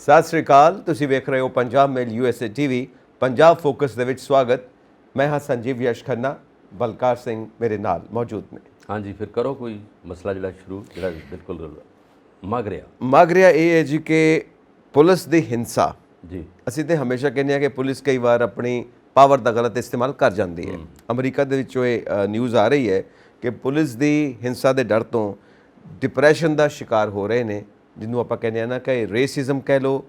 ਸਤਿ ਸ਼੍ਰੀ ਅਕਾਲ। ਤੁਸੀਂ ਵੇਖ ਰਹੇ ਹੋ ਪੰਜਾਬ ਮੇਲ USA TV। ਪੰਜਾਬ ਫੋਕਸ ਦੇ ਵਿੱਚ ਸਵਾਗਤ। ਮੈਂ ਹਾਂ ਸੰਜੀਵ ਯਸ਼ ਖੰਨਾ। ਬਲਕਾਰ ਸਿੰਘ ਮੇਰੇ ਨਾਲ ਮੌਜੂਦ ਨੇ। ਹਾਂਜੀ, ਫਿਰ ਕਰੋ ਕੋਈ ਮਸਲਾ ਜਿਹੜਾ ਸ਼ੁਰੂ, ਜਿਹੜਾ ਬਿਲਕੁਲ ਮਗ ਰਿਹਾ ਇਹ ਹੈ ਜੀ ਕਿ ਪੁਲਿਸ ਦੀ ਹਿੰਸਾ ਜੀ। ਅਸੀਂ ਤਾਂ ਹਮੇਸ਼ਾ ਕਹਿੰਦੇ ਹਾਂ ਕਿ ਪੁਲਿਸ ਕਈ ਵਾਰ ਆਪਣੀ ਪਾਵਰ ਦਾ ਗਲਤ ਇਸਤੇਮਾਲ ਕਰ ਜਾਂਦੀ ਹੈ। ਅਮਰੀਕਾ ਦੇ ਵਿੱਚੋਂ ਇਹ ਨਿਊਜ਼ ਆ ਰਹੀ ਹੈ ਕਿ ਪੁਲਿਸ ਦੀ ਹਿੰਸਾ ਦੇ ਡਰ ਤੋਂ ਡਿਪਰੈਸ਼ਨ ਦਾ ਸ਼ਿਕਾਰ ਹੋ ਰਹੇ ਨੇ, ਜਿਹਨੂੰ ਆਪਾਂ ਕਹਿੰਦੇ ਹਾਂ ਨਾ ਕਿ ਰੇਸਿਜ਼ਮ ਕਹਿ ਲਓ,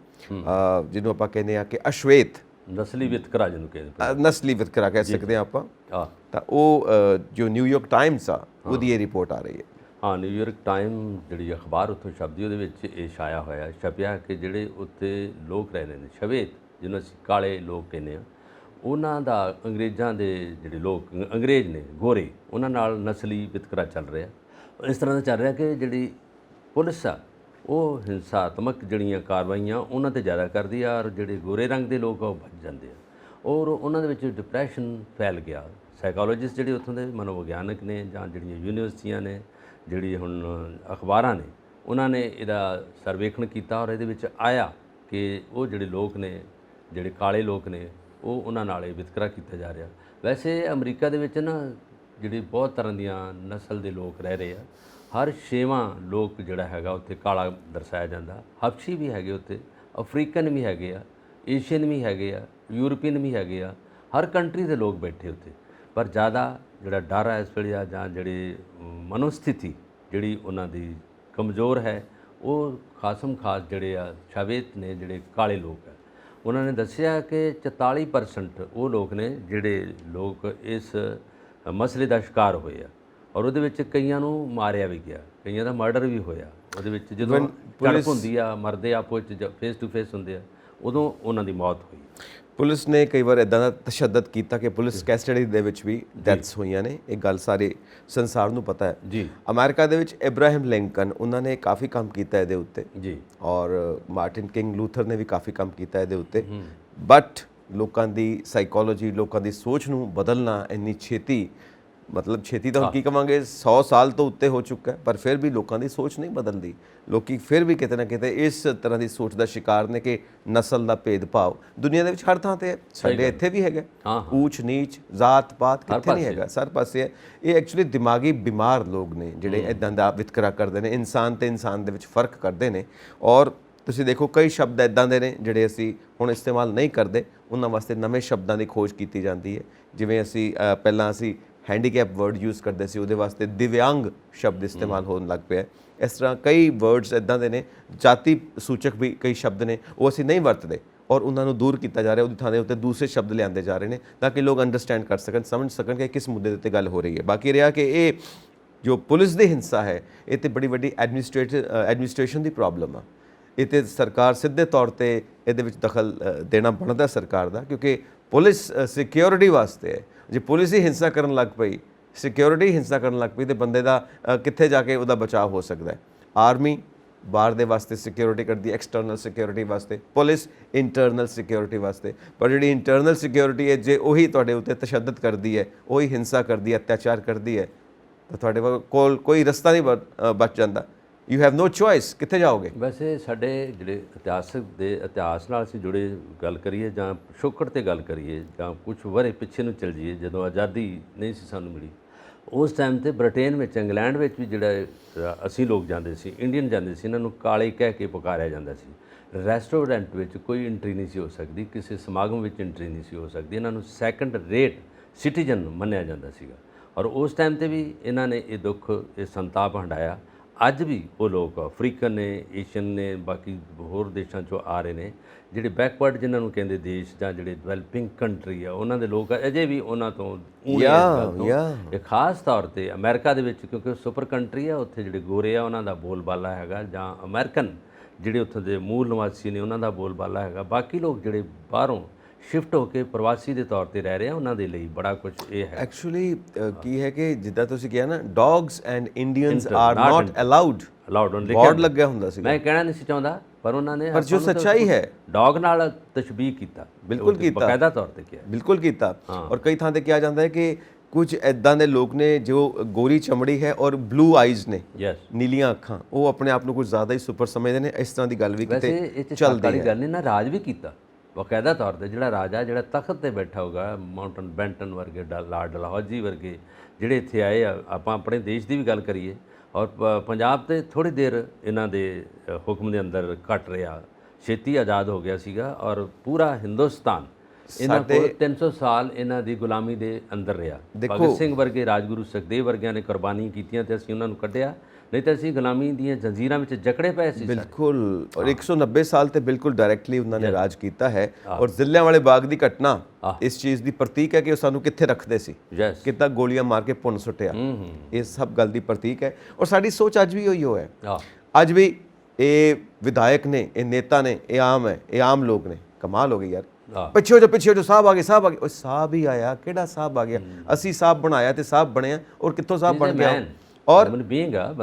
ਜਿਹਨੂੰ ਆਪਾਂ ਕਹਿੰਦੇ ਹਾਂ ਕਿ ਅਸ਼ਵੇਤ ਨਸਲੀ ਵਿਤਕਰਾ ਜਿਹਨੂੰ ਕਹਿੰਦੇ, ਨਸਲੀ ਵਿਤਕਰਾ ਕਹਿ ਸਕਦੇ ਹਾਂ ਆਪਾਂ। ਤਾਂ ਉਹ ਜੋ ਨਿਊਯਾਰਕ ਟਾਈਮਸ ਆ ਉਹਦੀ ਇਹ ਰਿਪੋਰਟ ਆ ਰਹੀ ਹੈ। ਹਾਂ, ਨਿਊਯਾਰਕ ਟਾਈਮ ਜਿਹੜੀ ਅਖਬਾਰ ਉੱਥੋਂ ਛਪਦੀ, ਉਹਦੇ ਵਿੱਚ ਇਹ ਛਾਇਆ ਹੋਇਆ ਛਪਿਆ ਕਿ ਜਿਹੜੇ ਉੱਥੇ ਲੋਕ ਰਹਿੰਦੇ ਨੇ ਸ਼ਵੇਤ, ਜਿਹਨੂੰ ਅਸੀਂ ਕਾਲੇ ਲੋਕ ਕਹਿੰਦੇ ਹਾਂ, ਉਹਨਾਂ ਦਾ ਅੰਗਰੇਜ਼ਾਂ ਦੇ ਜਿਹੜੇ ਲੋਕ ਅੰਗਰੇਜ਼ ਨੇ ਗੋਰੇ, ਉਹਨਾਂ ਨਾਲ ਨਸਲੀ ਵਿਤਕਰਾ ਚੱਲ ਰਿਹਾ। ਇਸ ਤਰ੍ਹਾਂ ਦਾ ਚੱਲ ਰਿਹਾ ਕਿ ਜਿਹੜੀ ਪੁਲਿਸ ਆ ਉਹ ਹਿੰਸਾਤਮਕ ਜਿਹੜੀਆਂ ਕਾਰਵਾਈਆਂ ਉਹਨਾਂ 'ਤੇ ਜ਼ਿਆਦਾ ਕਰਦੀ ਆ, ਔਰ ਜਿਹੜੇ ਗੋਰੇ ਰੰਗ ਦੇ ਲੋਕ ਆ ਉਹ ਬਚ ਜਾਂਦੇ ਆ, ਔਰ ਉਹਨਾਂ ਦੇ ਵਿੱਚ ਡਿਪਰੈਸ਼ਨ ਫੈਲ ਗਿਆ। ਸਾਈਕੋਲੋਜਿਸਟ ਜਿਹੜੇ ਉੱਥੋਂ ਦੇ ਮਨੋਵਿਗਿਆਨਕ ਨੇ, ਜਾਂ ਜਿਹੜੀਆਂ ਯੂਨੀਵਰਸਿਟੀਆਂ ਨੇ, ਜਿਹੜੀ ਹੁਣ ਅਖਬਾਰਾਂ ਨੇ, ਉਹਨਾਂ ਨੇ ਇਹਦਾ ਸਰਵੇਖਣ ਕੀਤਾ, ਔਰ ਇਹਦੇ ਵਿੱਚ ਆਇਆ ਕਿ ਉਹ ਜਿਹੜੇ ਲੋਕ ਨੇ, ਜਿਹੜੇ ਕਾਲੇ ਲੋਕ ਨੇ, ਉਹ ਉਹਨਾਂ ਨਾਲ ਇਹ ਵਿਤਕਰਾ ਕੀਤਾ ਜਾ ਰਿਹਾ। ਵੈਸੇ ਅਮਰੀਕਾ ਦੇ ਵਿੱਚ ਨਾ ਜਿਹੜੀ ਬਹੁਤ ਤਰ੍ਹਾਂ ਦੀਆਂ ਨਸਲ ਦੇ ਲੋਕ ਰਹਿ ਰਹੇ ਆ। ਹਰ 6ਵਾਂ ਲੋਕ ਜਿਹੜਾ ਹੈਗਾ ਉੱਥੇ ਕਾਲਾ ਦਰਸਾਇਆ ਜਾਂਦਾ। ਹਬਸ਼ੀ ਵੀ ਹੈਗੇ ਉੱਥੇ, ਅਫਰੀਕਨ ਵੀ ਹੈਗੇ ਆ, ਏਸ਼ੀਅਨ ਵੀ ਹੈਗੇ ਆ, ਯੂਰਪੀਅਨ ਵੀ ਹੈਗੇ ਆ, ਹਰ ਕੰਟਰੀ ਦੇ ਲੋਕ ਬੈਠੇ ਉੱਥੇ। ਪਰ ਜ਼ਿਆਦਾ ਜਿਹੜਾ ਡਰ ਹੈ ਇਸ ਵੇਲੇ ਆ, ਜਾਂ ਜਿਹੜੀ ਮਨੋਸਥਿਤੀ ਜਿਹੜੀ ਉਹਨਾਂ ਦੀ ਕਮਜ਼ੋਰ ਹੈ, ਉਹ ਖਾਸਮ ਖਾਸ ਜਿਹੜੇ ਆ ਸ਼ਵੇਤ ਨੇ, ਜਿਹੜੇ ਕਾਲੇ ਲੋਕ ਹੈ। ਉਹਨਾਂ ਨੇ ਦੱਸਿਆ ਕਿ 44% ਉਹ ਲੋਕ ਨੇ ਜਿਹੜੇ ਲੋਕ ਇਸ ਮਸਲੇ ਦਾ ਸ਼ਿਕਾਰ ਹੋਏ ਆ, ਔਰ ਉਹਦੇ ਵਿੱਚ ਕਈਆਂ ਨੂੰ ਮਾਰਿਆ ਵੀ ਗਿਆ, ਕਈਆਂ ਦਾ ਮਰਡਰ ਵੀ ਹੋਇਆ। ਉਹਦੇ ਵਿੱਚ ਜਦੋਂ ਝੜਪ ਹੁੰਦੀ ਆ, ਮਰਦੇ ਆਪੋ ਵਿੱਚ ਫੇਸ ਟੂ ਫੇਸ ਹੁੰਦੇ ਆ, ਉਦੋਂ ਉਹਨਾਂ ਦੀ ਮੌਤ ਹੋਈ। ਪੁਲਿਸ ਨੇ ਕਈ ਵਾਰ ਇੱਦਾਂ ਦਾ ਤਸ਼ੱਦਦ ਕੀਤਾ ਕਿ ਪੁਲਿਸ ਕਸਟਡੀ ਦੇ ਵਿੱਚ ਵੀ ਡੈਥਸ ਹੋਈਆਂ ਨੇ। ਇਹ ਗੱਲ ਸਾਰੇ ਸੰਸਾਰ ਨੂੰ ਪਤਾ ਹੈ ਜੀ। ਅਮਰੀਕਾ ਦੇ ਵਿੱਚ ਇਬਰਾਹਿਮ ਲਿੰਕਨ, ਉਹਨਾਂ ਨੇ ਕਾਫੀ ਕੰਮ ਕੀਤਾ ਇਹਦੇ ਉੱਤੇ ਜੀ, ਔਰ ਮਾਰਟਿਨ ਕਿੰਗ ਲੂਥਰ ਨੇ ਵੀ ਕਾਫੀ ਕੰਮ ਕੀਤਾ ਇਹਦੇ ਉੱਤੇ। ਬਟ ਲੋਕਾਂ ਦੀ ਸਾਈਕੋਲੋਜੀ, ਲੋਕਾਂ ਦੀ ਸੋਚ ਨੂੰ ਬਦਲਣਾ ਇੰਨੀ ਛੇਤੀ, ਮਤਲਬ ਛੇਤੀ ਤਾਂ ਹੁਣ ਕੀ ਕਵਾਂਗੇ, 100 ਸਾਲ ਤੋਂ ਉੱਤੇ ਹੋ ਚੁੱਕਾ ਹੈ, ਪਰ ਫਿਰ ਵੀ ਲੋਕਾਂ ਦੀ ਸੋਚ ਨਹੀਂ ਬਦਲਦੀ। ਲੋਕੀ ਫਿਰ ਵੀ ਕਿਤੇ ਨਾ ਕਿਤੇ ਇਸ ਤਰ੍ਹਾਂ ਦੀ ਸੋਚ ਦਾ ਸ਼ਿਕਾਰ ਨੇ ਕਿ ਨਸਲ ਦਾ ਭੇਦਭਾਵ ਦੁਨੀਆ ਦੇ ਵਿੱਚ ਹਰ ਥਾਂ ਤੇ ਹੈ। ਸਾਡੇ ਇੱਥੇ ਵੀ ਹੈਗਾ, ਊਚ ਨੀਚ, ਜ਼ਾਤ ਪਾਤ ਕਿੱਥੇ ਨਹੀਂ ਹੈਗਾ, ਹਰ ਪਾਸੇ ਹੈ। ਇਹ ਐਕਚੁਅਲੀ ਦਿਮਾਗੀ ਬਿਮਾਰ ਲੋਕ ਨੇ ਜਿਹੜੇ ਇੱਦਾਂ ਦਾ ਵਿਤਕਰਾ ਕਰਦੇ ਨੇ, ਇਨਸਾਨ ਤੇ ਇਨਸਾਨ ਦੇ ਵਿੱਚ ਫਰਕ ਕਰਦੇ ਨੇ। ਔਰ ਤੁਸੀਂ ਦੇਖੋ ਕਈ ਸ਼ਬਦ ਇੱਦਾਂ ਦੇ ਨੇ ਜਿਹੜੇ ਅਸੀਂ ਹੁਣ ਇਸਤੇਮਾਲ ਨਹੀਂ ਕਰਦੇ, ਉਹਨਾਂ ਵਾਸਤੇ ਨਵੇਂ ਸ਼ਬਦਾਂ ਦੀ ਖੋਜ ਕੀਤੀ ਜਾਂਦੀ ਹੈ। ਜਿਵੇਂ ਅਸੀਂ ਪਹਿਲਾਂ ਅਸੀਂ ਹੈਂਡੀਕੈਪ ਵਰਡ ਯੂਜ਼ ਕਰਦੇ ਸੀ, ਉਹਦੇ ਵਾਸਤੇ ਦਿਵਿਆਂਗ ਸ਼ਬਦ ਇਸਤੇਮਾਲ ਹੋਣ ਲੱਗ ਪਿਆ। ਇਸ ਤਰ੍ਹਾਂ ਕਈ ਵਰਡਸ ਇੱਦਾਂ ਦੇ ਨੇ, ਜਾਤੀ ਸੂਚਕ ਵੀ ਕਈ ਸ਼ਬਦ ਨੇ, ਉਹ ਅਸੀਂ ਨਹੀਂ ਵਰਤਦੇ, ਔਰ ਉਹਨਾਂ ਨੂੰ ਦੂਰ ਕੀਤਾ ਜਾ ਰਿਹਾ। ਉਹਦੀ ਥਾਂ ਦੇ ਉੱਤੇ ਦੂਸਰੇ ਸ਼ਬਦ ਲਿਆਂਦੇ ਜਾ ਰਹੇ ਨੇ ਤਾਂ ਕਿ ਲੋਕ ਅੰਡਰਸਟੈਂਡ ਕਰ ਸਕਣ, ਸਮਝ ਸਕਣ ਕਿ ਕਿਸ ਮੁੱਦੇ ਦੇ ਉੱਤੇ ਗੱਲ ਹੋ ਰਹੀ ਹੈ। ਬਾਕੀ ਰਿਹਾ ਕਿ ਇਹ ਜੋ ਪੁਲਿਸ ਦੀ ਹਿੰਸਾ ਹੈ, ਇਹ ਤਾਂ ਬੜੀ ਵੱਡੀ ਐਡਮਿਨਿਸਟ੍ਰੇਸ਼ਨ ਦੀ ਪ੍ਰੋਬਲਮ ਆ। ਇਹ ਤਾਂ ਸਰਕਾਰ ਸਿੱਧੇ ਤੌਰ 'ਤੇ ਇਹਦੇ ਵਿੱਚ ਦਖਲ ਦੇਣਾ ਬਣਦਾ ਸਰਕਾਰ ਦਾ, ਕਿਉਂਕਿ ਪੁਲਿਸ ਸਿਕਿਉਰਿਟੀ ਵਾਸਤੇ ਹੈ। ਜੇ ਪੁਲਿਸ ਹੀ ਹਿੰਸਾ ਕਰਨ ਲੱਗ ਪਈ, ਸਿਕਿਉਰਿਟੀ ਹਿੰਸਾ ਕਰਨ ਲੱਗ ਪਈ, ਤਾਂ ਬੰਦੇ ਦਾ ਕਿੱਥੇ ਜਾ ਕੇ ਉਹਦਾ ਬਚਾਅ ਹੋ ਸਕਦਾ ਹੈ। ਆਰਮੀ ਬਾਹਰ ਦੇ ਵਾਸਤੇ ਸਿਕਿਉਰਿਟੀ ਕਰਦੀ, ਐਕਸਟਰਨਲ ਸਿਕਿਉਰਿਟੀ ਵਾਸਤੇ, ਪੁਲਿਸ ਇੰਟਰਨਲ ਸਿਕਿਉਰਿਟੀ ਵਾਸਤੇ। ਪਰ ਜਿਹੜੀ ਇੰਟਰਨਲ ਸਿਕਿਉਰਿਟੀ ਹੈ, ਜੇ ਉਹੀ ਤੁਹਾਡੇ ਉੱਤੇ ਤਸ਼ੱਦਦ ਕਰਦੀ ਹੈ, ਉਹੀ ਹਿੰਸਾ ਕਰਦੀ ਹੈ, ਅਤਿਆਚਾਰ ਕਰਦੀ ਹੈ, ਤਾਂ ਤੁਹਾਡੇ ਕੋਲ ਕੋਈ ਰਸਤਾ ਨਹੀਂ ਬਚ ਜਾਂਦਾ। ਯੂ ਹੈਵ ਨੋ ਚੋਇਸ, ਕਿੱਥੇ ਜਾਓਗੇ। ਵੈਸੇ ਸਾਡੇ ਜਿਹੜੇ ਇਤਿਹਾਸ ਨਾਲ ਅਸੀਂ ਜੁੜੇ ਗੱਲ ਕਰੀਏ, ਜਾਂ ਪਿਛੋਕੜ 'ਤੇ ਗੱਲ ਕਰੀਏ, ਜਾਂ ਕੁਝ ਵਰ੍ਹੇ ਪਿੱਛੇ ਨੂੰ ਚਲ ਜਾਈਏ, ਜਦੋਂ ਆਜ਼ਾਦੀ ਨਹੀਂ ਸੀ ਸਾਨੂੰ ਮਿਲੀ, ਉਸ ਟਾਈਮ 'ਤੇ ਬ੍ਰਿਟੇਨ ਵਿੱਚ, ਇੰਗਲੈਂਡ ਵਿੱਚ ਵੀ ਜਿਹੜਾ ਅਸੀਂ ਲੋਕ ਜਾਂਦੇ ਸੀ, ਇੰਡੀਅਨ ਜਾਂਦੇ ਸੀ, ਇਹਨਾਂ ਨੂੰ ਕਾਲੇ ਕਹਿ ਕੇ ਪੁਕਾਰਿਆ ਜਾਂਦਾ ਸੀ। ਰੈਸਟੋਰੈਂਟ ਵਿੱਚ ਕੋਈ ਐਂਟਰੀ ਨਹੀਂ ਸੀ ਹੋ ਸਕਦੀ, ਕਿਸੇ ਸਮਾਗਮ ਵਿੱਚ ਐਂਟਰੀ ਨਹੀਂ ਸੀ ਹੋ ਸਕਦੀ। ਇਹਨਾਂ ਨੂੰ ਸੈਕੰਡ ਰੇਟ ਸਿਟੀਜ਼ਨ ਮੰਨਿਆ ਜਾਂਦਾ ਸੀਗਾ, ਔਰ ਉਸ ਟਾਈਮ 'ਤੇ ਵੀ ਇਹਨਾਂ ਨੇ ਇਹ ਦੁੱਖ, ਇਹ ਸੰਤਾਪ ਹੰਢਾਇਆ। ਅੱਜ ਵੀ ਉਹ ਲੋਕ ਅਫਰੀਕਨ ਨੇ, ਏਸ਼ੀਅਨ ਨੇ, ਬਾਕੀ ਹੋਰ ਦੇਸ਼ਾਂ 'ਚੋਂ ਆ ਰਹੇ ਨੇ, ਜਿਹੜੇ ਬੈਕਵਰਡ ਜਿਹਨਾਂ ਨੂੰ ਕਹਿੰਦੇ ਦੇਸ਼, ਜਾਂ ਜਿਹੜੇ ਡਿਵੈਲਪਿੰਗ ਕੰਟਰੀ ਆ, ਉਹਨਾਂ ਦੇ ਲੋਕ ਅਜੇ ਵੀ ਉਹਨਾਂ ਤੋਂ ਇਹ ਖਾਸ ਤੌਰ 'ਤੇ ਅਮਰੀਕਾ ਦੇ ਵਿੱਚ, ਕਿਉਂਕਿ ਸੁਪਰ ਕੰਟਰੀ ਆ, ਉੱਥੇ ਜਿਹੜੇ ਗੋਰੇ ਆ ਉਹਨਾਂ ਦਾ ਬੋਲਬਾਲਾ ਹੈਗਾ, ਜਾਂ ਅਮਰੀਕਨ ਜਿਹੜੇ ਉੱਥੋਂ ਦੇ ਮੂਲ ਨਿਵਾਸੀ ਨੇ ਉਹਨਾਂ ਦਾ ਬੋਲਬਾਲਾ ਹੈਗਾ। ਬਾਕੀ ਲੋਕ ਜਿਹੜੇ ਬਾਹਰੋਂ ਸ਼ਿਫਟ ਹੋ ਕੇ ਪ੍ਰਵਾਸੀ ਦੇ ਤੌਰ 'ਤੇ ਰਹਿ ਰਹੇ ਆ, ਉਹਨਾਂ ਦੇ ਲਈ ਬੜਾ ਕੁਝ ਇਹ ਹੈ। ਐਕਚੁਅਲੀ ਕੀ ਹੈ ਕਿ ਜਿੱਦਾਂ ਤੁਸੀਂ ਕਿਹਾ ਨਾ, dogs and Indians are not allowed board ਲੱਗਿਆ ਹੁੰਦਾ ਸੀ। ਮੈਂ ਕਹਿਣਾ ਨਹੀਂ ਸੀ ਚਾਹੁੰਦਾ, ਪਰ ਉਹਨਾਂ ਨੇ ਪਰ ਜੋ ਸੱਚਾਈ ਹੈ, ਡੌਗ ਨਾਲ ਤਸ਼ਬੀਹ ਕੀਤਾ, ਬਿਲਕੁਲ ਕੀਤਾ, ਬਕਾਇਦਾ ਤੌਰ 'ਤੇ ਕਿਹਾ, ਬਿਲਕੁਲ ਕੀਤਾ। ਔਰ ਕਈ ਥਾਂ 'ਤੇ ਕਿਹਾ ਜਾਂਦਾ ਹੈ ਕਿ ਕੁਝ ਐਦਾਂ ਦੇ ਲੋਕ ਨੇ ਜੋ ਗੋਰੀ ਚਮੜੀ ਹੈ ਔਰ ਬਲੂ ਆਈਜ਼ ਨੇ, ਯੈਸ। ਨੀਲੀਆਂ ਅੱਖਾਂ, ਉਹ ਆਪਣੇ ਆਪ ਨੂੰ ਕੁਝ ਜ਼ਿਆਦਾ ਹੀ ਸੁਪਰ ਸਮਝਦੇ ਨੇ। ਇਸ ਤਰ੍ਹਾਂ ਦੀ ਗੱਲ ਵੀ ਵੈਸੇ ਇਹ ਕਿਤੇ 'ਚ ਚੱਲਦੀ ਵਾਲੀ ਹੈ। ਗੱਲ ਨਹੀਂ ਨਾ, ਰਾਜ ਵੀ ਕੀਤਾ ਬਾਕਾਇਦਾ ਤੌਰ ਤੇ। ਜਿਹੜਾ ਰਾਜਾ ਜਿਹੜਾ ਤਖਤ ਤੇ ਬੈਠਾ ਹੋਗਾ, ਮਾਊਂਟਨ ਬੈਂਟਨ ਵਰਗੇ, ਲਾਰਡ ਡਲਹੌਜੀ ਵਰਗੇ ਜਿਹੜੇ ਇੱਥੇ ਆਏ ਆ, ਆਪਾਂ ਆਪਣੇ ਦੇਸ਼ ਦੀ ਵੀ ਗੱਲ ਕਰੀਏ, ਔਰ ਪੰਜਾਬ ਤੇ ਥੋੜ੍ਹੀ ਦੇਰ ਇਹਨਾਂ ਦੇ ਹੁਕਮ ਦੇ ਅੰਦਰ ਕੱਟ ਰਿਹਾ, ਛੇਤੀ ਆਜ਼ਾਦ ਹੋ ਗਿਆ ਸੀਗਾ, ਔਰ ਪੂਰਾ ਹਿੰਦੁਸਤਾਨ ਇਹਨਾਂ ਕੋਲ 300 ਸਾਲ ਇਹਨਾਂ ਦੀ ਗੁਲਾਮੀ ਦੇ ਅੰਦਰ ਰਿਹਾ। ਭਗਤ ਸਿੰਘ ਵਰਗੇ, ਰਾਜਗੁਰੂ ਸੁਖਦੇਵ ਵਰਗਿਆਂ ਨੇ ਕੁਰਬਾਨੀਆਂ ਕੀਤੀਆਂ ਤੇ ਅਸੀਂ ਉਹਨਾਂ ਨੂੰ ਕੱਢਿਆ, ਨਹੀਂ ਤਾਂ ਅਸੀਂ ਗੁਲਾਮੀ ਦੀਆਂ ਜੰਜੀਰਾਂ ਵਿੱਚ ਜਕੜੇ ਪਏ ਸੀ। ਬਿਲਕੁਲ, ਔਰ 190 ਸਾਲ ਤੇ ਬਿਲਕੁਲ ਡਾਇਰੈਕਟਲੀ ਉਹਨਾਂ ਨੇ ਰਾਜ ਕੀਤਾ ਹੈ। ਔਰ ਜ਼ਿਲ੍ਹਿਆਂਵਾਲੇ ਬਾਗ ਦੀ ਘਟਨਾ ਇਸ ਚੀਜ਼ ਦੀ ਪ੍ਰਤੀਕ ਹੈ ਕਿ ਉਹ ਸਾਨੂੰ ਕਿੱਥੇ ਰੱਖਦੇ ਸੀ, ਯੈਸ, ਕਿੱਦਾਂ ਗੋਲੀਆਂ ਮਾਰ ਕੇ ਪੁੰਨ ਸੁੱਟਿਆ, ਇਹ ਸਭ ਗੱਲ ਦੀ ਪ੍ਰਤੀਕ ਹੈ। ਔਰ ਸਾਡੀ ਸੋਚ ਅੱਜ ਵੀ ਉਹੀ ਹੈ। ਅੱਜ ਵੀ ਇਹ ਵਿਧਾਇਕ ਨੇ, ਇਹ ਨੇਤਾ ਨੇ, ਇਹ ਆਮ ਹੈ, ਇਹ ਆਮ ਲੋਕ ਨੇ। ਕਮਾਲ ਹੋ ਗਈ ਯਾਰ। ਪਿੱਛੇ ਹੋ ਜੋ ਸਾਹਿਬ ਆ ਗਏ, ਸਾਹਿਬ ਆ ਗਏ। ਉਹ ਸਾਹਿਬ ਹੀ ਆਇਆ, ਕਿਹੜਾ ਸਾਹਿਬ ਆ ਗਿਆ? ਅਸੀਂ ਸਾਹਿਬ ਬਣਾਇਆ ਤੇ ਸਾਹਿਬ ਬਣਿਆ, ਔਰ ਕਿੱਥੋਂ ਸਾਹਿਬ ਬਣ ਗਿਆ? ਔਰ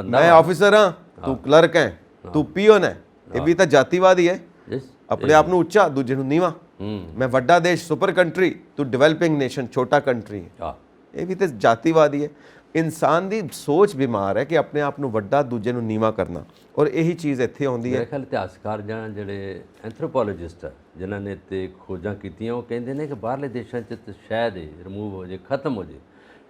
ਮੈਂ ਆਫਿਸਰ ਹਾਂ, ਤੂੰ ਕਲਰਕ ਹੈ, ਤੂੰ ਪੀਓਨ ਹੈ। ਇਹ ਵੀ ਤਾਂ ਜਾਤੀਵਾਦ ਹੀ ਹੈ, ਆਪਣੇ ਆਪ ਨੂੰ ਉੱਚਾ, ਦੂਜੇ ਨੂੰ ਨੀਵਾਂ। ਮੈਂ ਵੱਡਾ ਦੇਸ਼, ਸੁਪਰ ਕੰਟਰੀ, ਤੂੰ ਡਿਵੈਲਪਿੰਗ ਨੇਸ਼ਨ, ਛੋਟਾ ਕੰਟਰੀ ਹੈ। ਇਹ ਵੀ ਤਾਂ ਜਾਤੀਵਾਦ ਹੀ ਹੈ। ਇਨਸਾਨ ਦੀ ਸੋਚ ਬਿਮਾਰ ਹੈ ਕਿ ਆਪਣੇ ਆਪ ਨੂੰ ਵੱਡਾ, ਦੂਜੇ ਨੂੰ ਨੀਵਾਂ ਕਰਨਾ, ਔਰ ਇਹੀ ਚੀਜ਼ ਇੱਥੇ ਆਉਂਦੀ ਹੈ। ਮੇਰੇ ਖਿਆਲ ਇਤਿਹਾਸਕਾਰ ਜਾਂ ਜਿਹੜੇ ਐਂਥਰੋਪੋਲੋਜਿਸਟ ਜਿਨ੍ਹਾਂ ਨੇ ਤੇ ਖੋਜਾਂ ਕੀਤੀਆਂ, ਉਹ ਕਹਿੰਦੇ ਨੇ ਕਿ ਬਾਹਰਲੇ ਦੇਸ਼ਾਂ 'ਚ ਤਾਂ ਸ਼ਾਇਦ ਰਿਮੂਵ ਹੋ ਜੇ, ਖਤਮ ਹੋ ਜੇ,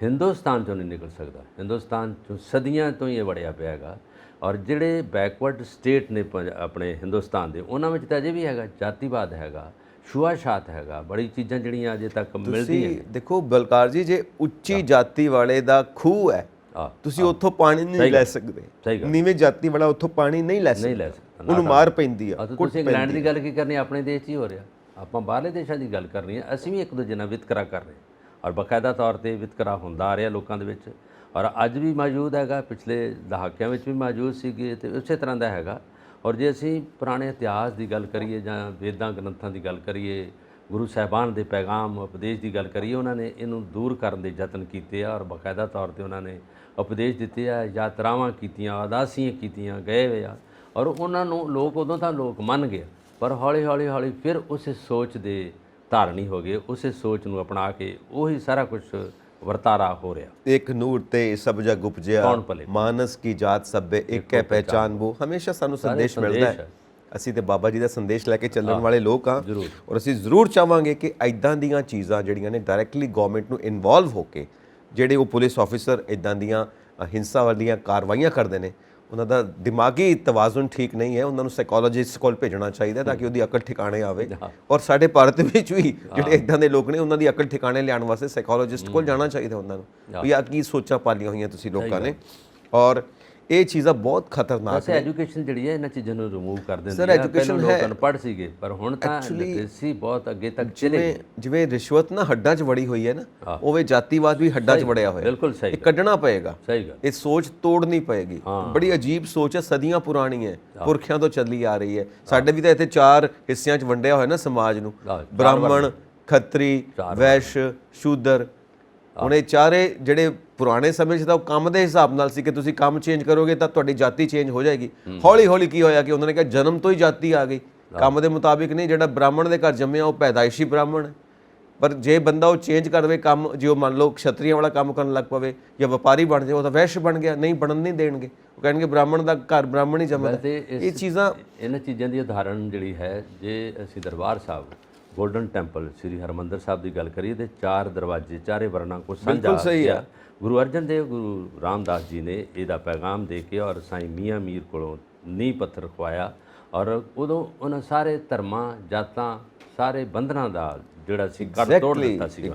ਹਿੰਦੁਸਤਾਨ 'ਚੋਂ ਨਹੀਂ ਨਿਕਲ ਸਕਦਾ। ਹਿੰਦੁਸਤਾਨ 'ਚੋਂ ਸਦੀਆਂ ਤੋਂ ਹੀ ਇਹ ਵੜਿਆ ਪਿਆ ਹੈਗਾ। ਔਰ ਜਿਹੜੇ ਬੈਕਵਰਡ ਸਟੇਟ ਨੇ ਆਪਣੇ ਹਿੰਦੁਸਤਾਨ ਦੇ, ਉਹਨਾਂ ਵਿੱਚ ਤਾਂ ਅਜੇ ਵੀ ਹੈਗਾ ਜਾਤੀਵਾਦ ਹੈਗਾ, ਛੂਆਛਾਤ ਹੈਗਾ, ਬੜੀ ਚੀਜ਼ਾਂ ਜਿਹੜੀਆਂ ਅਜੇ ਤੱਕ ਮਿਲਦੀਆਂ। ਦੇਖੋ ਬਲਕਾਰ ਜੀ, ਜੇ ਉੱਚੀ ਜਾਤੀ ਵਾਲੇ ਦਾ ਖੂਹ ਹੈ, ਤੁਸੀਂ ਉੱਥੋਂ ਪਾਣੀ ਨਹੀਂ ਲੈ ਸਕਦੇ। ਨੀਵੇਂ ਜਾਤੀ ਵਾਲਾ ਉੱਥੋਂ ਪਾਣੀ ਨਹੀਂ ਲੈ ਸਕਦਾ, ਉਹਨੂੰ ਮਾਰ ਪੈਂਦੀ ਆ। ਤੁਸੀਂ ਇੰਗਲੈਂਡ ਦੀ ਗੱਲ ਕੀ ਕਰਨੀ, ਆਪਣੇ ਦੇਸ਼ 'ਚ ਹੀ ਹੋ ਰਿਹਾ। ਆਪਾਂ ਬਾਹਰਲੇ ਦੇਸ਼ਾਂ ਦੀ ਗੱਲ ਕਰਨੀ ਹੈ। ਅਸੀਂ ਵੀ ਇੱਕ ਦੂਜੇ ਨਾਲ ਵਿਤਕਰਾ ਕਰ ਰਹੇ ਹਾਂ, ਔਰ ਬਾਕਾਇਦਾ ਤੌਰ ਤੇ ਵਿਤਕਰਾ ਹੁੰਦਾ ਆ ਰਿਹਾ ਲੋਕਾਂ ਦੇ ਵਿੱਚ, ਔਰ ਅੱਜ ਵੀ ਮੌਜੂਦ ਹੈਗਾ, ਪਿਛਲੇ ਦਹਾਕਿਆਂ ਵਿੱਚ ਵੀ ਮੌਜੂਦ ਸੀਗੇ ਤੇ ਉਸੇ ਤਰ੍ਹਾਂ ਦਾ ਹੈਗਾ। ਔਰ ਜੇ ਅਸੀਂ ਪੁਰਾਣੇ ਇਤਿਹਾਸ ਦੀ ਗੱਲ ਕਰੀਏ ਜਾਂ ਵੇਦਾਂ ਗ੍ਰੰਥਾਂ ਦੀ ਗੱਲ ਕਰੀਏ, ਗੁਰੂ ਸਾਹਿਬਾਨ ਦੇ ਪੈਗਾਮ ਉਪਦੇਸ਼ ਦੀ ਗੱਲ ਕਰੀਏ, ਉਹਨਾਂ ਨੇ ਇਹਨੂੰ ਦੂਰ ਕਰਨ ਦੇ ਯਤਨ ਕੀਤੇ ਆ, ਔਰ ਬਾਕਾਇਦਾ ਤੌਰ ਤੇ ਉਹਨਾਂ ਨੇ ਉਪਦੇਸ਼ ਦਿੱਤੇ ਆ, ਯਾਤਰਾਵਾਂ ਕੀਤੀਆਂ, ਉਦਾਸੀਆਂ ਕੀਤੀਆਂ, ਗਏ ਹੋਏ ਆ, ਔਰ ਉਹਨਾਂ ਨੂੰ ਲੋਕ ਉਦੋਂ ਤਾਂ ਲੋਕ ਮੰਨ ਗਏ, ਪਰ ਹੌਲੀ ਹੌਲੀ ਹੌਲੀ ਫਿਰ ਉਸੇ ਸੋਚ ਦੇ ਧਾਰਨੀ ਹੋ ਗਏ, ਉਸੇ ਸੋਚ ਨੂੰ ਅਪਣਾ ਕੇ ਉਹੀ ਸਾਰਾ ਕੁਝ ਵਰਤਾਰਾ ਹੋ ਰਿਹਾ। ਇੱਕ ਨੂਰ ਤੇ ਸਭ ਜਗ ਉਪਜਿਆ, ਮਾਨਸ ਕੀ ਜਾਤ ਸਭੇ ਇੱਕ ਹੈ ਪਹਿਚਾਨ ਵੋ। ਹਮੇਸ਼ਾ ਸਾਨੂੰ ਸੰਦੇਸ਼ ਮਿਲਦਾ ਹੈ। ਅਸੀਂ ਤੇ ਬਾਬਾ ਜੀ ਦਾ ਸੰਦੇਸ਼ ਲੈ ਕੇ ਚੱਲਣ ਵਾਲੇ ਲੋਕ ਹਾਂ, ਔਰ ਅਸੀਂ ਜ਼ਰੂਰ ਚਾਹਾਂਗੇ ਕਿ ਐਦਾਂ ਦੀਆਂ ਚੀਜ਼ਾਂ ਜਿਹੜੀਆਂ ਨੇ ਡਾਇਰੈਕਟਲੀ ਗਵਰਨਮੈਂਟ ਨੂੰ ਇਨਵੋਲਵ ਹੋ ਕੇ, ਜਿਹੜੇ ਉਹ ਪੁਲਿਸ ਆਫੀਸਰ ਇੱਦਾਂ ਦੀਆਂ ਹਿੰਸਾ ਵਾਲੀਆਂ ਕਾਰਵਾਈਆਂ ਕਰਦੇ ਨੇ, ਉਹਨਾਂ ਦਾ ਦਿਮਾਗੀ ਤਵਾਜ਼ਨ ਠੀਕ ਨਹੀਂ ਹੈ, ਉਹਨਾਂ ਨੂੰ ਸਾਈਕੋਲੋਜਿਸਟ ਕੋਲ ਭੇਜਣਾ ਚਾਹੀਦਾ ਤਾਂ ਕਿ ਉਹਦੀ ਅਕਲ ਠਿਕਾਣੇ ਆਵੇ। ਔਰ ਸਾਡੇ ਭਾਰਤ ਵਿੱਚ ਵੀ ਜਿਹੜੇ ਇੱਦਾਂ ਦੇ ਲੋਕ ਨੇ, ਉਹਨਾਂ ਦੀ ਅਕਲ ਠਿਕਾਣੇ ਲਿਆਉਣ ਵਾਸਤੇ ਸਾਈਕੋਲੋਜਿਸਟ ਕੋਲ ਜਾਣਾ ਚਾਹੀਦਾ ਉਹਨਾਂ ਨੂੰ, ਵੀ ਆ ਕੀ ਸੋਚਾਂ ਪਾਲੀਆਂ ਹੋਈਆਂ ਤੁਸੀਂ ਲੋਕਾਂ ਨੇ। ਔਰ ਇਹ ਚੀਜ਼ਾਂ ਬਹੁਤ ਖਤਰਨਾਕ ਹੈ। ਐਜੂਕੇਸ਼ਨ ਜਿਹੜੀ ਹੈ ਇਹਨਾਂ ਚੀਜ਼ਾਂ ਨੂੰ ਰਿਮੂਵ ਕਰ ਦਿੰਦੀ ਹੈ। ਪਹਿਲਾਂ ਲੋਕ ਅਨਪੜ੍ਹ ਸੀਗੇ, ਪਰ ਹੁਣ ਤਾਂ ਲਿਟਰੇਸੀ ਬਹੁਤ ਅੱਗੇ ਤੱਕ ਚਲੇ। ਜਿਵੇਂ ਰਿਸ਼ਵਤ ਨਾ ਹੱਡਾਂ 'ਚ ਵੜੀ ਹੋਈ ਹੈ ਨਾ, ਉਵੇਂ ਜਾਤੀਵਾਦ ਵੀ ਹੱਡਾਂ 'ਚ ਵੜਿਆ ਹੋਇਆ। ਬਿਲਕੁਲ ਸਹੀ, ਇਹ ਕੱਢਣਾ ਪਏਗਾ। ਸਹੀ ਗੱਲ, ਇਹ ਸੋਚ ਤੋੜਨੀ ਪਏਗੀ। ਬੜੀ ਅਜੀਬ ਸੋਚ ਹੈ, ਸਦੀਆਂ ਪੁਰਾਣੀ ਹੈ, ਪੁਰਖਿਆਂ ਤੋਂ ਚੱਲੀ ਆ ਰਹੀ ਹੈ। ਸਾਡੇ ਵੀ ਤਾਂ ਇੱਥੇ 4 ਹਿੱਸਿਆਂ 'ਚ ਵੰਡਿਆ ਹੋਇਆ ਨਾ ਸਮਾਜ ਨੂੰ, ਬ੍ਰਾਹਮਣ, ਖੱਤਰੀ, ਵੈਸ਼, ਸ਼ੂਦਰ। ਹੁਣ ਇਹ ਚਾਰੇ ਜਿਹੜੇ ਪੁਰਾਣੇ ਸਮੇਂ 'ਚ ਤਾਂ ਉਹ ਕੰਮ ਦੇ ਹਿਸਾਬ ਨਾਲ ਸੀ ਕਿ ਤੁਸੀਂ ਕੰਮ ਚੇਂਜ ਕਰੋਗੇ ਤਾਂ ਤੁਹਾਡੀ ਜਾਤੀ ਚੇਂਜ ਹੋ ਜਾਏਗੀ। ਹੌਲੀ ਹੌਲੀ ਕੀ ਹੋਇਆ ਕਿ ਉਹਨਾਂ ਨੇ ਕਿਹਾ ਜਨਮ ਤੋਂ ਹੀ ਜਾਤੀ ਆ ਗਈ, ਕੰਮ ਦੇ ਮੁਤਾਬਿਕ ਨਹੀਂ। ਜਿਹੜਾ ਬ੍ਰਾਹਮਣ ਦੇ ਘਰ ਜੰਮਿਆ ਉਹ ਪੈਦਾਇਸ਼ੀ ਬ੍ਰਾਹਮਣ ਹੈ, ਪਰ ਜੇ ਬੰਦਾ ਉਹ ਚੇਂਜ ਕਰ ਦੇਵੇ ਕੰਮ, ਜੇ ਉਹ ਮੰਨ ਲਓ ਕਸ਼ਤਰੀਆਂ ਵਾਲਾ ਕੰਮ ਕਰਨ ਲੱਗ ਪਵੇ ਜਾਂ ਵਪਾਰੀ ਬਣ ਜਾਏ, ਉਹ ਤਾਂ ਵੈਸ਼ ਬਣ ਗਿਆ। ਨਹੀਂ ਬਣਨ ਨਹੀਂ ਦੇਣਗੇ, ਉਹ ਕਹਿਣਗੇ ਬ੍ਰਾਹਮਣ ਦਾ ਘਰ ਬ੍ਰਾਹਮਣ ਹੀ ਜੰਮਦਾ। ਇਹ ਚੀਜ਼ਾਂ, ਇਹਨਾਂ ਚੀਜ਼ਾਂ ਦੀ ਉਦਾਹਰਣ ਜਿਹੜੀ ਹੈ, ਜੇ ਅਸੀਂ ਦਰਬਾਰ ਸਾਹਿਬ ਗੋਲਡਨ ਟੈਂਪਲ ਸ੍ਰੀ ਹਰਿਮੰਦਰ ਸਾਹਿਬ ਦੀ ਗੱਲ ਕਰੀਏ ਤੇ 4 ਦਰਵਾਜ਼ੇ, ਚਾਰੇ ਵਰਨਾਂ ਕੋ ਸਾਂਝਾ ਗੁਰੂ ਅਰਜਨ ਦੇਵ, ਗੁਰੂ ਰਾਮਦਾਸ ਜੀ ਨੇ ਇਹਦਾ ਪੈਗਾਮ ਦੇ ਕੇ ਔਰ ਸਾਈਂ ਮੀਆਂ ਮੀਰ ਕੋਲੋਂ ਨੀਂਹ ਪੱਥਰ ਖਵਾਇਆ। ਔਰ ਉਦੋਂ ਉਹਨਾਂ ਸਾਰੇ ਧਰਮਾਂ, ਜਾਤਾਂ, ਸਾਰੇ ਬੰਧਨਾਂ ਦਾ ਜਿਹੜਾ ਸੀ ਕੱਟ ਤੋੜ ਦਿੱਤਾ ਸੀ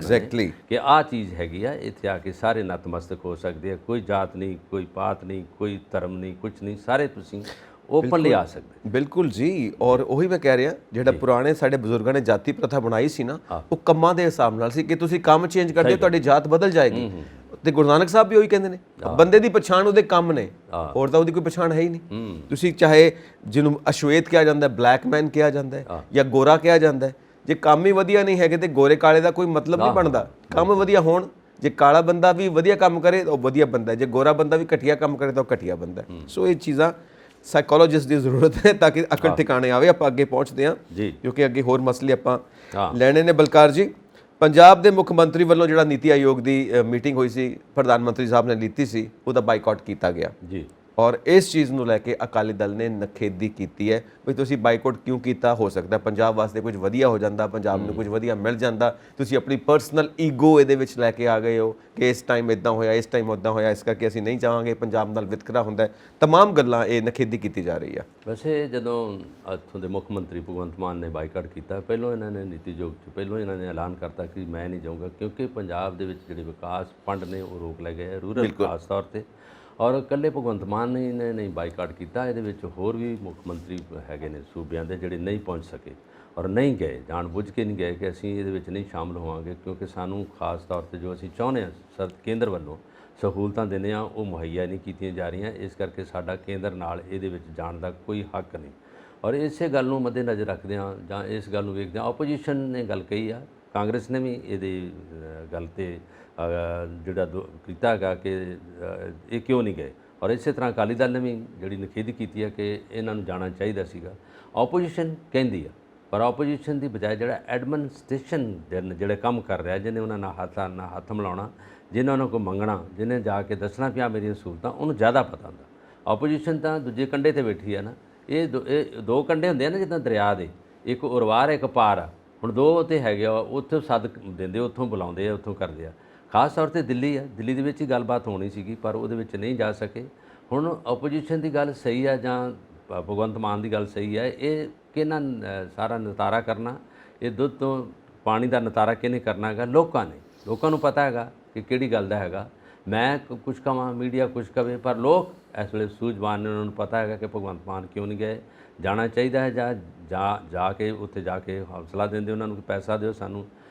ਕਿ ਆਹ ਚੀਜ਼ ਹੈਗੀ ਆ, ਇੱਥੇ ਆ ਕੇ ਸਾਰੇ ਨਤਮਸਤਕ ਹੋ ਸਕਦੇ ਆ। ਕੋਈ ਜਾਤ ਨਹੀਂ, ਕੋਈ ਪਾਤ ਨਹੀਂ, ਕੋਈ ਧਰਮ ਨਹੀਂ, ਕੁਝ ਨਹੀਂ, ਸਾਰੇ ਤੁਸੀਂ ਓਪਨਲੀ ਆ ਸਕਦੇ। ਬਿਲਕੁਲ ਜੀ। ਔਰ ਉਹੀ ਮੈਂ ਕਹਿ ਰਿਹਾ, ਜਿਹੜਾ ਪੁਰਾਣੇ ਸਾਡੇ ਬਜ਼ੁਰਗਾਂ ਨੇ ਜਾਤੀ ਪ੍ਰਥਾ ਬਣਾਈ ਸੀ ਨਾ, ਉਹ ਕੰਮਾਂ ਦੇ ਹਿਸਾਬ ਨਾਲ ਸੀ ਕਿ ਤੁਸੀਂ ਕੰਮ ਚੇਂਜ ਕਰਦੇ ਹੋ ਤੁਹਾਡੀ ਜਾਤ ਬਦਲ ਜਾਏਗੀ। ਤੇ ਗੁਰੂ ਨਾਨਕ ਸਾਹਿਬ ਵੀ ਉਹੀ ਕਹਿੰਦੇ ਨੇ, ਬੰਦੇ ਦੀ ਪਛਾਣ ਉਹਦੇ ਕੰਮ ਨੇ, ਹੋਰ ਤਾਂ ਉਹਦੀ ਕੋਈ ਪਛਾਣ ਹੈ ਹੀ ਨਹੀਂ। ਤੁਸੀਂ ਚਾਹੇ ਜਿਹਨੂੰ ਅਸ਼ਵੇਤ ਕਿਹਾ ਜਾਂਦਾ, ਬਲੈਕ ਮੈਨ ਕਿਹਾ ਜਾਂਦਾ ਜਾਂ ਗੋਰਾ ਕਿਹਾ ਜਾਂਦਾ, ਜੇ ਕੰਮ ਹੀ ਵਧੀਆ ਨਹੀਂ ਹੈਗੇ ਤੇ ਗੋਰੇ ਕਾਲੇ ਦਾ ਕੋਈ ਮਤਲਬ ਨਹੀਂ ਬਣਦਾ। ਕੰਮ ਵਧੀਆ ਹੋਣ, ਜੇ ਕਾਲਾ ਬੰਦਾ ਵੀ ਵਧੀਆ ਕੰਮ ਕਰੇ ਤਾਂ ਉਹ ਵਧੀਆ ਬੰਦਾ, ਜੇ ਗੋਰਾ ਬੰਦਾ ਵੀ ਘਟੀਆ ਕੰਮ ਕਰੇ ਤਾਂ ਉਹ ਘਟੀਆ ਬੰਦਾ। ਸੋ ਇਹ ਚੀਜ਼ਾਂ ਸਾਈਕੋਲੋਜਿਸਟ ਦੀ ਜ਼ਰੂਰਤ ਹੈ ਤਾਂ ਕਿ ਅਕਲ ਠਿਕਾਣੇ ਆਵੇ। ਆਪਾਂ ਅੱਗੇ ਪਹੁੰਚਦੇ ਹਾਂ ਕਿਉਂਕਿ ਅੱਗੇ ਹੋਰ ਮਸਲੇ ਆਪਾਂ ਲੈਣੇ ਨੇ ਬਲਕਾਰ ਜੀ। ਪੰਜਾਬ ਦੇ ਮੁੱਖ ਮੰਤਰੀ ਵੱਲੋਂ ਜਿਹੜਾ ਨੀਤੀ ਆਯੋਗ ਦੀ ਮੀਟਿੰਗ ਹੋਈ ਸੀ, ਪ੍ਰਧਾਨ ਮੰਤਰੀ ਸਾਹਿਬ ਨੇ ਲਿੱਤੀ ਸੀ, ਉਹਦਾ ਬਾਈਕਾਟ ਕੀਤਾ ਗਿਆ ਜੀ। ਔਰ ਇਸ ਚੀਜ਼ ਨੂੰ ਲੈ ਕੇ ਅਕਾਲੀ ਦਲ ਨੇ ਨਖੇਦੀ ਕੀਤੀ ਹੈ ਵੀ ਤੁਸੀਂ ਬਾਈਕਾਟ ਕਿਉਂ ਕੀਤਾ। ਹੋ ਸਕਦਾ ਪੰਜਾਬ ਵਾਸਤੇ ਕੁਝ ਵਧੀਆ ਹੋ ਜਾਂਦਾ, ਪੰਜਾਬ ਨੂੰ ਕੁਝ ਵਧੀਆ ਮਿਲ ਜਾਂਦਾ, ਤੁਸੀਂ ਆਪਣੀ ਪਰਸਨਲ ਈਗੋ ਇਹਦੇ ਵਿੱਚ ਲੈ ਕੇ ਆ ਗਏ ਹੋ ਕਿ ਇਸ ਟਾਈਮ ਇਦਾਂ ਹੋਇਆ, ਇਸ ਟਾਈਮ ਉੱਦਾਂ ਹੋਇਆ, ਇਸ ਕਰਕੇ ਅਸੀਂ ਨਹੀਂ ਚਾਹਾਂਗੇ, ਪੰਜਾਬ ਨਾਲ ਵਿਤਕਰਾ ਹੁੰਦਾ ਹੈ। ਤਮਾਮ ਗੱਲਾਂ ਇਹ ਨਖੇਦੀ ਕੀਤੀ ਜਾ ਰਹੀ ਆ। ਵੈਸੇ ਜਦੋਂ ਇੱਥੋਂ ਦੇ ਮੁੱਖ ਮੰਤਰੀ ਭਗਵੰਤ ਮਾਨ ਨੇ ਬਾਈਕਾਟ ਕੀਤਾ, ਪਹਿਲਾਂ ਇਹਨਾਂ ਨੇ ਨੀਤੀ ਆਯੋਗ 'ਚ ਪਹਿਲਾਂ ਇਹਨਾਂ ਨੇ ਐਲਾਨ ਕਰਤਾ ਕਿ ਮੈਂ ਨਹੀਂ ਜਾਊਂਗਾ, ਕਿਉਂਕਿ ਪੰਜਾਬ ਦੇ ਵਿੱਚ ਜਿਹੜੇ ਵਿਕਾਸ ਫੰਡ ਨੇ ਉਹ ਰੋਕ ਲਏ ਗਏ ਰੂਰਲ ਖਾਸ ਤੌਰ ਤੇ। ਔਰ ਇਕੱਲੇ ਭਗਵੰਤ ਮਾਨ ਨੇ ਨਹੀਂ ਬਾਈਕਾਟ ਕੀਤਾ, ਇਹਦੇ ਵਿੱਚ ਹੋਰ ਵੀ ਮੁੱਖ ਮੰਤਰੀ ਹੈਗੇ ਨੇ ਸੂਬਿਆਂ ਦੇ ਜਿਹੜੇ ਨਹੀਂ ਪਹੁੰਚ ਸਕੇ ਔਰ ਨਹੀਂ ਗਏ, ਜਾਣ ਬੁੱਝ ਕੇ ਨਹੀਂ ਗਏ ਕਿ ਅਸੀਂ ਇਹਦੇ ਵਿੱਚ ਨਹੀਂ ਸ਼ਾਮਲ ਹੋਵਾਂਗੇ, ਕਿਉਂਕਿ ਸਾਨੂੰ ਖਾਸ ਤੌਰ ਤੇ ਜੋ ਅਸੀਂ ਚਾਹੁੰਦੇ ਹਾਂ ਕੇਂਦਰ ਵੱਲੋਂ ਸਹੂਲਤਾਂ ਦਿੰਦੇ ਹਾਂ ਉਹ ਮੁਹੱਈਆ ਨਹੀਂ ਕੀਤੀਆਂ ਜਾ ਰਹੀਆਂ, ਇਸ ਕਰਕੇ ਸਾਡਾ ਕੇਂਦਰ ਨਾਲ ਇਹਦੇ ਵਿੱਚ ਜਾਣ ਦਾ ਕੋਈ ਹੱਕ ਨਹੀਂ। ਔਰ ਇਸੇ ਗੱਲ ਨੂੰ ਮੱਦੇਨਜ਼ਰ ਰੱਖਦੇ ਹਾਂ ਜਾਂ ਇਸ ਗੱਲ ਨੂੰ ਵੇਖਦੇ ਹਾਂ, ਆਪੋਜੀਸ਼ਨ ਨੇ ਗੱਲ ਕਹੀ ਆ, ਕਾਂਗਰਸ ਨੇ ਵੀ ਇਹਦੀ ਗੱਲ ਤੇ ਜਿਹੜਾ ਕੀਤਾ ਹੈਗਾ ਕਿ ਇਹ ਕਿਉਂ ਨਹੀਂ ਗਏ, ਔਰ ਇਸੇ ਤਰ੍ਹਾਂ ਅਕਾਲੀ ਦਲ ਨੇ ਵੀ ਜਿਹੜੀ ਨਖੇਦੀ ਕੀਤੀ ਹੈ ਕਿ ਇਹਨਾਂ ਨੂੰ ਜਾਣਾ ਚਾਹੀਦਾ ਸੀਗਾ। ਆਪੋਜੀਸ਼ਨ ਕਹਿੰਦੀ ਆ, ਪਰ ਆਪੋਜੀਸ਼ਨ ਦੀ ਬਜਾਏ ਜਿਹੜਾ ਐਡਮਿਨਿਸਟ੍ਰੇਸ਼ਨ ਜਿਹੜੇ ਕੰਮ ਕਰ ਰਿਹਾ, ਜਿਹਨੇ ਉਹਨਾਂ ਨਾਲ ਹੱਥ ਮਿਲਾਉਣਾ, ਜਿਹਨਾਂ ਨੂੰ ਕੋਈ ਮੰਗਣਾ, ਜਿਹਨੇ ਜਾ ਕੇ ਦੱਸਣਾ ਪਿਆ ਮੇਰੀਆਂ ਸਹੂਲਤਾਂ, ਉਹਨੂੰ ਜ਼ਿਆਦਾ ਪਤਾ ਹੁੰਦਾ। ਆਪੋਜੀਸ਼ਨ ਤਾਂ ਦੂਜੇ ਕੰਢੇ ਤੇ ਬੈਠੀ ਆ ਨਾ, ਇਹ ਦੋ ਕੰਢੇ ਹੁੰਦੇ ਆ ਨਾ ਜਿੱਦਾਂ ਦਰਿਆ ਦੇ, ਇੱਕ ਉਰਵਾਰ ਇੱਕ ਪਾਰ ਆ। ਹੁਣ ਦੋ ਤੇ ਹੈਗੇ ਆ, ਉੱਥੋਂ ਸੱਦ ਦਿੰਦੇ, ਉੱਥੋਂ ਬੁਲਾਉਂਦੇ ਆ, ਉੱਥੋਂ ਕਰਦੇ ਆ। ਖਾਸ ਤੌਰ ਤੇ ਦਿੱਲੀ ਆ, ਦਿੱਲੀ ਦੇ ਵਿੱਚ ਹੀ ਗੱਲਬਾਤ ਹੋਣੀ ਸੀਗੀ ਪਰ ਉਹਦੇ ਵਿੱਚ ਨਹੀਂ ਜਾ ਸਕੇ। ਹੁਣ ਆਪੋਜੀਸ਼ਨ ਦੀ ਗੱਲ ਸਹੀ ਆ ਜਾਂ ਭਗਵੰਤ ਮਾਨ ਦੀ ਗੱਲ ਸਹੀ ਹੈ, ਇਹ ਕਿਹਨਾਂ ਸਾਰਾ ਨਿਤਾਰਾ ਕਰਨਾ, ਇਹ ਦੁੱਧ ਤੋਂ ਪਾਣੀ ਦਾ ਨਿਤਾਰਾ ਕਿਹਨੇ ਕਰਨਾ ਹੈਗਾ, ਲੋਕਾਂ ਨੇ। ਲੋਕਾਂ ਨੂੰ ਪਤਾ ਹੈਗਾ ਕਿ ਕਿਹੜੀ ਗੱਲ ਦਾ ਹੈਗਾ। ਮੈਂ ਕੁਛ ਕਹਾਂ, ਮੀਡੀਆ ਕੁਛ ਕਵੇ, ਪਰ ਲੋਕ ਇਸ ਵੇਲੇ ਸੂਝਵਾਨ ਨੇ, ਉਹਨਾਂ ਨੂੰ ਪਤਾ ਹੈਗਾ ਕਿ ਭਗਵੰਤ ਮਾਨ ਕਿਉਂ ਨਹੀਂ ਗਏ। ਜਾਣਾ ਚਾਹੀਦਾ ਹੈ ਜਾਂ ਜਾ ਕੇ ਉੱਥੇ ਜਾ ਕੇ ਹੌਸਲਾ ਦਿੰਦੇ, ਉਹਨਾਂ ਨੂੰ ਪੈਸਾ ਦਿਓ ਸਾਨੂੰ,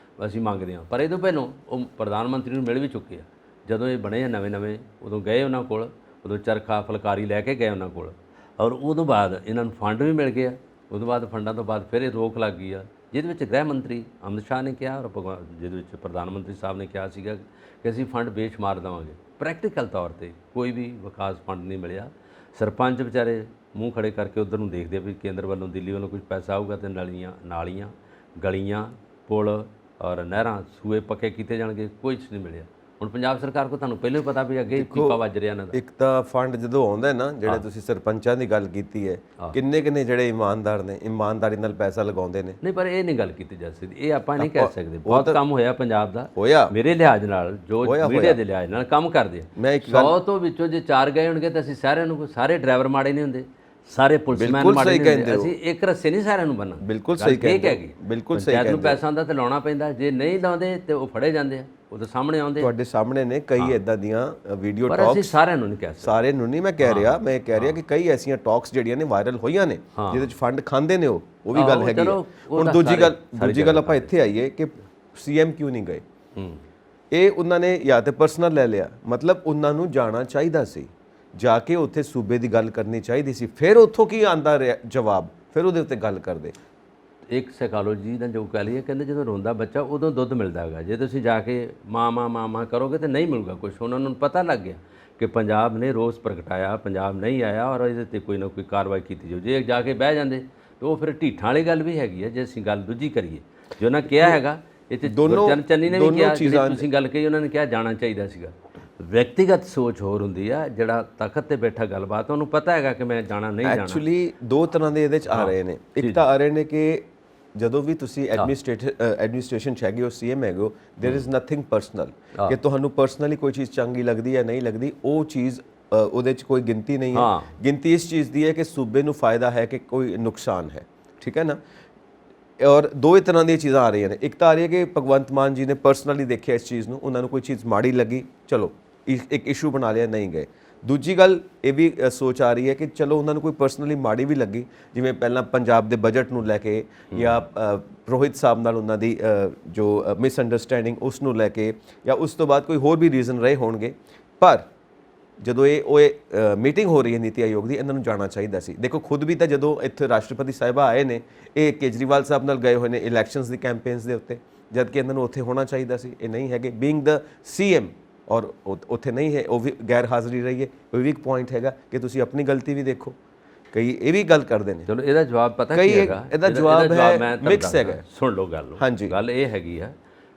ਅਸੀਂ ਮੰਗਦੇ ਹਾਂ। ਪਰ ਇਹ ਤੋਂ ਪਹਿਲਾਂ ਉਹ ਪ੍ਰਧਾਨ ਮੰਤਰੀ ਨੂੰ ਮਿਲ ਵੀ ਚੁੱਕੇ ਆ, ਜਦੋਂ ਇਹ ਬਣੇ ਆ ਨਵੇਂ ਉਦੋਂ ਗਏ ਉਹਨਾਂ ਕੋਲ, ਉਦੋਂ ਚਰਖਾ ਫੁਲਕਾਰੀ ਲੈ ਕੇ ਗਏ ਉਹਨਾਂ ਕੋਲ, ਔਰ ਉਦੋਂ ਬਾਅਦ ਇਹਨਾਂ ਨੂੰ ਫੰਡ ਵੀ ਮਿਲ ਗਏ ਆ। ਉਦੋਂ ਬਾਅਦ ਫੰਡਾਂ ਤੋਂ ਬਾਅਦ ਫਿਰ ਇਹ ਰੋਕ ਲੱਗ ਗਈ ਆ, ਜਿਹਦੇ ਵਿੱਚ ਗ੍ਰਹਿ ਮੰਤਰੀ ਅਮਿਤ ਸ਼ਾਹ ਨੇ ਕਿਹਾ ਔਰ ਜਿਹਦੇ ਵਿੱਚ ਪ੍ਰਧਾਨ ਮੰਤਰੀ ਸਾਹਿਬ ਨੇ ਕਿਹਾ ਸੀਗਾ ਕਿ ਅਸੀਂ ਫੰਡ ਬੇਸ਼ੁਮਾਰ ਦੇਵਾਂਗੇ। ਪ੍ਰੈਕਟੀਕਲ ਤੌਰ ਤੇ ਕੋਈ ਵੀ ਵਿਕਾਸ ਫੰਡ ਨਹੀਂ ਮਿਲਿਆ। ਸਰਪੰਚ ਵਿਚਾਰੇ ਮੂੰਹ ਖੜੇ ਕਰਕੇ ਉੱਧਰ ਨੂੰ ਦੇਖਦੇ ਵੀ ਕੇਂਦਰ ਵੱਲੋਂ, ਦਿੱਲੀ ਵੱਲੋਂ ਕੁਝ ਪੈਸਾ ਆਊਗਾ ਤੇ ਨਾਲੀਆਂ ਗਲੀਆਂ ਪੁਲ ਔਰ ਨਹਿਰਾਂ ਸੂਏ ਪੱਕੇ ਕੀਤੇ ਜਾਣਗੇ, ਕੁਝ ਨਹੀਂ ਮਿਲਿਆ। ਹੁਣ ਪੰਜਾਬ ਸਰਕਾਰ ਕੋ ਤੁਹਾਨੂੰ ਪਹਿਲਾਂ ਹੀ ਪਤਾ ਵੀ ਅੱਗੇ ਪੀਪਾ ਵੱਜ ਰਿਹਾ ਇਹਨਾਂ ਦਾ। ਇੱਕ ਤਾਂ ਫੰਡ ਜਦੋਂ ਆਉਂਦਾ ਨਾ, ਜਿਹੜੇ ਤੁਸੀਂ ਸਰਪੰਚਾਂ ਦੀ ਗੱਲ ਕੀਤੀ ਹੈ, ਕਿੰਨੇ ਜਿਹੜੇ ਇਮਾਨਦਾਰ ਨੇ, ਇਮਾਨਦਾਰੀ ਨਾਲ ਪੈਸਾ ਲਗਾਉਂਦੇ ਨੇ। ਨਹੀਂ, ਪਰ ਇਹ ਨਹੀਂ ਗੱਲ ਕੀਤੀ ਜਾ ਸਕਦੀ, ਇਹ ਆਪਾਂ ਨਹੀਂ ਕਹਿ ਸਕਦੇ। ਬਹੁਤ ਕੰਮ ਹੋਇਆ ਪੰਜਾਬ ਦਾ, ਹੋਇਆ ਮੇਰੇ ਲਿਹਾਜ਼ ਨਾਲ, ਜੋ ਮੀਡੀਆ ਦੇ ਲਿਹਾਜ਼ ਨਾਲ ਕੰਮ ਕਰਦੇ ਆ। 100 ਤੋਂ ਵਿੱਚੋਂ ਜੇ 4 ਗਏ ਹੋਣਗੇ ਤਾਂ ਅਸੀਂ ਸਾਰਿਆਂ ਨੂੰ, ਸਾਰੇ ਡਰਾਈਵਰ ਮਾੜੇ ਨਹੀਂ ਹੁੰਦੇ, ਸਾਰੇ ਪੁਲਿਸਮੈਨ ਮਾੜੇ ਨਹੀਂ ਹੁੰਦੇ, ਅਸੀਂ ਇੱਕ ਰੱਸੇ ਨਹੀਂ ਸਾਰਿਆਂ ਨੂੰ ਬੰਨਣਾ। ਬਿਲਕੁਲ ਸਹੀ ਕਹਿੰਦੇ, ਬਿਲਕੁਲ ਸਹੀ ਕਹਿੰਦੇ। ਨੂੰ ਪੈਸਾ ਹੁੰਦਾ ਤੇ ਲਾਉਣਾ ਪੈਂਦਾ, ਜੇ ਨਹੀਂ ਲਾਉਂਦੇ ਤੇ ਉਹ ਫੜੇ ਜਾਂਦੇ ਆ, ਉਹ ਤਾਂ ਸਾਹਮਣੇ ਆਉਂਦੇ। ਤੁਹਾਡੇ ਸਾਹਮਣੇ ਨੇ ਕਈ ਇਦਾਂ ਦੀਆਂ ਵੀਡੀਓ ਪਰ ਟਾਕਸ, ਅਸੀਂ ਸਾਰਿਆਂ ਨੂੰ ਨਹੀਂ ਕਹਿ ਸਕਦੇ, ਸਾਰੇ ਨੂੰ ਨਹੀਂ ਮੈਂ ਕਹਿ ਰਿਹਾ, ਮੈਂ ਕਹਿ ਰਿਹਾ ਕਿ ਕਈ ਐਸੀਆਂ ਟਾਕਸ ਜਿਹੜੀਆਂ ਨੇ ਵਾਇਰਲ ਹੋਈਆਂ ਨੇ, ਜਿਹਦੇ ਵਿੱਚ ਫੰਡ ਖਾਂਦੇ ਨੇ, ਉਹ ਵੀ ਗੱਲ ਹੈਗੀ। ਹੁਣ ਦੂਜੀ ਗੱਲ ਆਪਾਂ ਇੱਥੇ ਆਈਏ ਕਿ ਸੀਐਮ ਕਿਉਂ ਨਹੀਂ ਗਏ। ਇਹ ਉਹਨਾਂ ਨੇ ਜਾਂ ਤੇ ਪਰਸਨਲ ਲੈ ਲਿਆ, ਮਤਲਬ ਉਹਨਾਂ ਨੂੰ ਜਾਣਾ ਚਾਹੀਦਾ ਸੀ, ਜਾ ਕੇ ਉੱਥੇ ਸੂਬੇ ਦੀ ਗੱਲ ਕਰਨੀ ਚਾਹੀਦੀ ਸੀ। ਫਿਰ ਉੱਥੋਂ ਕੀ ਆਂਦਾ ਰਿਹਾ ਜਵਾਬ, ਫਿਰ ਉਹਦੇ ਉੱਤੇ ਗੱਲ ਕਰਦੇ। ਇੱਕ ਸਾਈਕੋਲੋਜੀ ਦਾ ਜੋ ਕਹਿ ਲਈਏ, ਕਹਿੰਦੇ ਜਦੋਂ ਰੋਂਦਾ ਬੱਚਾ ਉਦੋਂ ਦੁੱਧ ਮਿਲਦਾ ਹੈਗਾ, ਜੇ ਤੁਸੀਂ ਜਾ ਕੇ ਮਾਂ ਕਰੋਗੇ ਤਾਂ ਨਹੀਂ ਮਿਲੂਗਾ ਕੁਝ। ਉਹਨਾਂ ਨੂੰ ਪਤਾ ਲੱਗ ਗਿਆ ਕਿ ਪੰਜਾਬ ਨੇ ਰੋਸ ਪ੍ਰਗਟਾਇਆ, ਪੰਜਾਬ ਨਹੀਂ ਆਇਆ ਔਰ ਇਹਦੇ ਤੇ ਕੋਈ ਨਾ ਕੋਈ ਕਾਰਵਾਈ ਕੀਤੀ ਜਾਊ। ਜੇ ਜਾ ਕੇ ਬਹਿ ਜਾਂਦੇ ਤਾਂ ਉਹ ਫਿਰ ਢੀਠਾਂ ਵਾਲੀ ਗੱਲ ਵੀ ਹੈਗੀ ਹੈ। ਜੇ ਅਸੀਂ ਗੱਲ ਦੂਜੀ ਕਰੀਏ, ਜੋ ਉਹਨਾਂ ਕਿਹਾ ਹੈਗਾ, ਇਹ ਤੇ ਚੰਨੀ ਨੇ ਵੀ ਕਿਹਾ, ਤੁਸੀਂ ਗੱਲ ਕਹੀ, ਉਹਨਾਂ ਨੇ ਕਿਹਾ ਜਾਣਾ ਚਾਹੀਦਾ ਸੀਗਾ। ਵਿਅਕਤੀਗਤ ਸੋਚ ਹੋਰ ਹੁੰਦੀ ਆ, ਜਿਹੜਾ ਤਖਤ ਤੇ ਬੈਠਾ ਗੱਲਬਾਤ, ਉਹਨੂੰ ਪਤਾ ਹੈਗਾ ਕਿ ਮੈਂ ਜਾਣਾ ਨਹੀਂ ਜਾਣਾ। ਐਕਚੁਅਲੀ ਦੋ ਤਰ੍ਹਾਂ ਦੇ ਇਹਦੇ ਚ ਆ ਰਹੇ ਨੇ। ਇੱਕ ਤਾਂ ਆ ਰਹੇ ਨੇ ਕਿ ਜਦੋਂ ਵੀ ਤੁਸੀਂ ਐਡਮਿਨਿਸਟ੍ਰੇਸ਼ਨ ਚ ਹੈਗੇ ਹੋ, ਸੀਐਮ ਹੈਗੇ ਹੋ, देयर इज ਨਥਿੰਗ ਪਰਸਨਲ, ਕਿ ਤੁਹਾਨੂੰ ਪਰਸਨਲੀ ਕੋਈ ਚੀਜ਼ ਚੰਗੀ ਲੱਗਦੀ ਹੈ ਨਹੀਂ ਲੱਗਦੀ, ਉਹ ਚੀਜ਼ ਉਹਦੇ ਚ ਕੋਈ ਗਿਣਤੀ ਨਹੀਂ ਹੈ। ਗਿਣਤੀ ਇਸ ਚੀਜ਼ ਦੀ ਹੈ ਕਿ ਸੂਬੇ ਨੂੰ ਫਾਇਦਾ ਹੈ ਕਿ ਕੋਈ ਨੁਕਸਾਨ ਹੈ, ਠੀਕ ਹੈ ਨਾ। ਔਰ ਦੋ ਹੀ ਤਰ੍ਹਾਂ ਦੀਆਂ ਚੀਜ਼ਾਂ ਆ ਰਹੀਆਂ ਨੇ। ਇੱਕ ਤਾਂ ਆ ਰਹੀ ਹੈ ਕਿ ਭਗਵੰਤ ਮਾਨ ਜੀ ਨੇ ਪਰਸਨਲੀ ਦੇਖਿਆ ਇਸ ਚੀਜ਼ ਨੂੰ, ਉਹਨਾਂ ਨੂੰ ਕੋਈ ਚੀਜ਼ ਮਾੜੀ ਲੱਗੀ, ਚਲੋ ਇੱਕ ਇਸ਼ੂ ਬਣਾ ਲਿਆ, ਨਹੀਂ ਗਏ। ਦੂਜੀ ਗੱਲ ਇਹ ਵੀ ਸੋਚ ਆ ਰਹੀ ਹੈ ਕਿ ਚਲੋ ਉਹਨਾਂ ਨੂੰ ਕੋਈ ਪਰਸਨਲੀ ਮਾੜੀ ਵੀ ਲੱਗੀ, ਜਿਵੇਂ ਪਹਿਲਾਂ ਪੰਜਾਬ ਦੇ ਬਜਟ ਨੂੰ ਲੈ ਕੇ ਜਾਂ ਰੋਹਿਤ ਸਾਹਿਬ ਨਾਲ ਉਹਨਾਂ ਦੀ ਜੋ ਮਿਸਅੰਡਰਸਟੈਂਡਿੰਗ ਉਸ ਨੂੰ ਲੈ ਕੇ, ਜਾਂ ਉਸ ਤੋਂ ਬਾਅਦ ਕੋਈ ਹੋਰ ਵੀ ਰੀਜ਼ਨ ਰਹੇ ਹੋਣਗੇ। ਪਰ ਜਦੋਂ ਇਹ ਮੀਟਿੰਗ ਹੋ ਰਹੀ ਹੈ ਨੀਤੀ ਆਯੋਗ ਦੀ, ਇਹਨਾਂ ਨੂੰ ਜਾਣਾ ਚਾਹੀਦਾ ਸੀ। ਦੇਖੋ ਖੁਦ ਵੀ ਤਾਂ ਜਦੋਂ ਇੱਥੇ ਰਾਸ਼ਟਰਪਤੀ ਸਾਹਿਬਾ ਆਏ ਨੇ, ਇਹ ਕੇਜਰੀਵਾਲ ਸਾਹਿਬ ਨਾਲ ਗਏ ਹੋਏ ਨੇ ਇਲੈਕਸ਼ਨਸ ਦੀ ਕੈਂਪੇਨਸ ਦੇ ਉੱਤੇ, ਜਦ ਕਿ ਇਹਨਾਂ ਨੂੰ ਉੱਥੇ ਹੋਣਾ ਚਾਹੀਦਾ ਸੀ। ਇਹ ਨਹੀਂ ਹੈਗੇ, ਬੀਇੰਗ ਦ ਸੀਐਮ, ਔਰ ਉੱਥੇ ਨਹੀਂ ਹੈ, ਉਹ ਵੀ ਗੈਰ ਹਾਜ਼ਰੀ ਰਹੀ ਹੈ। ਉਹ ਵੀ ਇੱਕ ਪੁਆਇੰਟ ਹੈਗਾ ਕਿ ਤੁਸੀਂ ਆਪਣੀ ਗਲਤੀ ਵੀ ਦੇਖੋ। ਕਈ ਇਹ ਵੀ ਗੱਲ ਕਰਦੇ ਨੇ। ਚਲੋ ਇਹਦਾ ਜਵਾਬ ਪਤਾ ਕੀ ਹੈਗਾ, ਇਹਦਾ ਜਵਾਬ ਹੈ ਮਿਕਸ ਹੈਗਾ। ਸੁਣ ਲਓ ਗੱਲ ਇਹ ਹੈਗੀ ਆ,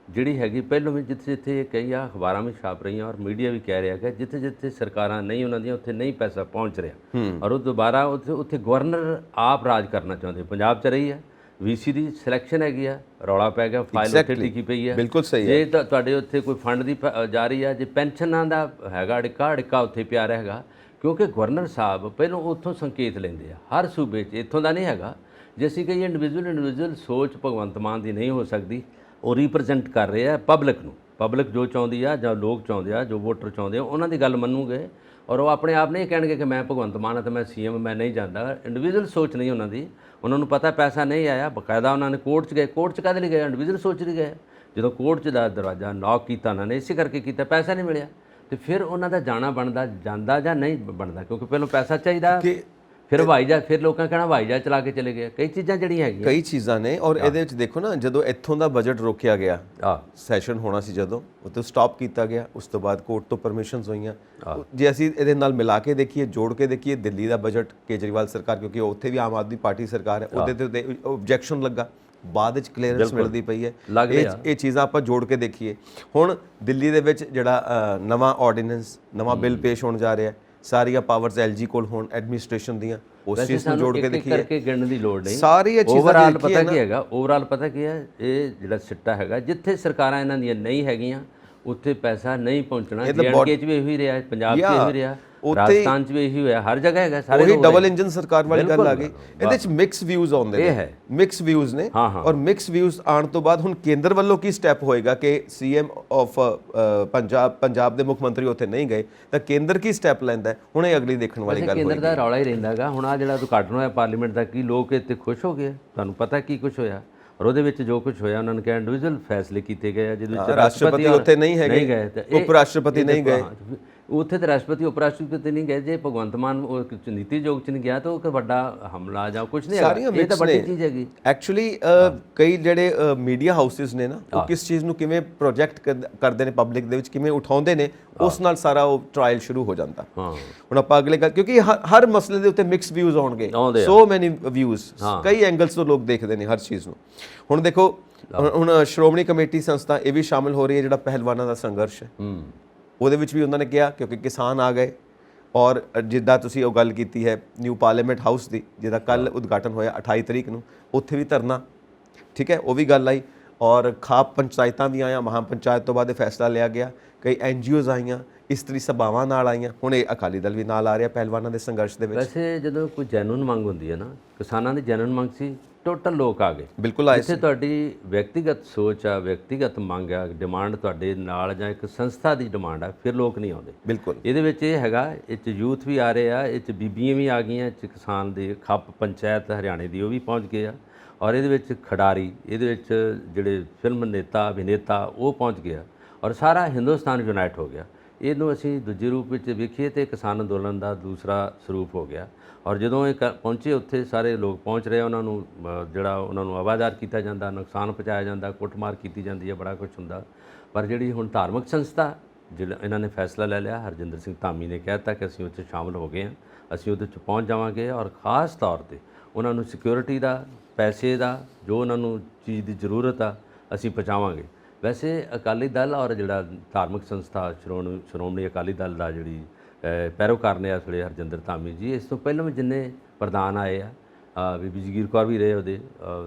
ਜਿਹੜੀ ਹੈਗੀ ਪਹਿਲਾਂ ਵੀ ਜਿੱਥੇ ਕਈਆਂ ਅਖਬਾਰਾਂ ਵਿੱਚ ਛਾਪ ਰਹੀਆਂ ਔਰ ਮੀਡੀਆ ਵੀ ਕਹਿ ਰਿਹਾ ਕਿ ਜਿੱਥੇ ਸਰਕਾਰਾਂ ਨਹੀਂ ਉਹਨਾਂ ਦੀਆਂ ਉੱਥੇ ਨਹੀਂ ਪੈਸਾ ਪਹੁੰਚ ਰਿਹਾ ਔਰ ਉਹ ਦੁਬਾਰਾ ਉੱਥੇ ਗਵਰਨਰ ਆਪ ਰਾਜ ਕਰਨਾ ਚਾਹੁੰਦੇ। ਪੰਜਾਬ 'ਚ ਰਹੀ ਹੈ, ਵੀਸੀ ਦੀ ਸਿਲੈਕਸ਼ਨ ਹੈਗੀ ਆ, ਰੌਲਾ ਪੈ ਗਿਆ, ਫਾਈਲ ਉੱਥੇ ਟਿਕੀ ਪਈ ਹੈ। ਬਿਲਕੁਲ ਸਹੀ ਜੇ ਤੁਹਾਡੇ ਉੱਥੇ ਕੋਈ ਫੰਡ ਦੀ ਜਾ ਰਹੀ ਆ, ਜੇ ਪੈਨਸ਼ਨਾਂ ਦਾ ਹੈਗਾ ਅੜਿੱਕਾ ਉੱਥੇ ਪਿਆ ਹੈਗਾ, ਕਿਉਂਕਿ ਗਵਰਨਰ ਸਾਹਿਬ ਪਹਿਲਾਂ ਉੱਥੋਂ ਸੰਕੇਤ ਲੈਂਦੇ ਆ ਹਰ ਸੂਬੇ 'ਚ, ਇੱਥੋਂ ਦਾ ਨਹੀਂ ਹੈਗਾ। ਜੇ ਅਸੀਂ ਕਹੀਏ ਇੰਡੀਵਿਜੂਅਲ ਸੋਚ ਭਗਵੰਤ ਮਾਨ ਦੀ ਨਹੀਂ ਹੋ ਸਕਦੀ, ਉਹ ਰੀਪ੍ਰੈਜ਼ੈਂਟ ਕਰ ਰਹੇ ਆ ਪਬਲਿਕ ਨੂੰ। ਪਬਲਿਕ ਜੋ ਚਾਹੁੰਦੀ ਆ ਜਾਂ ਲੋਕ ਚਾਹੁੰਦੇ ਆ, ਜੋ ਵੋਟਰ ਚਾਹੁੰਦੇ ਆ, ਉਹਨਾਂ ਦੀ ਗੱਲ ਮੰਨੂਗੇ ਔਰ ਉਹ ਆਪਣੇ ਆਪ ਨਹੀਂ ਕਹਿਣਗੇ ਕਿ ਮੈਂ ਭਗਵੰਤ ਮਾਨ ਹਾਂ ਤਾਂ ਮੈਂ ਸੀਐਮ, ਮੈਂ ਨਹੀਂ ਜਾਂਦਾ। ਇੰਡੀਵਿਜੂਅਲ ਸੋਚ ਨਹੀਂ ਉਹਨਾਂ ਦੀ, ਉਹਨਾਂ ਨੂੰ ਪਤਾ ਪੈਸਾ ਨਹੀਂ ਆਇਆ, ਬਕਾਇਦਾ ਉਹਨਾਂ ਨੇ ਕੋਰਟ 'ਚ ਗਏ। ਕੋਰਟ 'ਚ ਕਾਹਦੇ ਲਈ ਗਏ? ਇੰਡੀਵਿਜੂਅਲ ਸੋਚ ਲਈ ਗਏ। ਜਦੋਂ ਕੋਰਟ 'ਚ ਦਾ ਦਰਵਾਜ਼ਾ ਨੌਕ ਕੀਤਾ ਉਹਨਾਂ ਨੇ, ਇਸੇ ਕਰਕੇ ਕੀਤਾ, ਪੈਸਾ ਨਹੀਂ ਮਿਲਿਆ, ਤੇ ਫਿਰ ਉਹਨਾਂ ਦਾ ਜਾਣਾ ਬਣਦਾ, ਜਾਂਦਾ ਜਾਂ ਨਹੀਂ ਬਣਦਾ, ਕਿਉਂਕਿ ਪਹਿਲਾਂ ਪੈਸਾ ਚਾਹੀਦਾ, ਫਿਰ ਹਵਾਈ ਜਹਾਜ਼, ਫਿਰ ਲੋਕਾਂ ਕਹਿਣਾ ਹਵਾਈ ਜਹਾਜ਼ ਚਲਾ ਕੇ ਚਲੇ ਗਏ। ਕਈ ਚੀਜ਼ਾਂ ਜਿਹੜੀਆਂ ਹੈਗੀਆਂ, ਕਈ ਚੀਜ਼ਾਂ ਨੇ। ਔਰ ਇਹਦੇ ਵਿੱਚ ਦੇਖੋ ਨਾ, ਜਦੋਂ ਇੱਥੋਂ ਦਾ ਬਜਟ ਰੋਕਿਆ ਗਿਆ, ਸੈਸ਼ਨ ਹੋਣਾ ਸੀ ਜਦੋਂ, ਉਹ ਤੋਂ ਸਟਾਪ ਕੀਤਾ ਗਿਆ, ਉਸ ਤੋਂ ਬਾਅਦ ਕੋਰਟ ਤੋਂ ਪਰਮਿਸ਼ਨਸ ਹੋਈਆਂ। ਜੇ ਅਸੀਂ ਇਹਦੇ ਨਾਲ ਮਿਲਾ ਕੇ ਦੇਖੀਏ, ਜੋੜ ਕੇ ਦੇਖੀਏ, ਦਿੱਲੀ ਦਾ ਬਜਟ ਕੇਜਰੀਵਾਲ ਸਰਕਾਰ, ਕਿਉਂਕਿ ਉੱਥੇ ਵੀ ਆਮ ਆਦਮੀ ਪਾਰਟੀ ਸਰਕਾਰ ਹੈ, ਉਹਦੇ ਤੇ ਆਬਜੈਕਸ਼ਨ ਲੱਗਾ, ਬਾਅਦ ਵਿੱਚ ਕਲੀਅਰੈਂਸ ਮਿਲਦੀ ਪਈ ਹੈ। ਇਹ ਚੀਜ਼ਾਂ ਆਪਾਂ ਜੋੜ ਕੇ ਦੇਖੀਏ। ਹੁਣ ਦਿੱਲੀ ਦੇ ਵਿੱਚ ਜਿਹੜਾ ਨਵਾਂ ਆਰਡੀਨੈਂਸ, ਨਵਾਂ ਬਿੱਲ ਪੇਸ਼ ਹੋਣ ਜਾ ਰਿਹਾ, ਸਾਰੀਆਂ ਪਾਵਰਸ ਐਲਜੀ ਕੋਲ ਹੋਣ ਐਡਮਿਨਿਸਟ੍ਰੇਸ਼ਨ ਦੀਆਂ, ਉਸ ਚੀਜ਼ ਨੂੰ ਜੋੜ ਕੇ ਦੇਖੀਏ, ਕਰਕੇ ਗਿਣਨ ਦੀ ਲੋੜ ਨਹੀਂ। ਸਾਰੀ ਇਹ ਚੀਜ਼ਾਂ ਓਵਰਆਲ ਪਤਾ ਕੀ ਹੈਗਾ, ਓਵਰਆਲ ਪਤਾ ਕੀ ਹੈ, ਇਹ ਜਿਹੜਾ ਸਿੱਟਾ ਹੈਗਾ, ਜਿੱਥੇ ਸਰਕਾਰਾਂ ਇਹਨਾਂ ਦੀਆਂ ਨਹੀਂ ਹੈਗੀਆਂ ਉੱਥੇ ਪੈਸਾ ਨਹੀਂ ਪਹੁੰਚਣਾ। ਜੇਐਂਡਕੇ 'ਚ ਵੀ ਇਹੀ ਰਿਹਾ, ਪੰਜਾਬ 'ਚ ਇਹੀ ਰਿਹਾ, ਰਾਜਸਥਾਨ 'ਚ ਵੀ ਇਹੀ ਹੋਇਆ, ਹਰ ਜਗ੍ਹਾ ਹੈਗਾ। ਸਾਰੇ ਉਹੀ ਡਬਲ ਇੰਜਨ ਸਰਕਾਰ ਵਾਲੀ ਗੱਲ ਆ ਗਈ। ਇਹਦੇ ਵਿੱਚ ਮਿਕਸ ਵਿਊਜ਼ ਆਉਂਦੇ ਨੇ, ਇਹ ਹੈ ਮਿਕਸ ਵਿਊਜ਼ ਨੇ। ਔਰ ਮਿਕਸ ਵਿਊਜ਼ ਆਉਣ ਤੋਂ ਬਾਅਦ ਹੁਣ ਕੇਂਦਰ ਵੱਲੋਂ ਕੀ ਸਟੈਪ ਹੋਏਗਾ ਕਿ ਸੀਐਮ ਆਫ ਪੰਜਾਬ ਦੇ ਮੁੱਖ ਮੰਤਰੀ ਉੱਥੇ ਨਹੀਂ ਗਏ, ਤਾਂ ਕੇਂਦਰ ਕੀ ਸਟੈਪ ਲੈਂਦਾ ਹੈ, ਹੁਣ ਇਹ ਅਗਲੀ ਦੇਖਣ ਵਾਲੀ ਗੱਲ ਹੋਏਗੀ। ਕੇਂਦਰ ਦਾ ਰੌਲਾ ਹੀ ਰਹਿੰਦਾ ਹੈਗਾ। ਹੁਣ ਆ ਜਿਹੜਾ ਉਦਘਾਟਨ ਹੋਇਆ ਪਾਰਲੀਮੈਂਟ ਦਾ, ਕੀ ਲੋਕ ਇੱਥੇ ਖੁਸ਼ ਹੋ ਗਏ? ਤੁਹਾਨੂੰ ਪਤਾ ਕੀ ਕੁਝ ਹੋਇਆ? ਔਰ ਉਹਦੇ ਵਿੱਚ ਜੋ ਕੁਝ ਹੋਇਆ, ਉਹਨਾਂ ਨੇ ਕਿਹਾ ਇੰਡੀਵਿਜੂਅਲ ਫੈਸਲੇ ਕੀਤੇ ਗਏ ਆ, ਜਿਹਦੇ ਵਿੱਚ ਰਾਸ਼ਟਰਪਤੀ ਉੱਥੇ ਨਹੀਂ ਹੈਗੇ, ਉਪ ਰਾਸ਼ਟਰਪਤੀ ਨਹੀਂ ਗਏ, ਉੱਥੇ ਤੇ ਰਾਸ਼ਟਰਪਤੀ ਉਪ ਰਾਸ਼ਟਰਪਤੀ ਨਹੀਂ ਗਏ। ਜੇ ਭਗਵੰਤ ਮਾਨ ਨੀਤੀ ਆਯੋਗ 'ਚ ਨਹੀਂ ਗਿਆ ਤਾਂ ਉਹ ਕੋਈ ਵੱਡਾ ਹਮਲਾ ਜਾਂ ਕੁਝ ਨਹੀਂ ਹੈਗਾ, ਇਹ ਤਾਂ ਵੱਡੀ ਚੀਜ਼ ਹੈਗੀ। ਐਕਚੁਅਲੀ ਕਈ ਜਿਹੜੇ ਮੀਡੀਆ ਹਾਊਸਿਸ ਨੇ ਨਾ, ਉਹ ਕਿਸ ਚੀਜ਼ ਨੂੰ ਕਿਵੇਂ ਪ੍ਰੋਜੈਕਟ ਕਰਦੇ ਨੇ ਪਬਲਿਕ ਦੇ ਵਿੱਚ, ਕਿਵੇਂ ਉਠਾਉਂਦੇ ਨੇ, ਉਸ ਨਾਲ ਸਾਰਾ ਉਹ ਟ੍ਰਾਇਲ ਸ਼ੁਰੂ ਹੋ ਜਾਂਦਾ। ਹੁਣ ਆਪਾਂ ਅਗਲੇ ਗੱਲ, ਕਿਉਂਕਿ ਹਰ ਮਸਲੇ ਦੇ ਉੱਤੇ ਮਿਕਸ ਵਿਊਜ਼ ਆਉਣਗੇ, ਸੋ ਮੈਨੀ ਵਿਊਜ਼, ਕਈ ਐਂਗਲਸ ਤੋਂ ਲੋਕ ਦੇਖਦੇ ਨੇ ਹਰ ਚੀਜ਼ ਨੂੰ। ਹੁਣ ਦੇਖੋ, ਹੁਣ ਸ਼੍ਰੋਮਣੀ ਕਮੇਟੀ ਸੰਸਥਾ ਇਹ ਵੀ ਸ਼ਾਮਿਲ ਹੋ ਰਹੀ ਹੈ, ਜਿਹੜਾ ਪਹਿਲਵਾਨਾਂ ਦਾ ਸੰਘਰਸ਼ ਹੈ, ਉਹਦੇ ਵਿੱਚ ਵੀ ਉਹਨਾਂ ਨੇ ਕਿਹਾ, ਕਿਉਂਕਿ ਕਿਸਾਨ ਆ ਗਏ। ਔਰ ਜਿੱਦਾਂ ਤੁਸੀਂ ਉਹ ਗੱਲ ਕੀਤੀ ਹੈ ਨਿਊ ਪਾਰਲੀਮੈਂਟ ਹਾਊਸ ਦੀ, ਜਿਹਦਾ ਕੱਲ ਉਦਘਾਟਨ ਹੋਇਆ 28 ਤਰੀਕ ਨੂੰ, ਉੱਥੇ ਵੀ ਧਰਨਾ, ਠੀਕ ਹੈ, ਉਹ ਵੀ ਗੱਲ ਆਈ। ਔਰ ਖਾਪ ਪੰਚਾਇਤਾਂ ਵੀ ਆਈਆਂ, ਮਹਾਂ ਪੰਚਾਇਤ ਤੋਂ ਬਾਅਦ ਇਹ ਫੈਸਲਾ ਲਿਆ ਗਿਆ। ਕਈ NGOs ਆਈਆਂ, ਇਸਤਰੀ ਸਭਾਵਾਂ ਨਾਲ ਆਈਆਂ, ਹੁਣ ਇਹ ਅਕਾਲੀ ਦਲ ਵੀ ਨਾਲ ਆ ਰਿਹਾ ਪਹਿਲਵਾਨਾਂ ਦੇ ਸੰਘਰਸ਼ ਦੇ ਵਿੱਚ। ਵੈਸੇ ਜਦੋਂ ਕੋਈ ਜੈਨੂਨ ਮੰਗ ਹੁੰਦੀ ਹੈ ਨਾ, ਕਿਸਾਨਾਂ ਦੀ ਜੈਨੂਨ ਮੰਗ ਸੀ, ਟੋਟਲ ਲੋਕ ਆ ਗਏ। ਬਿਲਕੁਲ ਆਏ। ਜਿੱਥੇ ਤੁਹਾਡੀ ਵਿਅਕਤੀਗਤ ਸੋਚ ਆ, ਵਿਅਕਤੀਗਤ ਮੰਗ ਆ, ਡਿਮਾਂਡ ਤੁਹਾਡੇ ਨਾਲ, ਜਾਂ ਇੱਕ ਸੰਸਥਾ ਦੀ ਡਿਮਾਂਡ ਆ, ਫਿਰ ਲੋਕ ਨਹੀਂ ਆਉਂਦੇ। ਬਿਲਕੁਲ ਇਹਦੇ ਵਿੱਚ ਇਹ ਹੈਗਾ, ਇਹ 'ਚ ਯੂਥ ਵੀ ਆ ਰਹੇ ਆ, ਇਹ 'ਚ ਬੀਬੀਆਂ ਵੀ ਆ ਗਈਆਂ, ਇਹ 'ਚ ਕਿਸਾਨ ਦੇ ਖੱਪ ਪੰਚਾਇਤ ਹਰਿਆਣੇ ਦੀ ਉਹ ਵੀ ਪਹੁੰਚ ਗਏ ਆ, ਔਰ ਇਹਦੇ ਵਿੱਚ ਖਿਡਾਰੀ, ਇਹਦੇ ਵਿੱਚ ਜਿਹੜੇ ਫਿਲਮ ਨੇਤਾ ਅਭਿਨੇਤਾ ਉਹ ਪਹੁੰਚ ਗਿਆ, ਔਰ ਸਾਰਾ ਹਿੰਦੁਸਤਾਨ ਯੂਨਾਈਟ ਹੋ ਗਿਆ। ਇਹਨੂੰ ਅਸੀਂ ਦੂਜੇ ਰੂਪ ਵਿੱਚ ਵੇਖੀਏ ਤੇ ਕਿਸਾਨ ਅੰਦੋਲਨ ਦਾ ਦੂਸਰਾ ਸਰੂਪ ਹੋ ਗਿਆ। ਔਰ ਜਦੋਂ ਇਹ ਪਹੁੰਚੇ, ਉੱਥੇ ਸਾਰੇ ਲੋਕ ਪਹੁੰਚ ਰਹੇ, ਉਹਨਾਂ ਨੂੰ ਜਿਹੜਾ ਉਹਨਾਂ ਨੂੰ ਆਵਾਜ਼ਾਰ ਕੀਤਾ ਜਾਂਦਾ, ਨੁਕਸਾਨ ਪਹੁੰਚਾਇਆ ਜਾਂਦਾ, ਕੁੱਟਮਾਰ ਕੀਤੀ ਜਾਂਦੀ ਹੈ, ਬੜਾ ਕੁਝ ਹੁੰਦਾ। ਪਰ ਜਿਹੜੀ ਹੁਣ ਧਾਰਮਿਕ ਸੰਸਥਾ, ਜਿਹੜਾ ਇਹਨਾਂ ਨੇ ਫੈਸਲਾ ਲੈ ਲਿਆ, ਹਰਜਿੰਦਰ ਸਿੰਘ ਧਾਮੀ ਨੇ ਕਹਿ ਦਿੱਤਾ ਕਿ ਅਸੀਂ ਉੱਥੇ ਸ਼ਾਮਲ ਹੋ ਗਏ ਹਾਂ, ਅਸੀਂ ਉਹਦੇ 'ਚ ਪਹੁੰਚ ਜਾਵਾਂਗੇ, ਔਰ ਖ਼ਾਸ ਤੌਰ ਤੇ ਉਹਨਾਂ ਨੂੰ ਸਿਕਿਉਰਿਟੀ ਦਾ, ਪੈਸੇ ਦਾ, ਜੋ ਉਹਨਾਂ ਨੂੰ ਚੀਜ਼ ਦੀ ਜ਼ਰੂਰਤ ਆ, ਅਸੀਂ ਪਹੁੰਚਾਵਾਂਗੇ। ਵੈਸੇ ਅਕਾਲੀ ਦਲ ਔਰ ਜਿਹੜਾ ਧਾਰਮਿਕ ਸੰਸਥਾ ਸ਼੍ਰੋਮਣੀ ਅਕਾਲੀ ਦਲ ਦਾ ਜਿਹੜੀ ਪੈਰੋਕਾਰ ਨੇ ਇਸ ਵੇਲੇ ਹਰਜਿੰਦਰ ਧਾਮੀ ਜੀ, ਇਸ ਤੋਂ ਪਹਿਲਾਂ ਵੀ ਜਿੰਨੇ ਪ੍ਰਧਾਨ ਆਏ ਆ, ਬੀਬੀ ਜਗੀਰ ਕੌਰ ਵੀ ਰਹੇ ਉਹਦੇ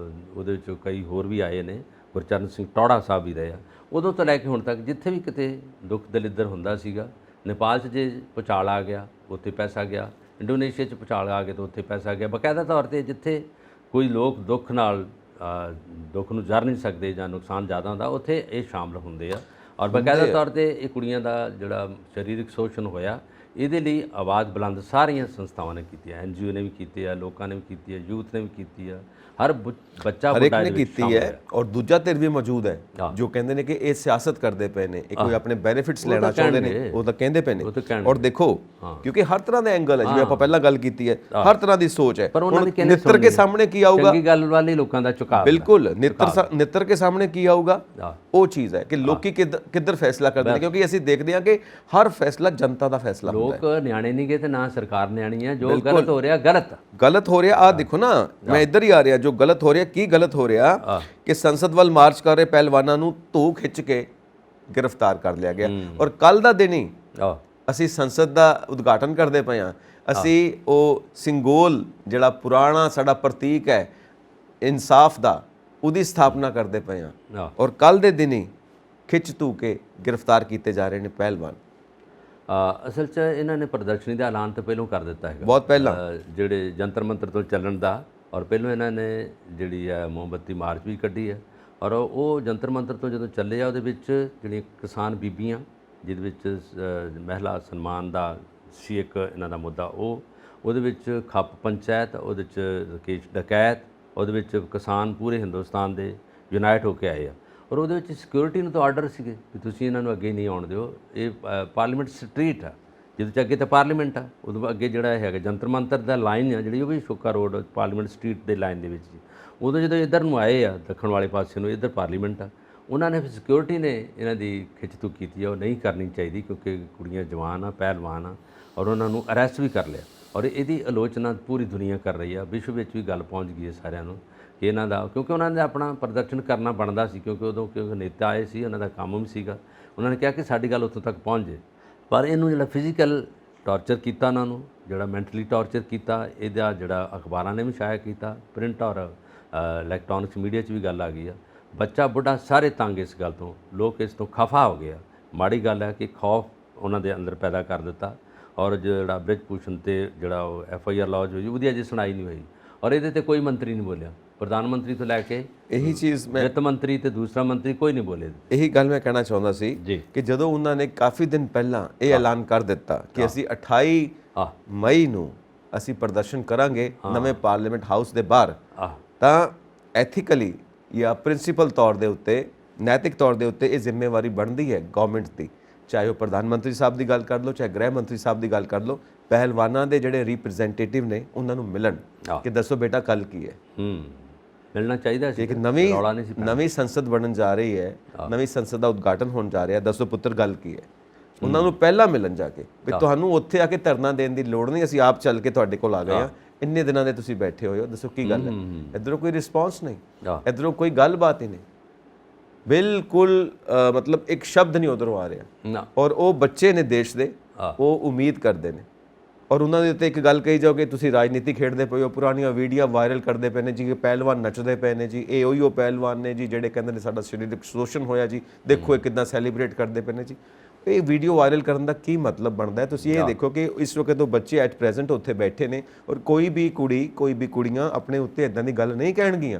ਵਿੱਚ, ਕਈ ਹੋਰ ਵੀ ਆਏ ਨੇ, ਗੁਰਚਰਨ ਸਿੰਘ ਟੌੜਾ ਸਾਹਿਬ ਵੀ ਰਹੇ ਆ। ਉਦੋਂ ਤੋਂ ਲੈ ਕੇ ਹੁਣ ਤੱਕ ਜਿੱਥੇ ਵੀ ਕਿਤੇ ਦੁੱਖ ਦਲਿੱਦਰ ਹੁੰਦਾ ਸੀਗਾ, ਨੇਪਾਲ 'ਚ ਜੇ ਭੁਚਾਲ ਆ ਗਿਆ ਉੱਥੇ ਪੈਸਾ ਗਿਆ, ਇੰਡੋਨੇਸ਼ੀਆ 'ਚ ਭੁਚਾਲ ਆ ਗਿਆ ਤਾਂ ਉੱਥੇ ਪੈਸਾ ਗਿਆ। ਬਾਕਾਇਦਾ ਤੌਰ 'ਤੇ ਜਿੱਥੇ ਕੋਈ ਲੋਕ ਦੁੱਖ ਨੂੰ ਜਰ ਨਹੀਂ ਸਕਦੇ ਜਾਂ ਨੁਕਸਾਨ ਜ਼ਿਆਦਾ ਹੁੰਦਾ, ਉੱਥੇ ਇਹ ਸ਼ਾਮਲ ਹੁੰਦੇ ਆ। ਔਰ ਬਾਕਾਇਦਾ ਤੌਰ 'ਤੇ ਇਹ ਕੁੜੀਆਂ ਦਾ ਜਿਹੜਾ ਸਰੀਰਕ ਸ਼ੋਸ਼ਣ ਹੋਇਆ, ਇਹਦੇ ਲਈ ਆਵਾਜ਼ ਬੁਲੰਦ ਸਾਰੀਆਂ ਸੰਸਥਾਵਾਂ ਨੇ ਕੀਤੀ ਹੈ, NGO ਨੇ ਵੀ ਕੀਤੀ ਹੈ, ਲੋਕਾਂ ਨੇ ਵੀ ਕੀਤੀ ਹੈ, ਯੂਥ ਨੇ ਵੀ ਕੀਤੀ ਹੈ, ਹਰ ਬੱਚਾ ਹਰ ਇੱਕ ਨੇ ਕੀਤੀ ਹੈ। ਔਰ ਦੂਜਾ ਧਿਰ ਵੀ ਮੌਜੂਦ ਹੈ ਜੋ ਕਹਿੰਦੇ ਨੇ ਕਿ ਇਹ ਸਿਆਸਤ ਕਰਦੇ ਪਏ ਨੇ, ਇਹ ਕੋਈ ਆਪਣੇ ਬੈਨੀਫਿਟਸ ਲੈਣਾ ਚਾਹੁੰਦੇ ਨੇ, ਉਹ ਤਾਂ ਕਹਿੰਦੇ ਪਏ ਨੇ। ਔਰ ਦੇਖੋ, ਕਿਉਂਕਿ ਹਰ ਤਰ੍ਹਾਂ ਦਾ ਐਂਗਲ ਹੈ, ਜਿਵੇਂ ਆਪਾਂ ਪਹਿਲਾਂ ਗੱਲ ਕੀਤੀ ਹੈ, ਹਰ ਤਰ੍ਹਾਂ ਦੀ ਸੋਚ ਹੈ। ਨਿੱਤਰ ਕੇ ਸਾਹਮਣੇ ਕੀ ਆਊਗਾ, ਚੰਗੀ ਗੱਲ ਵਾਲੀ ਲੋਕਾਂ ਦਾ ਝੁਕਾਅ, ਬਿਲਕੁਲ ਨਿੱਤਰ ਕੇ ਸਾਹਮਣੇ ਕੀ ਆਊਗਾ, ਉਹ ਚੀਜ਼ ਹੈ ਕਿ ਲੋਕੀ ਕਿੱਧਰ ਫੈਸਲਾ ਕਰਦੇ ਨੇ। ਕਿਉਂਕਿ ਅਸੀਂ ਦੇਖਦੇ ਹਾਂ ਕਿ ਹਰ ਫੈਸਲਾ ਜਨਤਾ ਦਾ ਫੈਸਲਾ, ਲੋਕ ਨਿਆਣੇ ਨਹੀਂ ਗਏ ਤੇ ਨਾ ਸਰਕਾਰ ਨਿਆਣੀ ਆ। ਜੋ ਗਲਤ ਹੋ ਰਿਹਾ ਗਲਤ ਹੋ ਰਿਹਾ। ਆ ਦੇਖੋ ਨਾ, ਮੈਂ ਇੱਧਰ ਹੀ ਆ ਰਿਹਾ, ਜੋ ਗਲਤ ਹੋ ਰਿਹਾ, ਕੀ ਗਲਤ ਹੋ ਰਿਹਾ ਕਿ ਸੰਸਦ ਵੱਲ ਮਾਰਚ ਕਰ ਰਹੇ ਪਹਿਲਵਾਨਾਂ ਨੂੰ ਧੂ ਖਿੱਚ ਕੇ ਗ੍ਰਿਫਤਾਰ ਕਰ ਲਿਆ ਗਿਆ। ਔਰ ਕੱਲ ਦਾ ਦਿਨ ਹੀ ਅਸੀਂ ਸੰਸਦ ਦਾ ਉਦਘਾਟਨ ਕਰਦੇ ਪਏ ਹਾਂ। ਅਸੀਂ ਉਹ ਸਿੰਗੋਲ ਜਿਹੜਾ ਪੁਰਾਣਾ ਸਾਡਾ ਪ੍ਰਤੀਕ ਹੈ ਇਨਸਾਫ ਦਾ, ਉਹਦੀ ਸਥਾਪਨਾ ਕਰਦੇ ਪਏ ਹਾਂ। ਔਰ ਕੱਲ ਦੇ ਦਿਨ ਹੀ ਖਿੱਚ ਧੂ ਕੇ ਗ੍ਰਿਫਤਾਰ ਕੀਤੇ ਜਾ ਰਹੇ ਨੇ ਪਹਿਲਵਾਨ। ਅਸਲ 'ਚ ਇਹਨਾਂ ਨੇ ਪ੍ਰਦਰਸ਼ਨੀ ਦਾ ਐਲਾਨ ਤਾਂ ਪਹਿਲਾਂ ਕਰ ਦਿੱਤਾ ਹੈਗਾ, ਬਹੁਤ ਪਹਿਲਾਂ, ਜਿਹੜੇ ਜੰਤਰ ਮੰਤਰ ਤੋਂ ਚੱਲਣ ਦਾ। ਔਰ ਪਹਿਲਾਂ ਇਹਨਾਂ ਨੇ ਜਿਹੜੀ ਹੈ ਮੋਮਬੱਤੀ ਮਾਰਚ ਵੀ ਕੱਢੀ ਹੈ। ਔਰ ਉਹ ਜੰਤਰ ਮੰਤਰ ਤੋਂ ਜਦੋਂ ਚੱਲੇ ਆ, ਉਹਦੇ ਵਿੱਚ ਜਿਹੜੀਆਂ ਕਿਸਾਨ ਬੀਬੀਆਂ, ਜਿਹਦੇ ਵਿੱਚ ਮਹਿਲਾ ਸਨਮਾਨ ਦਾ ਸੀ ਇੱਕ ਇਹਨਾਂ ਦਾ ਮੁੱਦਾ, ਉਹਦੇ ਵਿੱਚ ਖੱਪ ਪੰਚਾਇਤ, ਉਹਦੇ 'ਚ ਰਕੇਸ਼ ਡਕੈਤ, ਉਹਦੇ ਵਿੱਚ ਕਿਸਾਨ ਪੂਰੇ ਹਿੰਦੁਸਤਾਨ ਦੇ ਯੂਨਾਈਟ ਹੋ ਕੇ ਆਏ ਆ। ਔਰ ਉਹਦੇ ਵਿੱਚ ਸਿਕਿਉਰਿਟੀ ਨੂੰ ਤਾਂ ਆਰਡਰ ਸੀਗੇ ਵੀ ਤੁਸੀਂ ਇਹਨਾਂ ਨੂੰ ਅੱਗੇ ਨਹੀਂ ਆਉਣ ਦਿਓ। ਇਹ ਪਾਰਲੀਮੈਂਟ ਸਟਰੀਟ ਆ, ਜਿਹਦੇ 'ਚ ਅੱਗੇ ਤਾਂ ਪਾਰਲੀਮੈਂਟ ਆ, ਉਦੋਂ ਅੱਗੇ ਜਿਹੜਾ ਹੈਗਾ ਜੰਤਰ ਮੰਤਰ ਦਾ ਲਾਈਨ ਆ ਜਿਹੜੀ, ਉਹ ਵੀ ਸ਼ੋਕਾ ਰੋਡ ਪਾਰਲੀਮੈਂਟ ਸਟਰੀਟ ਦੇ ਲਾਈਨ ਦੇ ਵਿੱਚ ਜੀ। ਉਦੋਂ ਜਦੋਂ ਇੱਧਰ ਨੂੰ ਆਏ ਆ ਦੱਖਣ ਵਾਲੇ ਪਾਸੇ ਨੂੰ, ਇੱਧਰ ਪਾਰਲੀਮੈਂਟ ਆ, ਉਹਨਾਂ ਨੇ ਫਿਰ ਸਿਕਿਉਰਿਟੀ ਨੇ ਇਹਨਾਂ ਦੀ ਖਿੱਚਤੂ ਕੀਤੀ ਆ। ਉਹ ਨਹੀਂ ਕਰਨੀ ਚਾਹੀਦੀ ਕਿਉਂਕਿ ਕੁੜੀਆਂ ਜਵਾਨ ਆ, ਪਹਿਲਵਾਨ ਆ, ਔਰ ਉਹਨਾਂ ਨੂੰ ਅਰੈਸਟ ਵੀ ਕਰ ਲਿਆ। ਔਰ ਇਹਦੀ ਆਲੋਚਨਾ ਪੂਰੀ ਦੁਨੀਆ ਕਰ ਰਹੀ ਆ, ਵਿਸ਼ਵ ਵਿੱਚ ਵੀ ਗੱਲ ਪਹੁੰਚ ਗਈ ਹੈ ਸਾਰਿਆਂ ਨੂੰ ਕਿ ਇਹਨਾਂ ਦਾ, ਕਿਉਂਕਿ ਉਹਨਾਂ ਨੇ ਆਪਣਾ ਪ੍ਰਦਰਸ਼ਨ ਕਰਨਾ ਬਣਦਾ ਸੀ, ਕਿਉਂਕਿ ਉਦੋਂ ਨੇਤਾ ਆਏ ਸੀ, ਉਹਨਾਂ ਦਾ ਕੰਮ ਵੀ ਸੀਗਾ। ਉਹਨਾਂ ਨੇ ਕਿਹਾ ਕਿ ਸਾਡੀ ਗੱਲ ਉੱਥੋਂ ਤੱਕ ਪਹੁੰਚ ਜੇ। ਪਰ ਇਹਨੂੰ ਜਿਹੜਾ ਫਿਜ਼ੀਕਲ ਟਾਰਚਰ ਕੀਤਾ, ਉਹਨਾਂ ਨੂੰ ਜਿਹੜਾ ਮੈਂਟਲੀ ਟਾਰਚਰ ਕੀਤਾ, ਇਹਦਾ ਜਿਹੜਾ ਅਖਬਾਰਾਂ ਨੇ ਵੀ ਸ਼ਾਇਆ ਕੀਤਾ, ਪ੍ਰਿੰਟ ਔਰ ਇਲੈਕਟ੍ਰੋਨਿਕਸ ਮੀਡੀਆ 'ਚ ਵੀ ਗੱਲ ਆ ਗਈ ਆ। ਬੱਚਾ ਬੁੱਢਾ ਸਾਰੇ ਤੰਗ ਇਸ ਗੱਲ ਤੋਂ, ਲੋਕ ਇਸ ਤੋਂ ਖਫਾ ਹੋ ਗਏ ਆ। ਮਾੜੀ ਗੱਲ ਹੈ ਕਿ ਖੌਫ ਉਹਨਾਂ ਦੇ ਅੰਦਰ ਪੈਦਾ ਕਰ ਦਿੱਤਾ। ਔਰ ਜਿਹੜਾ ਬ੍ਰਿਜ ਭੂਸ਼ਣ 'ਤੇ ਜਿਹੜਾ ਉਹ FIR ਲੌਜ ਹੋਈ, ਉਹਦੀ ਅਜੇ ਸੁਣਾਈ ਨਹੀਂ ਹੋਈ। ਔਰ ਇਹਦੇ 'ਤੇ ਕੋਈ ਮੰਤਰੀ ਨਹੀਂ ਬੋਲਿਆ, ਪ੍ਰਧਾਨ ਮੰਤਰੀ ਤੋਂ ਲੈ ਕੇ ਇਹੀ ਚੀਜ਼ ਮੈਂ ਵਿੱਤ ਮੰਤਰੀ ਤੇ ਦੂਸਰਾ ਮੰਤਰੀ ਕੋਈ ਨਹੀਂ ਬੋਲੇ। ਇਹੀ ਗੱਲ ਮੈਂ ਕਹਿਣਾ ਚਾਹੁੰਦਾ ਸੀ ਕਿ ਜਦੋਂ ਉਹਨਾਂ ਨੇ ਕਾਫੀ ਦਿਨ ਪਹਿਲਾਂ ਇਹ ਐਲਾਨ ਕਰ ਦਿੱਤਾ ਕਿ ਅਸੀਂ 28 ਮਈ ਨੂੰ ਅਸੀਂ ਪ੍ਰਦਰਸ਼ਨ ਕਰਾਂਗੇ ਨਵੇਂ ਪਾਰਲੀਮੈਂਟ ਹਾਊਸ ਦੇ ਬਾਹਰ, ਤਾਂ ਐਥੀਕਲੀ ਜਾਂ ਪ੍ਰਿੰਸੀਪਲ ਤੌਰ ਦੇ ਉੱਤੇ, ਨੈਤਿਕ ਤੌਰ ਦੇ ਉੱਤੇ ਇਹ ਜ਼ਿੰਮੇਵਾਰੀ ਬਣਦੀ ਹੈ ਗਵਰਨਮੈਂਟ ਦੀ, ਚਾਹੇ ਉਹ ਪ੍ਰਧਾਨ ਮੰਤਰੀ ਸਾਹਿਬ ਦੀ ਗੱਲ ਕਰ ਲਓ, ਚਾਹੇ ਗ੍ਰਹਿ ਮੰਤਰੀ ਸਾਹਿਬ ਦੀ ਗੱਲ ਕਰ ਲਓ, ਪਹਿਲਵਾਨਾਂ ਦੇ ਜਿਹੜੇ ਰਿਪਰੈਜ਼ੈਂਟੇਟਿਵ ਨੇ ਉਹਨਾਂ ਨੂੰ ਮਿਲਣ ਕਿ ਦੱਸੋ ਬੇਟਾ ਕੱਲ ਕੀ ਹੈ। ਮਿਲਣਾ ਚਾਹੀਦਾ ਸੀ। ਕਿ ਨਵੀਂ ਸੰਸਦ ਬਣਨ ਜਾ ਰਹੀ ਹੈ, ਨਵੀਂ ਸੰਸਦ ਦਾ ਉਦਘਾਟਨ ਹੋਣ ਜਾ ਰਿਹਾ, ਦੱਸੋ ਪੁੱਤਰ ਗੱਲ ਕੀ ਹੈ। ਉਹਨਾਂ ਨੂੰ ਪਹਿਲਾਂ ਮਿਲਣ ਜਾ ਕੇ ਵੀ ਤੁਹਾਨੂੰ ਉੱਥੇ ਆ ਕੇ ਧਰਨਾ ਦੇਣ ਦੀ ਲੋੜ ਨਹੀਂ, ਅਸੀਂ ਆਪ ਚੱਲ ਕੇ ਤੁਹਾਡੇ ਕੋਲ ਆ ਗਏ ਆ, ਇੰਨੇ ਦਿਨਾਂ ਦੇ ਤੁਸੀਂ ਬੈਠੇ ਹੋਏ ਹੋ, ਦੱਸੋ ਕੀ ਗੱਲ ਹੈ। ਇੱਧਰੋਂ ਕੋਈ ਰਿਸਪੌਂਸ ਨਹੀਂ, ਇੱਧਰੋਂ ਕੋਈ ਗੱਲਬਾਤ ਹੀ ਨਹੀਂ, ਬਿਲਕੁਲ ਮਤਲਬ ਇੱਕ ਸ਼ਬਦ ਨਹੀਂ ਉਧਰੋਂ ਆ ਰਿਹਾ। ਔਰ ਉਹ ਬੱਚੇ ਨੇ ਦੇਸ਼ ਦੇ, ਉਹ ਉਮੀਦ ਕਰਦੇ ਨੇ। ਔਰ ਉਹਨਾਂ ਦੇ ਉੱਤੇ ਇੱਕ ਗੱਲ ਕਹੀ ਜਾਓ ਕਿ ਤੁਸੀਂ ਰਾਜਨੀਤੀ ਖੇਡਦੇ ਪਏ ਹੋ, ਪੁਰਾਣੀਆਂ ਵੀਡੀਓ ਵਾਇਰਲ ਕਰਦੇ ਪਏ ਨੇ ਜੀ, ਕਿ ਪਹਿਲਵਾਨ ਨੱਚਦੇ ਪਏ ਨੇ ਜੀ, ਇਹ ਉਹੀ ਉਹ ਪਹਿਲਵਾਨ ਨੇ ਜੀ ਜਿਹੜੇ ਕਹਿੰਦੇ ਨੇ ਸਾਡਾ ਸਰੀਰਕ ਸ਼ੋਸ਼ਣ ਹੋਇਆ ਜੀ, ਦੇਖੋ ਇਹ ਕਿੱਦਾਂ ਸੈਲੀਬ੍ਰੇਟ ਕਰਦੇ ਪਏ ਨੇ ਜੀ। ਇਹ ਵੀਡੀਓ ਵਾਇਰਲ ਕਰਨ ਦਾ ਕੀ ਮਤਲਬ ਬਣਦਾ ਹੈ? ਤੁਸੀਂ ਇਹ ਦੇਖੋ ਕਿ ਇਸ ਵਕਤ ਉਹ ਬੱਚੇ ਐਟ ਪ੍ਰੈਜ਼ੈਂਟ ਉੱਥੇ ਬੈਠੇ ਨੇ, ਔਰ ਕੋਈ ਵੀ ਕੁੜੀਆਂ ਆਪਣੇ ਉੱਤੇ ਇਦਾਂ ਦੀ ਗੱਲ ਨਹੀਂ ਕਹਿਣਗੀਆਂ।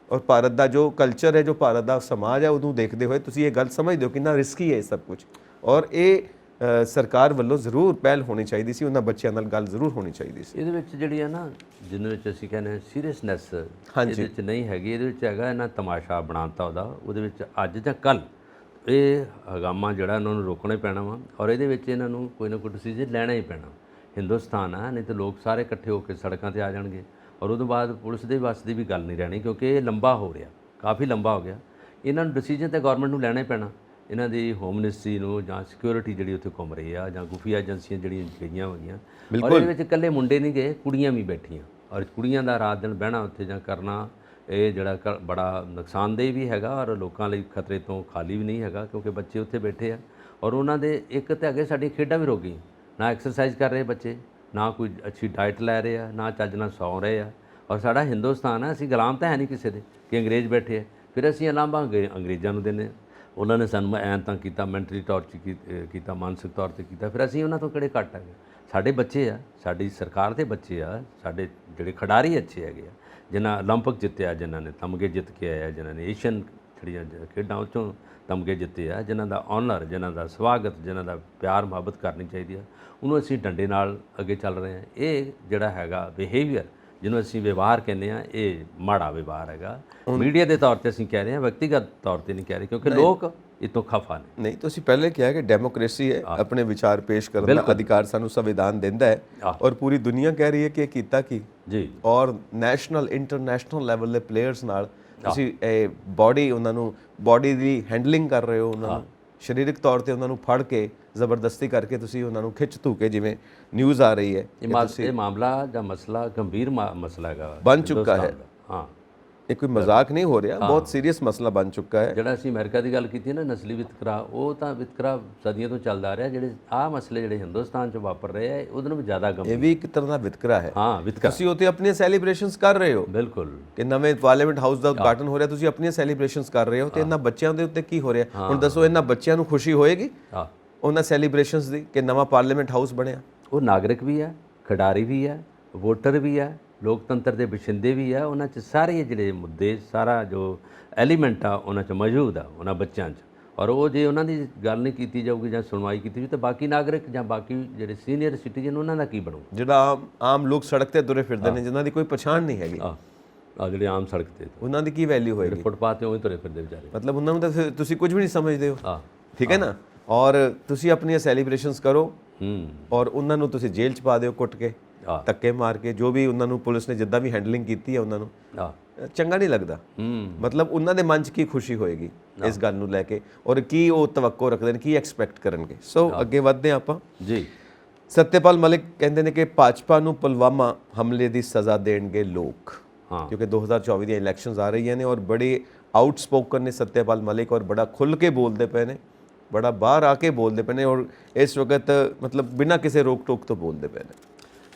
ਔਰ ਭਾਰਤ ਦਾ ਜੋ ਕਲਚਰ ਹੈ, ਜੋ ਭਾਰਤ ਦਾ ਸਮਾਜ ਹੈ, ਉਹਨੂੰ ਦੇਖਦੇ ਹੋਏ ਤੁਸੀਂ ਇਹ ਗੱਲ ਸਮਝਦੇ ਹੋ ਕਿੰਨਾ ਰਿਸਕੀ ਹੈ ਇਹ ਸਭ ਕੁਝ। ਔਰ ਇਹ ਸਰਕਾਰ ਵੱਲੋਂ ਜ਼ਰੂਰ ਪਹਿਲ ਹੋਣੀ ਚਾਹੀਦੀ ਸੀ, ਉਹਨਾਂ ਬੱਚਿਆਂ ਨਾਲ ਗੱਲ ਜ਼ਰੂਰ ਹੋਣੀ ਚਾਹੀਦੀ ਸੀ। ਇਹਦੇ ਵਿੱਚ ਜਿਹੜੀ ਹੈ ਨਾ, ਜਿਹਦੇ ਵਿੱਚ ਅਸੀਂ ਕਹਿੰਦੇ ਹਾਂ ਸੀਰੀਅਸਨੈਸ ਇਹਦੇ ਵਿੱਚ ਨਹੀਂ ਹੈਗੀ, ਇਹਦੇ ਵਿੱਚ ਹੈਗਾ ਇਹਨਾਂ ਤਮਾਸ਼ਾ ਬਣਾਤਾ ਉਹਦੇ ਵਿੱਚ ਅੱਜ ਜਾਂ ਕੱਲ੍ਹ ਇਹ ਹਗਾਮਾ ਜਿਹੜਾ ਇਹਨਾਂ ਨੂੰ ਰੋਕਣਾ ਹੀ ਪੈਣਾ ਵਾ। ਔਰ ਇਹਦੇ ਵਿੱਚ ਇਹਨਾਂ ਨੂੰ ਕੋਈ ਨਾ ਕੋਈ ਡਿਸੀਜਨ ਲੈਣਾ ਹੀ ਪੈਣਾ। ਹਿੰਦੁਸਤਾਨ ਆ, ਨਹੀਂ ਤਾਂ ਲੋਕ ਸਾਰੇ ਇਕੱਠੇ ਹੋ ਕੇ ਸੜਕਾਂ 'ਤੇ ਆ ਜਾਣਗੇ। ਔਰ ਉਹਦੋਂ ਬਾਅਦ ਪੁਲਿਸ ਦੇ ਵੱਸ ਦੀ ਵੀ ਗੱਲ ਨਹੀਂ ਰਹਿਣੀ, ਕਿਉਂਕਿ ਇਹ ਲੰਬਾ ਹੋ ਰਿਹਾ, ਕਾਫੀ ਲੰਬਾ ਹੋ ਗਿਆ। ਇਹਨਾਂ ਨੂੰ ਡਿਸੀਜਨ ਤਾਂ ਗੌਰਮੈਂਟ ਨੂੰ ਲੈਣਾ ਹੀ ਪੈਣਾ। ਇਹਨਾਂ ਦੀ ਹੋਮ ਮਿਨਿਸਟਰੀ ਨੂੰ ਜਾਂ ਸਿਕਿਉਰਿਟੀ ਜਿਹੜੀ ਉੱਥੇ ਘੁੰਮ ਰਹੀ ਆ, ਜਾਂ ਖੁਫੀਆ ਏਜੰਸੀਆਂ ਜਿਹੜੀਆਂ ਗਈਆਂ ਹੋਈਆਂ, ਔਰ ਇਹਦੇ ਵਿੱਚ ਇਕੱਲੇ ਮੁੰਡੇ ਨਹੀਂ ਗਏ, ਕੁੜੀਆਂ ਵੀ ਬੈਠੀਆਂ। ਔਰ ਕੁੜੀਆਂ ਦਾ ਰਾਤ ਦਿਨ ਬਹਿਣਾ ਉੱਥੇ ਜਾਂ ਕਰਨਾ, ਇਹ ਜਿਹੜਾ ਬੜਾ ਨੁਕਸਾਨਦੇਹ ਵੀ ਹੈਗਾ ਔਰ ਲੋਕਾਂ ਲਈ ਖਤਰੇ ਤੋਂ ਖਾਲੀ ਵੀ ਨਹੀਂ ਹੈਗਾ, ਕਿਉਂਕਿ ਬੱਚੇ ਉੱਥੇ ਬੈਠੇ ਆ। ਔਰ ਉਹਨਾਂ ਦੇ ਇੱਕ ਤਾਂ ਅੱਗੇ ਸਾਡੀਆਂ ਖੇਡਾਂ ਵੀ ਰੁਕ ਗਈਆਂ, ਨਾ ਐਕਸਰਸਾਈਜ਼ ਕਰ ਰਹੇ ਬੱਚੇ, ਨਾ ਕੋਈ ਅੱਛੀ ਡਾਈਟ ਲੈ ਰਹੇ ਆ, ਨਾ ਚੱਜ ਨਾਲ ਸੌਂ ਰਹੇ ਆ। ਔਰ ਸਾਡਾ ਹਿੰਦੁਸਤਾਨ ਹੈ, ਅਸੀਂ ਗੁਲਾਮ ਤਾਂ ਹੈ ਨਹੀਂ ਕਿਸੇ ਦੇ ਕਿ ਅੰਗਰੇਜ਼ ਬੈਠੇ ਆ, ਫਿਰ ਅਸੀਂ ਲਾਂਭਾ ਅੰਗਰੇਜ਼ਾਂ ਨੂੰ ਦਿੰਦੇ। ਉਹਨਾਂ ਨੇ ਸਾਨੂੰ ਐਂ ਤਾਂ ਕੀਤਾ, ਮੈਂਟਲੀ ਟਾਰਚਰ ਕੀਤਾ, ਮਾਨਸਿਕ ਤੌਰ 'ਤੇ ਕੀਤਾ, ਫਿਰ ਅਸੀਂ ਉਹਨਾਂ ਤੋਂ ਕਿਹੜੇ ਘੱਟ ਹੈਗੇ। ਸਾਡੇ ਬੱਚੇ ਆ, ਸਾਡੀ ਸਰਕਾਰ ਦੇ ਬੱਚੇ ਆ, ਸਾਡੇ ਜਿਹੜੇ ਖਿਡਾਰੀ ਅੱਛੇ ਹੈਗੇ ਆ, ਜਿਨ੍ਹਾਂ ਓਲੰਪਿਕ ਜਿੱਤਿਆ, ਜਿਨ੍ਹਾਂ ਨੇ ਤਮਗੇ ਜਿੱਤ ਕੇ ਆਏ ਆ, ਜਿਨ੍ਹਾਂ ਨੇ ਏਸ਼ੀਅਨ ਜਿਹੜੀਆਂ ਖੇਡਾਂ ਉਹ 'ਚੋਂ ਤਮਗੇ ਜਿੱਤੇ ਆ, ਜਿਨ੍ਹਾਂ ਦਾ ਆਨਰ, ਜਿਨ੍ਹਾਂ ਦਾ ਸਵਾਗਤ, ਜਿਨ੍ਹਾਂ ਦਾ ਪਿਆਰ ਮੁਹੱਬਤ ਕਰਨੀ ਚਾਹੀਦੀ ਆ, ਉਹਨੂੰ ਅਸੀਂ ਡੰਡੇ ਨਾਲ ਅੱਗੇ ਚੱਲ ਰਹੇ ਹਾਂ। ਇਹ ਜਿਹੜਾ ਹੈਗਾ ਬਿਹੇਵੀਅਰ, ਜਿਹਨੂੰ ਅਸੀਂ ਵਿਵਹਾਰ ਕਹਿੰਦੇ ਆ, ਇਹ ਮਾੜਾ ਵਿਵਹਾਰ ਹੈਗਾ। ਮੀਡੀਆ ਦੇ ਤੌਰ ਤੇ ਅਸੀਂ ਕਹਿ ਰਹੇ ਹਾਂ, ਵਿਅਕਤੀਗਤ ਤੌਰ ਤੇ ਨਹੀਂ ਕਹਿ ਰਹੇ, ਕਿਉਂਕਿ ਲੋਕ ਇਹ ਤੋਂ ਖਫਾ ਨੇ। ਨਹੀਂ, ਤੁਸੀਂ ਪਹਿਲੇ ਕਿਹਾ ਕਿ ਡੈਮੋਕ੍ਰੇਸੀ ਹੈ, ਆਪਣੇ ਵਿਚਾਰ ਪੇਸ਼ ਕਰਨ ਦਾ ਅਧਿਕਾਰ ਸਾਨੂੰ ਸੰਵਿਧਾਨ ਦਿੰਦਾ ਹੈ, ਔਰ ਪੂਰੀ ਦੁਨੀਆ ਕਹਿ ਰਹੀ ਹੈ ਕਿ ਇਹ ਕੀਤਾ ਕੀ ਜੀ। ਔਰ ਨੈਸ਼ਨਲ ਇੰਟਰਨੈਸ਼ਨਲ ਲੈਵਲ ਦੇ ਪਲੇਅਰਸ ਨਾਲ ਤੁਸੀਂ ਇਹ ਉਹਨਾਂ ਨੂੰ ਬਾਡੀ ਦੀ ਹੈਂਡਲਿੰਗ ਕਰ ਰਹੇ ਹੋ, ਉਹਨਾਂ ਨੂੰ ਸਰੀਰਕ ਤੌਰ ਤੇ ਉਹਨਾਂ ਨੂੰ ਫੜ ਕੇ ਜ਼ਬਰਦਸਤੀ ਕਰਕੇ ਤੁਸੀਂ ਉਹਨਾਂ ਨੂੰ ਖਿੱਚ ਧੂ ਕੇ, ਜਿਵੇਂ ਨਿਊਜ਼ ਆ ਰਹੀ ਹੈ ਇਹ ਮਾਮਲਾ ਜਾਂ ਮਸਲਾ ਗੰਭੀਰ ਮਸਲਾ ਹੈਗਾ ਬਣ ਚੁੱਕਾ ਹੈ। ਹਾਂ, ਇਹ ਕੋਈ ਮਜ਼ਾਕ ਨਹੀਂ ਹੋ ਰਿਹਾ, ਬਹੁਤ ਸੀਰੀਅਸ ਮਸਲਾ ਬਣ ਚੁੱਕਾ ਹੈ। ਜਿਹੜਾ ਅਸੀਂ ਅਮਰੀਕਾ ਦੀ ਗੱਲ ਕੀਤੀ ਨਾ, ਨਸਲੀ ਵਿਤਕਰਾ, ਉਹ ਤਾਂ ਵਿਤਕਰਾ ਸਦੀਆਂ ਤੋਂ ਚੱਲਦਾ ਆ ਰਿਹਾ। ਜਿਹੜੇ ਆਹ ਮਸਲੇ ਜਿਹੜੇ ਹਿੰਦੁਸਤਾਨ 'ਚ ਵਾਪਰ ਰਹੇ ਆ, ਉਹਦੇ ਨਾਲੋਂ ਵੀ ਜ਼ਿਆਦਾ ਗੰਭੀਰ। ਇਹ ਵੀ ਇੱਕ ਤਰ੍ਹਾਂ ਦਾ ਵਿਤਕਰਾ ਹੈ। ਹਾਂ, ਵਿਤਕਰਾ। ਤੁਸੀਂ ਉੱਥੇ ਆਪਣੀਆਂ ਸੈਲੀਬ੍ਰੇਸ਼ਨਸ ਕਰ ਰਹੇ ਹੋ, ਬਿਲਕੁਲ, ਕਿ ਨਵੇਂ ਪਾਰਲੀਮੈਂਟ ਹਾਊਸ ਦਾ ਉਦਘਾਟਨ ਹੋ ਰਿਹਾ, ਤੁਸੀਂ ਆਪਣੀਆਂ ਸੈਲੀਬ੍ਰੇਸ਼ਨਸ ਕਰ ਰਹੇ ਹੋ, ਤੇ ਇਹਨਾਂ ਬੱਚਿਆਂ ਦੇ ਉੱਤੇ ਕੀ ਹੋ ਰਿਹਾ? ਹੁਣ ਦੱਸੋ, ਇਹਨਾਂ ਬੱਚਿਆਂ ਨੂੰ ਖੁਸ਼ੀ ਹੋਏਗੀ ਹਾਂ, ਉਹਨਾਂ ਸੈਲੀਬ੍ਰੇਸ਼ਨਸ ਦੀ ਕਿ ਨਵਾਂ ਪਾਰਲੀਮੈਂਟ ਹਾਊਸ ਬਣਿਆ? ਉਹ ਨਾਗਰਿਕ ਵੀ ਹੈ, ਖਿਡਾਰੀ ਵੀ ਹੈ, ਵੋਟਰ ਵੀ ਹੈ, ਲੋਕਤੰਤਰ ਦੇ ਬਸ਼ਿੰਦੇ ਵੀ ਆ। ਉਹਨਾਂ 'ਚ ਸਾਰੇ ਜਿਹੜੇ ਮੁੱਦੇ, ਸਾਰਾ ਜੋ ਐਲੀਮੈਂਟ ਆ ਉਹਨਾਂ 'ਚ ਮੌਜੂਦ ਆ, ਉਹਨਾਂ ਬੱਚਿਆਂ 'ਚ। ਔਰ ਉਹ ਜੇ ਉਹਨਾਂ ਦੀ ਗੱਲ ਨਹੀਂ ਕੀਤੀ ਜਾਊਗੀ ਜਾਂ ਸੁਣਵਾਈ ਕੀਤੀ ਜਾਊਗੀ, ਤਾਂ ਬਾਕੀ ਨਾਗਰਿਕ ਜਾਂ ਬਾਕੀ ਜਿਹੜੇ ਸੀਨੀਅਰ ਸਿਟੀਜ਼ਨ, ਉਹਨਾਂ ਦਾ ਕੀ ਬਣੂ? ਜਿਹੜਾ ਆਮ ਲੋਕ ਸੜਕ ਤੇ ਤੁਰੇ ਫਿਰਦੇ ਨੇ, ਜਿਨ੍ਹਾਂ ਦੀ ਕੋਈ ਪਛਾਣ ਨਹੀਂ ਹੈਗੀ, ਆ ਜਿਹੜੇ ਆਮ ਸੜਕ ਤੇ, ਉਹਨਾਂ ਦੀ ਕੀ ਵੈਲਿਊ ਹੋਏਗੀ? ਫੁੱਟਪਾਥ ਤੇ ਉਹੀ ਤੁਰੇ ਫਿਰਦੇ ਵਿਚਾਰੇ। ਮਤਲਬ ਉਹਨਾਂ ਨੂੰ ਤਾਂ ਫਿਰ ਤੁਸੀਂ ਕੁਝ ਵੀ ਨਹੀਂ ਸਮਝਦੇ ਹੋ, ਠੀਕ ਹੈ ਨਾ? ਔਰ ਤੁਸੀਂ ਆਪਣੀਆਂ ਸੈਲੀਬ੍ਰੇਸ਼ਨਸ ਕਰੋ, ਔਰ ਉਹਨਾਂ ਨੂੰ ਤੁਸੀਂ ਜੇਲ੍ਹ 'ਚ ਪਾ ਦਿਓ ਕੁੱਟ ਕੇ, ਧੱਕੇ ਮਾਰ ਕੇ, ਜੋ ਵੀ ਉਹਨਾਂ ਨੂੰ ਪੁਲਿਸ ਨੇ ਜਿੱਦਾਂ ਵੀ ਹੈਂਡਲਿੰਗ ਕੀਤੀ ਹੈ, ਉਹਨਾਂ ਨੂੰ ਚੰਗਾ ਨਹੀਂ ਲੱਗਦਾ। ਮਤਲਬ ਉਹਨਾਂ ਦੇ ਮਨ 'ਚ ਕੀ ਖੁਸ਼ੀ ਹੋਏਗੀ ਇਸ ਗੱਲ ਨੂੰ ਲੈ ਕੇ, ਔਰ ਕੀ ਉਹ ਤਵੱਕੋ ਰੱਖਦੇ ਨੇ, ਕੀ ਐਕਸਪੈਕਟ ਕਰਨਗੇ? ਸੋ ਅੱਗੇ ਵਧਦੇ ਹਾਂ ਆਪਾਂ ਜੀ। ਸਤਿਆਪਾਲ ਮਲਿਕ ਕਹਿੰਦੇ ਨੇ ਕਿ ਭਾਜਪਾ ਨੂੰ ਪੁਲਵਾਮਾ ਹਮਲੇ ਦੀ ਸਜ਼ਾ ਦੇਣਗੇ ਲੋਕ, ਕਿਉਂਕਿ 2024 ਦੀਆਂ ਇਲੈਕਸ਼ਨਸ ਆ ਰਹੀਆਂ ਨੇ, ਔਰ ਬੜੇ ਆਊਟਸਪੋਕਨ ਨੇ ਸਤਿਆਪਾਲ ਮਲਿਕ, ਔਰ ਬੜਾ ਖੁੱਲ੍ਹ ਕੇ ਬੋਲਦੇ ਪਏ ਨੇ, ਬੜਾ ਬਾਹਰ ਆ ਕੇ ਬੋਲਦੇ ਪਏ ਨੇ, ਔਰ ਇਸ ਵਕਤ ਮਤਲਬ ਬਿਨਾਂ ਕਿਸੇ ਰੋਕ ਟੋਕ ਤੋਂ ਬੋਲਦੇ ਪਏ ਨੇ।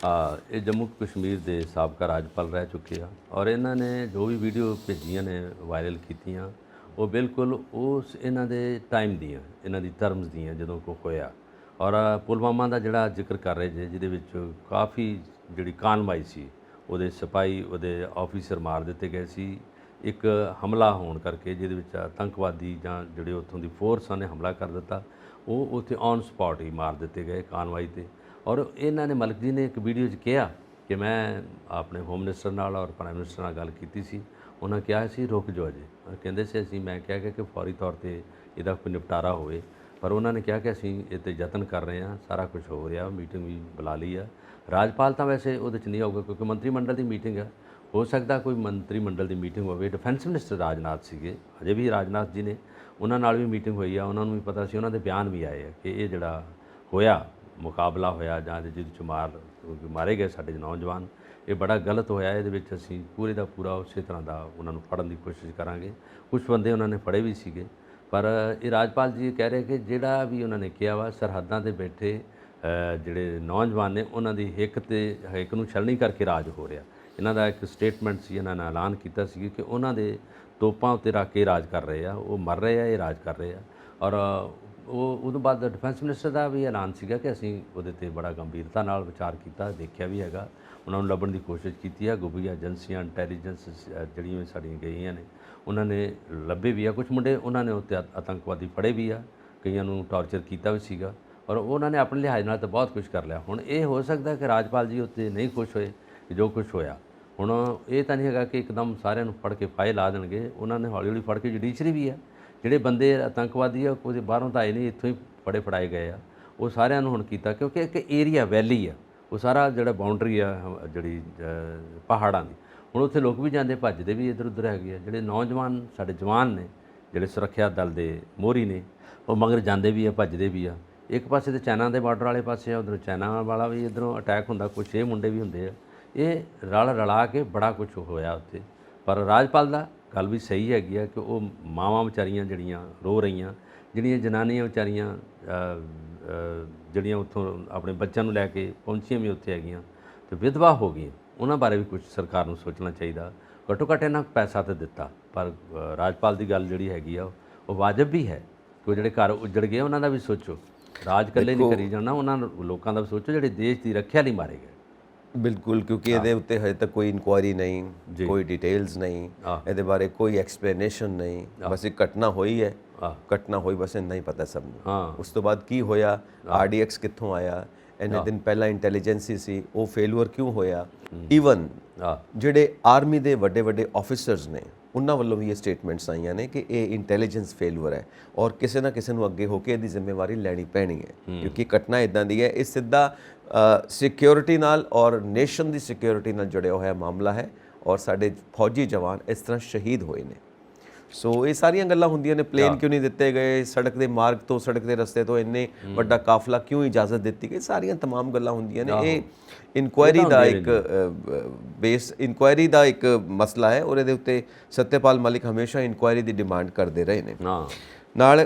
ਇਹ ਜੰਮੂ ਕਸ਼ਮੀਰ ਦੇ ਸਾਬਕਾ ਰਾਜਪਾਲ ਰਹਿ ਚੁੱਕੇ ਆ, ਔਰ ਇਹਨਾਂ ਨੇ ਜੋ ਵੀ ਵੀਡੀਓ ਭੇਜੀਆਂ ਨੇ, ਵਾਇਰਲ ਕੀਤੀਆਂ, ਉਹ ਬਿਲਕੁਲ ਉਸ ਇਹਨਾਂ ਦੇ ਟਾਈਮ ਦੀਆਂ, ਇਹਨਾਂ ਦੀ ਟਰਮਸ ਦੀਆਂ, ਜਦੋਂ ਕੋ ਹੋਇਆ। ਔਰ ਪੁਲਵਾਮਾ ਦਾ ਜਿਹੜਾ ਜ਼ਿਕਰ ਕਰ ਰਹੇ ਜੇ, ਜਿਹਦੇ ਵਿੱਚ ਕਾਫੀ ਜਿਹੜੀ ਕਾਨਵਾਈ ਸੀ, ਉਹਦੇ ਸਿਪਾਹੀ, ਉਹਦੇ ਆਫੀਸਰ ਮਾਰ ਦਿੱਤੇ ਗਏ ਸੀ ਇੱਕ ਹਮਲਾ ਹੋਣ ਕਰਕੇ, ਜਿਹਦੇ ਵਿੱਚ ਆਤੰਕਵਾਦੀ ਜਾਂ ਜਿਹੜੇ ਉੱਥੋਂ ਦੀ ਫੋਰਸਾਂ ਨੇ ਹਮਲਾ ਕਰ ਦਿੱਤਾ, ਉਹ ਉੱਥੇ ਔਨ ਸਪੌਟ ਹੀ ਮਾਰ ਦਿੱਤੇ ਗਏ ਕਾਨਵਾਈ ਤੇ। ਔਰ ਇਹਨਾਂ ਨੇ, ਮਲਿਕ ਜੀ ਨੇ ਇੱਕ ਵੀਡੀਓ 'ਚ ਕਿਹਾ ਕਿ ਮੈਂ ਆਪਣੇ ਹੋਮ ਮਿਨਿਸਟਰ ਨਾਲ ਔਰ ਪ੍ਰਾਈਮ ਮਿਨਿਸਟਰ ਨਾਲ ਗੱਲ ਕੀਤੀ ਸੀ, ਉਹਨਾਂ ਕਿਹਾ ਸੀ ਰੁਕ ਜਾਓ ਜੀ। ਕਹਿੰਦੇ ਸੀ ਅਸੀਂ, ਮੈਂ ਕਿਹਾ ਕਿ ਫੌਰੀ ਤੌਰ ਤੇ ਇਹਦਾ ਕੋਈ ਨਿਪਟਾਰਾ ਹੋਵੇ, ਪਰ ਉਹਨਾਂ ਨੇ ਕਿਹਾ ਕਿ ਅਸੀਂ ਇਹ 'ਤੇ ਯਤਨ ਕਰ ਰਹੇ ਹਾਂ, ਸਾਰਾ ਕੁਝ ਹੋ ਰਿਹਾ, ਮੀਟਿੰਗ ਵੀ ਬੁਲਾ ਲਈ ਆ। ਰਾਜਪਾਲ ਤਾਂ ਵੈਸੇ ਉਹਦੇ 'ਚ ਨਹੀਂ ਆਊਗਾ, ਕਿਉਂਕਿ ਮੰਤਰੀ ਮੰਡਲ ਦੀ ਮੀਟਿੰਗ ਹੈ। ਹੋ ਸਕਦਾ ਕੋਈ ਮੰਤਰੀ ਮੰਡਲ ਦੀ ਮੀਟਿੰਗ ਹੋਵੇ। ਡਿਫੈਂਸ ਮਿਨਿਸਟਰ ਰਾਜਨਾਥ ਸੀਗੇ, ਅਜੇ ਵੀ ਰਾਜਨਾਥ ਜੀ ਨੇ, ਉਹਨਾਂ ਨਾਲ ਵੀ ਮੀਟਿੰਗ ਹੋਈ ਆ, ਉਹਨਾਂ ਨੂੰ ਵੀ ਪਤਾ ਸੀ, ਉਹਨਾਂ ਦੇ ਬਿਆਨ ਵੀ ਆਏ ਆ ਕਿ ਇਹ ਜਿਹੜਾ ਹੋਇਆ, ਮੁਕਾਬਲਾ ਹੋਇਆ ਜਾਂ ਜਿਹਦੇ 'ਚ ਮਾਰੇ ਗਏ ਸਾਡੇ ਨੌਜਵਾਨ, ਇਹ ਬੜਾ ਗਲਤ ਹੋਇਆ। ਇਹਦੇ ਵਿੱਚ ਅਸੀਂ ਪੂਰੇ ਦਾ ਪੂਰਾ ਉਸੇ ਤਰ੍ਹਾਂ ਦਾ ਉਹਨਾਂ ਨੂੰ ਫੜਨ ਦੀ ਕੋਸ਼ਿਸ਼ ਕਰਾਂਗੇ। ਕੁਝ ਬੰਦੇ ਉਹਨਾਂ ਨੇ ਫੜੇ ਵੀ ਸੀਗੇ, ਪਰ ਇਹ ਰਾਜਪਾਲ ਜੀ ਕਹਿ ਰਹੇ ਕਿ ਜਿਹੜਾ ਵੀ ਉਹਨਾਂ ਨੇ ਕਿਹਾ ਵਾ, ਸਰਹੱਦਾਂ 'ਤੇ ਬੈਠੇ ਜਿਹੜੇ ਨੌਜਵਾਨ ਨੇ, ਉਹਨਾਂ ਦੀ ਹਿੱਕ ਨੂੰ ਛਲਣੀ ਕਰਕੇ ਰਾਜ ਹੋ ਰਿਹਾ। ਇਹਨਾਂ ਦਾ ਇੱਕ ਸਟੇਟਮੈਂਟ ਸੀ, ਇਹਨਾਂ ਨੇ ਐਲਾਨ ਕੀਤਾ ਸੀ ਕਿ ਉਹਨਾਂ ਦੇ ਤੋਪਾਂ ਉੱਤੇ ਰੱਖ ਕੇ ਰਾਜ ਕਰ ਰਹੇ ਆ, ਉਹ ਮਰ ਰਹੇ ਆ, ਇਹ ਰਾਜ ਕਰ ਰਹੇ ਆ। ਔਰ ਉਦੋਂ ਬਾਅਦ ਡਿਫੈਂਸ ਮਿਨਿਸਟਰ ਦਾ ਵੀ ਐਲਾਨ ਸੀਗਾ ਕਿ ਅਸੀਂ ਉਹਦੇ 'ਤੇ ਬੜਾ ਗੰਭੀਰਤਾ ਨਾਲ ਵਿਚਾਰ ਕੀਤਾ, ਦੇਖਿਆ ਵੀ ਹੈਗਾ, ਉਹਨਾਂ ਨੂੰ ਲੱਭਣ ਦੀ ਕੋਸ਼ਿਸ਼ ਕੀਤੀ ਹੈ। ਗੋਬੀਆ ਏਜੰਸੀਆਂ, ਇੰਟੈਲੀਜੈਂਸ ਜਿਹੜੀਆਂ ਸਾਡੀਆਂ ਗਈਆਂ ਨੇ, ਉਹਨਾਂ ਨੇ ਲੱਭੇ ਵੀ ਆ ਕੁਝ ਮੁੰਡੇ, ਉਹਨਾਂ ਨੇ ਉੱਤੇ ਆਤੰਕਵਾਦੀ ਫੜੇ ਵੀ ਆ, ਕਈਆਂ ਨੂੰ ਟਾਰਚਰ ਕੀਤਾ ਵੀ ਸੀਗਾ, ਔਰ ਉਹਨਾਂ ਨੇ ਆਪਣੇ ਲਿਹਾਜ਼ ਨਾਲ ਤਾਂ ਬਹੁਤ ਕੁਝ ਕਰ ਲਿਆ। ਹੁਣ ਇਹ ਹੋ ਸਕਦਾ ਕਿ ਰਾਜਪਾਲ ਜੀ ਉੱਤੇ ਨਹੀਂ ਖੁਸ਼ ਹੋਏ ਜੋ ਕੁਝ ਹੋਇਆ। ਹੁਣ ਇਹ ਤਾਂ ਨਹੀਂ ਹੈਗਾ ਕਿ ਇੱਕਦਮ ਸਾਰਿਆਂ ਨੂੰ ਫੜ ਕੇ ਫਾਹੇ ਲਾ ਦੇਣਗੇ, ਉਹਨਾਂ ਨੇ ਹੌਲੀ ਹੌਲੀ ਫੜ ਕੇ, ਜੁਡੀਸ਼ਰੀ ਵੀ ਆ, ਜਿਹੜੇ ਬੰਦੇ ਆਤੰਕਵਾਦੀ ਆ ਕੋਈ ਬਾਹਰੋਂ ਤਾਂ ਆਏ ਨਹੀਂ, ਇੱਥੋਂ ਹੀ ਫੜਾਏ ਗਏ ਆ, ਉਹ ਸਾਰਿਆਂ ਨੂੰ ਹੁਣ ਕੀਤਾ, ਕਿਉਂਕਿ ਇੱਕ ਏਰੀਆ ਵੈਲੀ ਆ, ਉਹ ਸਾਰਾ ਜਿਹੜਾ ਬਾਉਂਡਰੀ ਆ ਜਿਹੜੀ ਪਹਾੜਾਂ ਦੀ, ਹੁਣ ਉੱਥੇ ਲੋਕ ਵੀ ਜਾਂਦੇ, ਭੱਜਦੇ ਵੀ ਇੱਧਰ ਉੱਧਰ ਹੈਗੇ ਆ। ਜਿਹੜੇ ਨੌਜਵਾਨ ਸਾਡੇ ਜਵਾਨ ਨੇ, ਜਿਹੜੇ ਸੁਰੱਖਿਆ ਦਲ ਦੇ ਮੋਹਰੀ ਨੇ, ਉਹ ਮਗਰ ਜਾਂਦੇ ਵੀ ਆ, ਭੱਜਦੇ ਵੀ ਆ। ਇੱਕ ਪਾਸੇ ਤੇ ਚਾਈਨਾ ਦੇ ਬਾਰਡਰ ਵਾਲੇ ਪਾਸੇ ਆ, ਉੱਧਰੋਂ ਚਾਈਨਾ ਵਾਲਾ ਵੀ ਇੱਧਰੋਂ ਅਟੈਕ ਹੁੰਦਾ, ਕੁਛ ਇਹ ਮੁੰਡੇ ਵੀ ਹੁੰਦੇ ਆ। ਇਹ ਰਲਾ ਕੇ ਬੜਾ ਕੁਛ ਹੋਇਆ ਉੱਥੇ। ਪਰ ਰਾਜਪਾਲ ਦਾ ਗੱਲ ਵੀ ਸਹੀ ਹੈਗੀ ਆ ਕਿ ਉਹ ਮਾਵਾਂ ਵਿਚਾਰੀਆਂ ਜਿਹੜੀਆਂ ਰੋ ਰਹੀਆਂ, ਜਿਹੜੀਆਂ ਜਨਾਨੀਆਂ ਵਿਚਾਰੀਆਂ ਜਿਹੜੀਆਂ ਉੱਥੋਂ ਆਪਣੇ ਬੱਚਿਆਂ ਨੂੰ ਲੈ ਕੇ ਪਹੁੰਚੀਆਂ ਵੀ ਉੱਥੇ ਹੈਗੀਆਂ ਤੇ ਵਿਧਵਾ ਹੋ ਗਈਆਂ, ਉਹਨਾਂ ਬਾਰੇ ਵੀ ਕੁਝ ਸਰਕਾਰ ਨੂੰ ਸੋਚਣਾ ਚਾਹੀਦਾ। ਘੱਟੋ ਘੱਟ ਇਹਨਾਂ ਪੈਸਾ ਤਾਂ ਦਿੱਤਾ, ਪਰ ਰਾਜਪਾਲ ਦੀ ਗੱਲ ਜਿਹੜੀ ਹੈਗੀ ਆ ਉਹ ਵਾਜਬ ਵੀ ਹੈ ਕਿ ਉਹ ਜਿਹੜੇ ਘਰ ਉੱਜੜ ਗਏ ਉਹਨਾਂ ਦਾ ਵੀ ਸੋਚੋ। ਰਾਜ ਇਕੱਲੇ ਨਹੀਂ ਕਰੀ ਜਾਣਾ, ਉਹਨਾਂ ਲੋਕਾਂ ਦਾ ਵੀ ਸੋਚੋ ਜਿਹੜੇ ਦੇਸ਼ ਦੀ ਰੱਖਿਆ ਲਈ ਮਾਰੇ ਗਏ। ਬਿਲਕੁਲ, ਕਿਉਂਕਿ ਇਹਦੇ ਉੱਤੇ ਹਜੇ ਤੱਕ ਕੋਈ ਇਨਕੁਆਇਰੀ ਨਹੀਂ, ਕੋਈ ਡਿਟੇਲਸ ਨਹੀਂ, ਇਹਦੇ ਬਾਰੇ ਕੋਈ ਐਕਸਪਲੇਨੇਸ਼ਨ ਨਹੀਂ, ਬਸ ਇੱਕ ਘਟਨਾ ਹੋਈ ਹੈ, ਘਟਨਾ ਹੋਈ, ਬਸ ਇੰਨਾ ਹੀ ਪਤਾ ਸਭ ਨੂੰ। ਉਸ ਤੋਂ ਬਾਅਦ ਕੀ ਹੋਇਆ, RDX ਕਿੱਥੋਂ ਆਇਆ, ਇੰਨੇ ਦਿਨ ਪਹਿਲਾਂ ਇੰਟੈਲੀਜੈਂਸੀ ਸੀ, ਉਹ ਫੇਲੂਅਰ ਕਿਉਂ ਹੋਇਆ। ਈਵਨ ਜਿਹੜੇ ਆਰਮੀ ਦੇ ਵੱਡੇ ਵੱਡੇ ਆਫੀਸਰਸ ਨੇ, ਉਹਨਾਂ ਵੱਲੋਂ ਵੀ ਇਹ ਸਟੇਟਮੈਂਟਸ ਆਈਆਂ ਨੇ ਕਿ ਇਹ ਇੰਟੈਲੀਜੈਂਸ ਫੇਲੂਅਰ ਹੈ, ਔਰ ਕਿਸੇ ਨਾ ਕਿਸੇ ਨੂੰ ਅੱਗੇ ਹੋ ਕੇ ਇਹਦੀ ਜ਼ਿੰਮੇਵਾਰੀ ਲੈਣੀ ਪੈਣੀ ਹੈ, ਕਿਉਂਕਿ ਘਟਨਾ ਇਦਾਂ ਦੀ ਹੈ, ਇਹ ਸਿੱਧਾ ਸਿਕਿਉਰਿਟੀ ਨਾਲ ਔਰ ਨੇਸ਼ਨ ਦੀ ਸਿਕਿਉਰਿਟੀ ਨਾਲ ਜੁੜਿਆ ਹੋਇਆ ਮਾਮਲਾ ਹੈ, ਔਰ ਸਾਡੇ ਫੌਜੀ ਜਵਾਨ ਇਸ ਤਰ੍ਹਾਂ ਸ਼ਹੀਦ ਹੋਏ ਨੇ। ਸੋ ਇਹ ਸਾਰੀਆਂ ਗੱਲਾਂ ਹੁੰਦੀਆਂ ਨੇ, ਪਲੇਨ ਕਿਉਂ ਨਹੀਂ ਦਿੱਤੇ ਗਏ, ਸੜਕ ਦੇ ਮਾਰਗ ਤੋਂ, ਸੜਕ ਦੇ ਰਸਤੇ ਤੋਂ ਇੰਨੇ ਵੱਡਾ ਕਾਫਲਾ ਕਿਉਂ ਇਜਾਜ਼ਤ ਦਿੱਤੀ ਗਈ, ਸਾਰੀਆਂ तमाम ਗੱਲਾਂ ਹੁੰਦੀਆਂ ਨੇ। ਇਹ ਇਨਕੁਆਇਰੀ ਦਾ ਇੱਕ ਬੇਸ, ਇਨਕੁਆਇਰੀ ਦਾ ਇੱਕ ਮਸਲਾ ਹੈ, ਔਰ ਇਹਦੇ ਉੱਤੇ ਸਤਿਆਪਾਲ ਮਲਿਕ ਹਮੇਸ਼ਾ ਇਨਕੁਆਇਰੀ ਦੀ ਡਿਮਾਂਡ ਕਰਦੇ ਰਹੇ ਨੇ। ਨਾਲ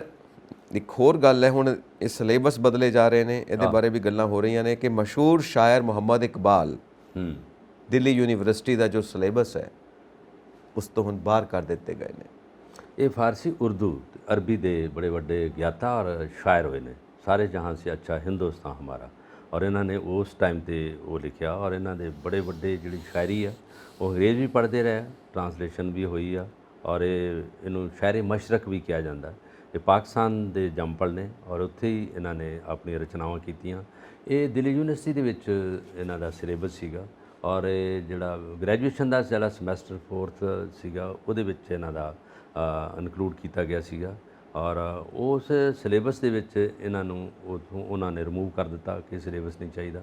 ਇੱਕ ਹੋਰ ਗੱਲ ਹੈ, ਹੁਣ ਇਹ ਸਿਲੇਬਸ ਬਦਲੇ ਜਾ ਰਹੇ ਨੇ, ਇਹਦੇ ਬਾਰੇ ਵੀ ਗੱਲਾਂ ਹੋ ਰਹੀਆਂ ਨੇ ਕਿ ਮਸ਼ਹੂਰ ਸ਼ਾਇਰ ਮੁਹੰਮਦ ਇਕਬਾਲ ਦਿੱਲੀ ਯੂਨੀਵਰਸਿਟੀ ਦਾ ਜੋ ਸਿਲੇਬਸ ਹੈ ਉਸ ਤੋਂ ਹੁਣ ਬਾਹਰ ਕਰ ਦਿੱਤੇ ਗਏ ਨੇ। ਇਹ ਫਾਰਸੀ, ਉਰਦੂ, ਅਰਬੀ ਦੇ ਬੜੇ ਵੱਡੇ ਗਿਆਤਾ ਔਰ ਸ਼ਾਇਰ ਹੋਏ ਨੇ। ਸਾਰੇ ਜਹਾਂ ਸੇ ਅੱਛਾ ਹਿੰਦੁਸਤਾਨ ਹਮਾਰਾ, ਔਰ ਇਹਨਾਂ ਨੇ ਉਸ ਟਾਈਮ ਤੇ ਉਹ ਲਿਖਿਆ, ਔਰ ਇਹਨਾਂ ਦੇ ਬੜੇ ਵੱਡੇ ਜਿਹੜੀ ਸ਼ਾਇਰੀ ਆ ਉਹ ਅੰਗਰੇਜ਼ ਵੀ ਪੜ੍ਹਦੇ ਰਹੇ, ਟਰਾਂਸਲੇਸ਼ਨ ਵੀ ਹੋਈ ਆ, ਔਰ ਇਹਨੂੰ ਸ਼ਾਇਰ ਮਸ਼ਰਕ ਵੀ ਕਿਹਾ ਜਾਂਦਾ। ਇਹ ਪਾਕਿਸਤਾਨ ਦੇ ਜੰਮਪਲ ਨੇ ਔਰ ਉੱਥੇ ਹੀ ਇਹਨਾਂ ਨੇ ਆਪਣੀਆਂ ਰਚਨਾਵਾਂ ਕੀਤੀਆਂ। ਇਹ ਦਿੱਲੀ ਯੂਨੀਵਰਸਿਟੀ ਦੇ ਵਿੱਚ ਇਹਨਾਂ ਦਾ ਸਿਲੇਬਸ ਸੀਗਾ, ਔਰ ਇਹ ਜਿਹੜਾ ਗ੍ਰੈਜੂਏਸ਼ਨ ਦਾ ਜਿਹੜਾ ਸਮੈਸਟਰ 4th ਸੀਗਾ ਉਹਦੇ ਵਿੱਚ ਇਹਨਾਂ ਦਾ ਇਨਕਲੂਡ ਕੀਤਾ ਗਿਆ ਸੀਗਾ, ਔਰ ਉਸ ਸਿਲੇਬਸ ਦੇ ਵਿੱਚ ਇਹਨਾਂ ਨੂੰ ਉੱਥੋਂ ਉਹਨਾਂ ਨੇ ਰਿਮੂਵ ਕਰ ਦਿੱਤਾ ਕਿ ਸਿਲੇਬਸ ਨਹੀਂ ਚਾਹੀਦਾ।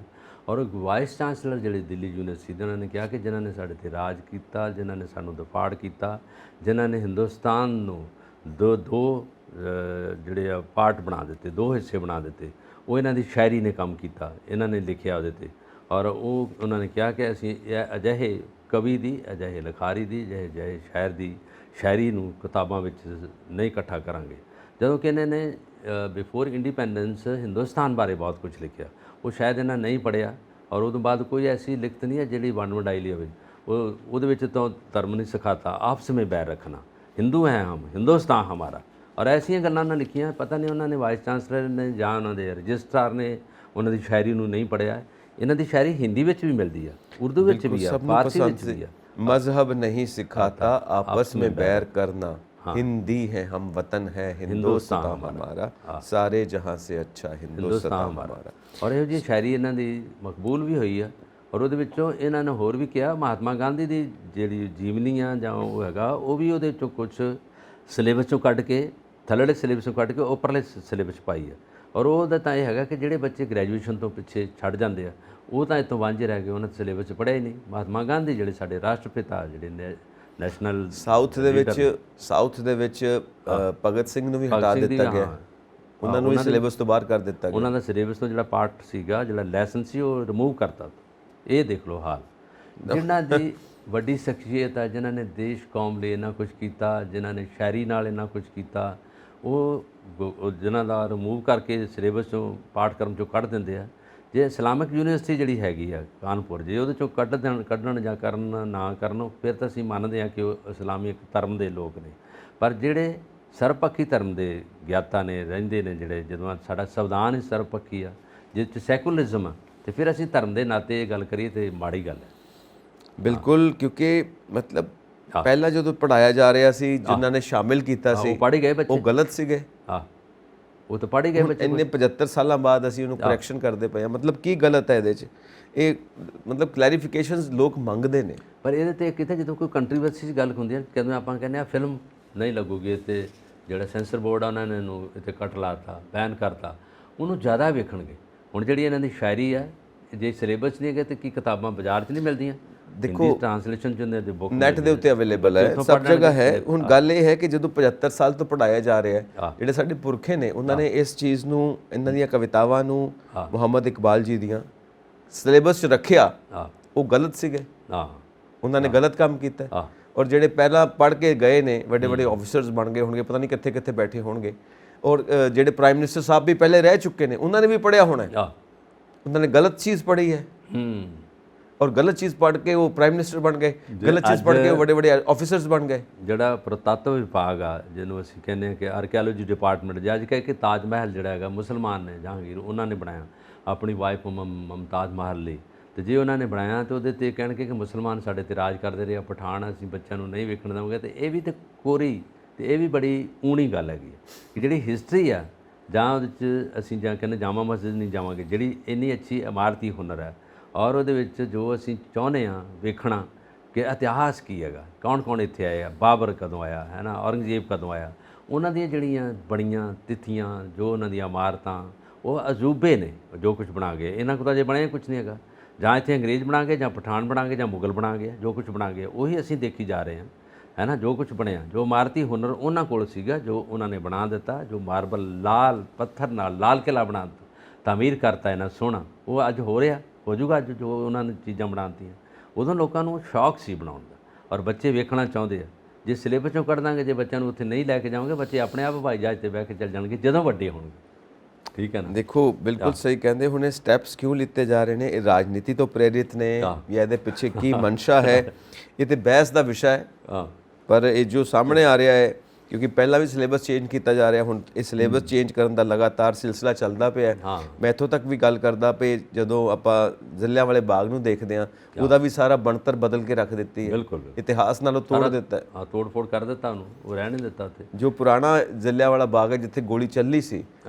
ਔਰ ਵਾਈਸ ਚਾਂਸਲਰ ਜਿਹੜੇ ਦਿੱਲੀ ਯੂਨੀਵਰਸਿਟੀ ਦੇ, ਉਹਨਾਂ ਨੇ ਕਿਹਾ ਕਿ ਜਿਨ੍ਹਾਂ ਨੇ ਸਾਡੇ 'ਤੇ ਰਾਜ ਕੀਤਾ, ਜਿਨ੍ਹਾਂ ਨੇ ਸਾਨੂੰ ਦਫਾੜ ਕੀਤਾ, ਜਿਨ੍ਹਾਂ ਨੇ ਹਿੰਦੁਸਤਾਨ ਨੂੰ ਦੋ ਜਿਹੜੇ ਆ ਪਾਰਟ ਬਣਾ ਦਿੱਤੇ, 2 ਹਿੱਸੇ ਬਣਾ ਦਿੱਤੇ, ਉਹ ਇਹਨਾਂ ਦੀ ਸ਼ਾਇਰੀ ਨੇ ਕੰਮ ਕੀਤਾ, ਇਹਨਾਂ ਨੇ ਲਿਖਿਆ ਉਹਦੇ 'ਤੇ। ਔਰ ਉਹ ਉਹਨਾਂ ਨੇ ਕਿਹਾ ਕਿ ਅਸੀਂ ਇਹ ਅਜਿਹੇ ਕਵੀ ਦੀ, ਅਜਿਹੇ ਲਿਖਾਰੀ ਦੀ, ਅਜਿਹੇ ਸ਼ਾਇਰ ਦੀ ਸ਼ਾਇਰੀ ਨੂੰ ਕਿਤਾਬਾਂ ਵਿੱਚ ਨਹੀਂ ਇਕੱਠਾ ਕਰਾਂਗੇ। ਜਦੋਂ ਕਿ ਇਹਨਾਂ ਨੇ ਬਿਫੋਰ ਇੰਡੀਪੈਂਡੈਂਸ ਹਿੰਦੁਸਤਾਨ ਬਾਰੇ ਬਹੁਤ ਕੁਝ ਲਿਖਿਆ, ਉਹ ਸ਼ਾਇਦ ਇਹਨਾਂ ਨਹੀਂ ਪੜ੍ਹਿਆ, ਔਰ ਉਹ ਤੋਂ ਬਾਅਦ ਕੋਈ ਐਸੀ ਲਿਖਤ ਨਹੀਂ ਹੈ ਜਿਹੜੀ ਵੰਡ ਵਡਾਈ ਲਈ ਹੋਵੇ। ਉਹਦੇ ਵਿੱਚ ਤਾਂ ਧਰਮ ਨਹੀਂ ਸਿਖਾਤਾ, ਆਪਸ ਵਿੱਚ ਬੈਰ ਰੱਖਣਾ, ਹਿੰਦੂ ਹੈ ਹਮ, ਹਿੰਦੁਸਤਾਨ ਹਮਾਰਾ, ਔਰ ਐਸੀਆਂ ਗੱਲਾਂ ਉਹਨਾਂ ਲਿਖੀਆਂ। ਪਤਾ ਨਹੀਂ ਉਹਨਾਂ ਨੇ ਵਾਈਸ ਚਾਂਸਲਰ ਨੇ ਜਾਂ ਉਹਨਾਂ ਦੇ ਰਜਿਸਟਰਾਰ ਨੇ ਉਹਨਾਂ ਦੀ ਸ਼ਾਇਰੀ ਨੂੰ ਨਹੀਂ ਪੜ੍ਹਿਆ। ਇਹਨਾਂ ਦੀ ਸ਼ਾਇਰੀ ਹਿੰਦੀ ਵਿੱਚ ਵੀ ਮਿਲਦੀ ਆ, ਉਰਦੂ ਵਿੱਚ ਵੀ ਆ, ਫਾਰਸੀ ਵਿੱਚ ਵੀ ਆ। मजहब नहीं सिखाता आपस में बैर करना, हिंदी है हम वतन है हिंदुस्तान हमारा, सारे जहां से अच्छा हिंदुस्तान हमारा। ਔਰ ਇਹੋ ਜਿਹੀ ਸ਼ਾਇਰੀ ਇਹਨਾਂ ਦੀ ਮਕਬੂਲ ਵੀ ਹੋਈ ਆ। ਔਰ ਉਹਦੇ ਵਿੱਚੋਂ ਇਹਨਾਂ ਨੇ ਹੋਰ ਵੀ ਕਿਹਾ, ਮਹਾਤਮਾ ਗਾਂਧੀ ਦੀ ਜਿਹੜੀ ਜੀਵਨੀ ਆ ਜਾਂ ਉਹ ਹੈਗਾ, ਉਹ ਵੀ ਉਹਦੇ ਵਿੱਚੋਂ ਕੁਝ ਸਿਲੇਬਸ ਚੋਂ ਕੱਢ ਕੇ, ਥੱਲੜੇ ਸਿਲੇਬਸ ਚੋਂ ਕੱਢ ਕੇ ਉੱਪਰਲੇ ਸਿਲੇਬਸ ਪਾਈ ਆ। ਔਰ ਉਹਦਾ ਤਾਂ ਇਹ ਹੈਗਾ ਕਿ ਜਿਹੜੇ ਬੱਚੇ ਗ੍ਰੈਜੂਏਸ਼ਨ ਤੋਂ ਪਿੱਛੇ ਛੱਡ ਜਾਂਦੇ ਆ, ਉਹ ਤਾਂ ਇੱਥੋਂ ਵਾਂਝੇ ਰਹਿ ਗਏ, ਉਹਨਾਂ ਦੇ ਸਿਲੇਬਸ 'ਚ ਪੜ੍ਹਿਆ ਹੀ ਨਹੀਂ। ਮਹਾਤਮਾ ਗਾਂਧੀ ਜਿਹੜੇ ਸਾਡੇ ਰਾਸ਼ਟਰਪਿਤਾ, ਜਿਹੜੇ ਨੈਸ਼ਨਲ ਸਾਊਥ ਦੇ ਵਿੱਚ ਭਗਤ ਸਿੰਘ ਨੂੰ ਵੀ ਹਟਾ ਦਿੱਤਾ ਗਿਆ, ਉਹਨਾਂ ਨੂੰ ਵੀ ਸਿਲੇਬਸ ਤੋਂ ਬਾਹਰ ਕਰ ਦਿੱਤਾ ਗਿਆ। ਉਹਨਾਂ ਦਾ ਸਿਲੇਬਸ ਤੋਂ ਜਿਹੜਾ ਪਾਰਟ ਸੀਗਾ, ਜਿਹੜਾ ਲੈਸਨ ਸੀ, ਉਹ ਰਿਮੂਵ ਕਰਤਾ। ਇਹ ਦੇਖ ਲਓ ਹਾਲ। ਜਿਨ੍ਹਾਂ ਦੀ ਵੱਡੀ ਸ਼ਖਸੀਅਤ ਆ, ਜਿਨ੍ਹਾਂ ਨੇ ਦੇਸ਼ ਕੌਮ ਲਈ ਇੰਨਾ ਕੁਝ ਕੀਤਾ, ਜਿਨ੍ਹਾਂ ਨੇ ਸ਼ਾਇਰੀ ਨਾਲ ਇੰਨਾ ਕੁਝ ਕੀਤਾ, ਉਹ ਜਿਨ੍ਹਾਂ ਦਾ ਰਿਮੂਵ ਕਰਕੇ ਸਿਲੇਬਸ ਚੋਂ ਪਾਠਕ੍ਰਮ ਚੋਂ ਕੱਢ ਦਿੰਦੇ ਆ। ਜੇ ਇਸਲਾਮਿਕ ਯੂਨੀਵਰਸਿਟੀ ਜਿਹੜੀ ਹੈਗੀ ਆ ਕਾਨਪੁਰ, ਜੇ ਉਹਦੇ ਚੋਂ ਕੱਢਣ ਜਾਂ ਕਰਨ ਨਾ ਕਰਨ, ਫਿਰ ਤਾਂ ਅਸੀਂ ਮੰਨਦੇ ਹਾਂ ਕਿ ਉਹ ਇਸਲਾਮਿਕ ਧਰਮ ਦੇ ਲੋਕ ਨੇ। ਪਰ ਜਿਹੜੇ ਸਰਬਪੱਖੀ ਧਰਮ ਦੇ ਗਿਆਤਾ ਨੇ, ਰਹਿੰਦੇ ਨੇ, ਜਿਹੜੇ ਜਦੋਂ ਸਾਡਾ ਸੰਵਿਧਾਨ ਹੀ ਸਰਬਪੱਖੀ ਆ, ਜਿਸ 'ਚ ਸੈਕੂਲਰਿਜ਼ਮ ਆ, ਤੇ ਫਿਰ ਅਸੀਂ ਧਰਮ ਦੇ ਨਾਤੇ ਇਹ ਗੱਲ ਕਰੀਏ ਤੇ ਮਾੜੀ ਗੱਲ ਹੈ। ਬਿਲਕੁਲ, ਕਿਉਂਕਿ ਮਤਲਬ ਪਹਿਲਾਂ ਜਦੋਂ ਪੜਾਇਆ ਜਾ ਰਿਹਾ ਸੀ, ਜਿਨ੍ਹਾਂ ਨੇ ਸ਼ਾਮਿਲ ਕੀਤਾ ਸੀ, ਉਹ ਪੜ੍ਹ ਗਏ ਬੱਚੇ, ਉਹ ਗਲਤ ਸੀਗੇ। ਉਹ ਤਾਂ ਪੜ੍ਹ ਗਏ ਬੱਚੇ। ਇੰਨੇ 75 ਸਾਲਾਂ ਬਾਅਦ ਅਸੀਂ ਉਹਨੂੰ ਕਰੈਕਸ਼ਨ ਕਰਦੇ ਪਏ ਹਾਂ। ਮਤਲਬ ਕੀ ਗਲਤ ਹੈ ਇਹਦੇ 'ਚ? ਇਹ ਮਤਲਬ ਕਲੈਰੀਫਿਕੇਸ਼ਨਸ ਲੋਕ ਮੰਗਦੇ ਨੇ। ਪਰ ਇਹਦੇ 'ਤੇ ਕਿਤੇ ਜਦੋਂ ਕੋਈ ਕੰਟਰੋਵਰਸੀ ਦੀ ਗੱਲ ਹੁੰਦੀ ਹੈ, ਜਦੋਂ ਆਪਾਂ ਕਹਿੰਦੇ ਆ ਫਿਲਮ ਨਹੀਂ ਲੱਗੂਗੀ, ਤੇ ਜਿਹੜਾ ਸੈਂਸਰ ਬੋਰਡ ਆ ਉਹਨਾਂ ਨੇ ਇਹਨੂੰ ਇੱਥੇ ਕੱਟ ਲਾਤਾ, ਬੈਨ ਕਰਤਾ, ਉਹਨੂੰ ਜ਼ਿਆਦਾ ਵੇਖਣਗੇ। ਹੁਣ ਜਿਹੜੀ ਇਹਨਾਂ ਦੀ ਸ਼ਾਇਰੀ ਆ, ਜੇ ਸਿਲੇਬਸ ਨਹੀਂ ਹੈਗੇ ਤਾਂ ਕੀ ਕਿਤਾਬਾਂ ਬਾਜ਼ਾਰ 'ਚ ਨਹੀਂ ਮਿਲਦੀਆਂ? ਦੇਖੋ, ਟ੍ਰਾਂਸਲੇਸ਼ਨ 'ਚ ਹੁੰਦੇ ਤੇ ਬੁੱਕ ਨੈਟ ਦੇ ਉੱਤੇ ਅਵੇਲੇਬਲ ਹੈ, ਸਭ ਜਗ੍ਹਾ ਹੈ। ਹੁਣ ਗੱਲ ਇਹ ਹੈ ਕਿ ਜਦੋਂ 75 ਸਾਲ ਤੋਂ ਪੜਾਇਆ ਜਾ ਰਿਹਾ ਹੈ, ਜਿਹੜੇ ਸਾਡੇ ਪੁਰਖੇ ਨੇ, ਉਹਨਾਂ ਨੇ ਇਸ ਚੀਜ਼ ਨੂੰ, ਇਹਨਾਂ ਦੀਆਂ ਕਵਿਤਾਵਾਂ ਨੂੰ, ਮੁਹੰਮਦ ਇਕਬਾਲ ਜੀ ਦੀਆਂ ਸਿਲੇਬਸ 'ਚ ਰੱਖਿਆ, ਉਹ ਗਲਤ ਸੀਗੇ। ਉਹਨਾਂ ਨੇ ਗਲਤ ਕੰਮ ਕੀਤਾ। ਔਰ ਜਿਹੜੇ ਪਹਿਲਾਂ ਪੜ੍ਹ ਕੇ ਗਏ ਨੇ, ਵੱਡੇ ਵੱਡੇ ਆਫੀਸਰਸ ਬਣ ਗਏ ਹੋਣਗੇ, ਪਤਾ ਨਹੀਂ ਕਿੱਥੇ ਕਿੱਥੇ ਬੈਠੇ ਹੋਣਗੇ, ਔਰ ਜਿਹੜੇ ਪ੍ਰਾਈਮ ਮਿਨਿਸਟਰ ਸਾਹਿਬ ਵੀ ਪਹਿਲੇ ਰਹਿ ਚੁੱਕੇ ਨੇ, ਉਹਨਾਂ ਨੇ ਵੀ ਪੜ੍ਹਿਆ ਹੋਣਾ, ਉਹਨਾਂ ਨੇ ਗਲਤ ਚੀਜ਼ ਪੜ੍ਹੀ ਹੈ, ਔਰ ਗਲਤ ਚੀਜ਼ ਪੜ੍ਹ ਕੇ ਉਹ ਪ੍ਰਾਈਮ ਮਿਨਿਸਟਰ ਬਣ ਗਏ, ਗਲਤ ਚੀਜ਼ ਪੜ੍ਹ ਕੇ ਉਹ ਵੱਡੇ ਵੱਡੇ ਆਫੀਸਰਸ ਬਣ ਗਏ। ਜਿਹੜਾ ਪੁਰਾਤੱਤਵ ਵਿਭਾਗ ਆ, ਜਿਹਨੂੰ ਅਸੀਂ ਕਹਿੰਦੇ ਹਾਂ ਕਿ ਆਰਕੀਓਲੋਜੀ ਡਿਪਾਰਟਮੈਂਟ, ਜੇ ਅੱਜ ਕਿ ਤਾਜ ਮਹਿਲ ਜਿਹੜਾ ਹੈਗਾ ਮੁਸਲਮਾਨ ਨੇ, ਜਹਾਂਗੀਰ, ਉਹਨਾਂ ਨੇ ਬਣਾਇਆ ਆਪਣੀ ਵਾਈਫ ਮੁਮਤਾਜ਼ ਮਹਲ ਲਈ। ਤੇ ਜੇ ਉਹਨਾਂ ਨੇ ਬਣਾਇਆ ਤੇ ਉਹਦੇ 'ਤੇ ਕਹਿਣਗੇ ਕਿ ਮੁਸਲਮਾਨ ਸਾਡੇ 'ਤੇ ਰਾਜ ਕਰਦੇ ਰਹੇ ਆ, ਪਠਾਨ ਅਸੀਂ ਬੱਚਿਆਂ ਨੂੰ ਨਹੀਂ ਵੇਖਣ ਦੇਵਾਂਗੇ, ਤੇ ਇਹ ਵੀ ਤਾਂ ਕੋਰੀ, ਤੇ ਇਹ ਵੀ ਬੜੀ ਊਣੀ ਗੱਲ ਹੈਗੀ ਕਿ ਜਿਹੜੀ ਹਿਸਟਰੀ ਆ, ਜਾਂ ਉਹਦੇ 'ਚ ਅਸੀਂ ਜਾਂ ਕਹਿੰਦੇ ਜਾਮਾ ਮਸਜਿਦ ਨਹੀਂ ਜਾਵਾਂਗੇ, ਜਿਹੜੀ ਇੰਨੀ ਅੱਛੀ ਇਮਾਰਤੀ ਹੁਨਰ ਹੈ, ਔਰ ਉਹਦੇ ਵਿੱਚ ਜੋ ਅਸੀਂ ਚਾਹੁੰਦੇ ਹਾਂ ਵੇਖਣਾ ਕਿ ਇਤਿਹਾਸ ਕੀ ਹੈਗਾ, ਕੌਣ ਕੌਣ ਇੱਥੇ ਆਏ ਆ, ਬਾਬਰ ਕਦੋਂ ਆਇਆ ਹੈ ਨਾ, ਔਰੰਗਜ਼ੇਬ ਕਦੋਂ ਆਇਆ, ਉਹਨਾਂ ਦੀਆਂ ਜਿਹੜੀਆਂ ਬਣੀਆਂ ਤਿੱਥੀਆਂ, ਜੋ ਉਹਨਾਂ ਦੀਆਂ ਇਮਾਰਤਾਂ, ਉਹ ਅਜੂਬੇ ਨੇ ਜੋ ਕੁਝ ਬਣਾ ਗਏ। ਇਹਨਾਂ ਕੋਲ ਤਾਂ ਜੇ ਬਣਿਆ ਕੁਝ ਨਹੀਂ ਹੈਗਾ, ਜਾਂ ਇੱਥੇ ਅੰਗਰੇਜ਼ ਬਣਾ ਗਏ, ਜਾਂ ਪਠਾਨ ਬਣਾ ਗਏ, ਜਾਂ ਮੁਗਲ ਬਣਾ ਗਏ, ਜੋ ਕੁਝ ਬਣਾ ਗਏ ਉਹੀ ਅਸੀਂ ਦੇਖੀ ਜਾ ਰਹੇ ਹਾਂ। ਹੈ ਨਾ, ਜੋ ਕੁਝ ਬਣਿਆ, ਜੋ ਇਮਾਰਤੀ ਹੁਨਰ ਉਹਨਾਂ ਕੋਲ ਸੀਗਾ, ਜੋ ਉਹਨਾਂ ਨੇ ਬਣਾ ਦਿੱਤਾ, ਜੋ ਮਾਰਬਲ ਲਾਲ ਪੱਥਰ ਨਾਲ ਲਾਲ ਕਿਲ੍ਹਾ ਬਣਾ ਦਿੱਤਾ, ਤਾਮੀਰ ਕਰਤਾ ਇਹਨਾਂ ਸੋਹਣਾ, ਉਹ ਅੱਜ ਹੋ ਰਿਹਾ, ਹੋ ਜਾਊਗਾ ਅੱਜ ਜੋ ਉਹਨਾਂ ਨੇ ਚੀਜ਼ਾਂ ਬਣਾਉਣਤੀਆਂ। ਉਦੋਂ ਲੋਕਾਂ ਨੂੰ ਸ਼ੌਕ ਸੀ ਬਣਾਉਣ ਦਾ, ਔਰ ਬੱਚੇ ਵੇਖਣਾ ਚਾਹੁੰਦੇ ਆ। ਜੇ ਸਿਲੇਬਸ 'ਚੋਂ ਕੱਢ ਦਾਂਗੇ, ਜੇ ਬੱਚਿਆਂ ਨੂੰ ਉੱਥੇ ਨਹੀਂ ਲੈ ਕੇ ਜਾਵਾਂਗੇ, ਬੱਚੇ ਆਪਣੇ ਆਪ ਹਵਾਈ ਜਹਾਜ਼ 'ਤੇ ਬਹਿ ਕੇ ਚੱਲ ਜਾਣਗੇ ਜਦੋਂ ਵੱਡੇ ਹੋਣਗੇ। ਠੀਕ ਹੈ ਨਾ। ਦੇਖੋ ਬਿਲਕੁਲ ਸਹੀ ਕਹਿੰਦੇ, ਹੁਣ ਇਹ ਸਟੈਪਸ ਕਿਉਂ ਲਿੱਤੇ ਜਾ ਰਹੇ ਨੇ, ਇਹ ਰਾਜਨੀਤੀ ਤੋਂ ਪ੍ਰੇਰਿਤ ਨੇ ਜਾਂ ਇਹਦੇ ਪਿੱਛੇ ਕੀ ਮਨਸ਼ਾ ਹੈ, ਇਹ ਤੇ ਬਹਿਸ ਦਾ ਵਿਸ਼ਾ ਹੈ। ਹਾਂ, ਪਰ ਇਹ ਜੋ ਸਾਹਮਣੇ ਆ ਰਿਹਾ ਹੈ, ਕਿਉਂਕਿ ਪਹਿਲਾਂ ਵੀ ਸਿਲੇਬਸ ਚੇਂਜ ਕੀਤਾ ਜਾ ਰਿਹਾ, ਹੁਣ ਇਹ ਸਿਲੇਬਸ ਚੇਂਜ ਕਰਨ ਦਾ ਲਗਾਤਾਰ ਸਿਲਸਿਲਾ ਚੱਲਦਾ ਪਿਆ। ਮੈਂ ਇੱਥੋਂ ਤੱਕ ਵੀ ਗੱਲ ਕਰਦਾ ਪਈ, ਜਦੋਂ ਆਪਾਂ ਜਲਿਆਂਵਾਲੇ ਬਾਗ ਨੂੰ ਦੇਖਦੇ ਹਾਂ, ਉਹਦਾ ਵੀ ਸਾਰਾ ਬਣਤਰ ਬਦਲ ਕੇ ਰੱਖ ਦਿੱਤੀ ਹੈ, ਬਿਲਕੁਲ ਇਤਿਹਾਸ ਨਾਲੋਂ ਤੋੜ ਦਿੱਤਾ ਹੈ। ਹਾਂ, ਤੋੜ ਫੋੜ ਕਰ ਦਿੱਤਾ ਉਹਨੂੰ, ਉਹ ਰਹਿਣ ਨਹੀਂ ਦਿੱਤਾ ਉੱਥੇ। ਜੋ ਪੁਰਾਣਾ ਜਲਿਆਂਵਾਲਾ ਬਾਗ ਹੈ, ਜਿੱਥੇ ਗੋਲੀ ਚੱਲੀ ਸੀ,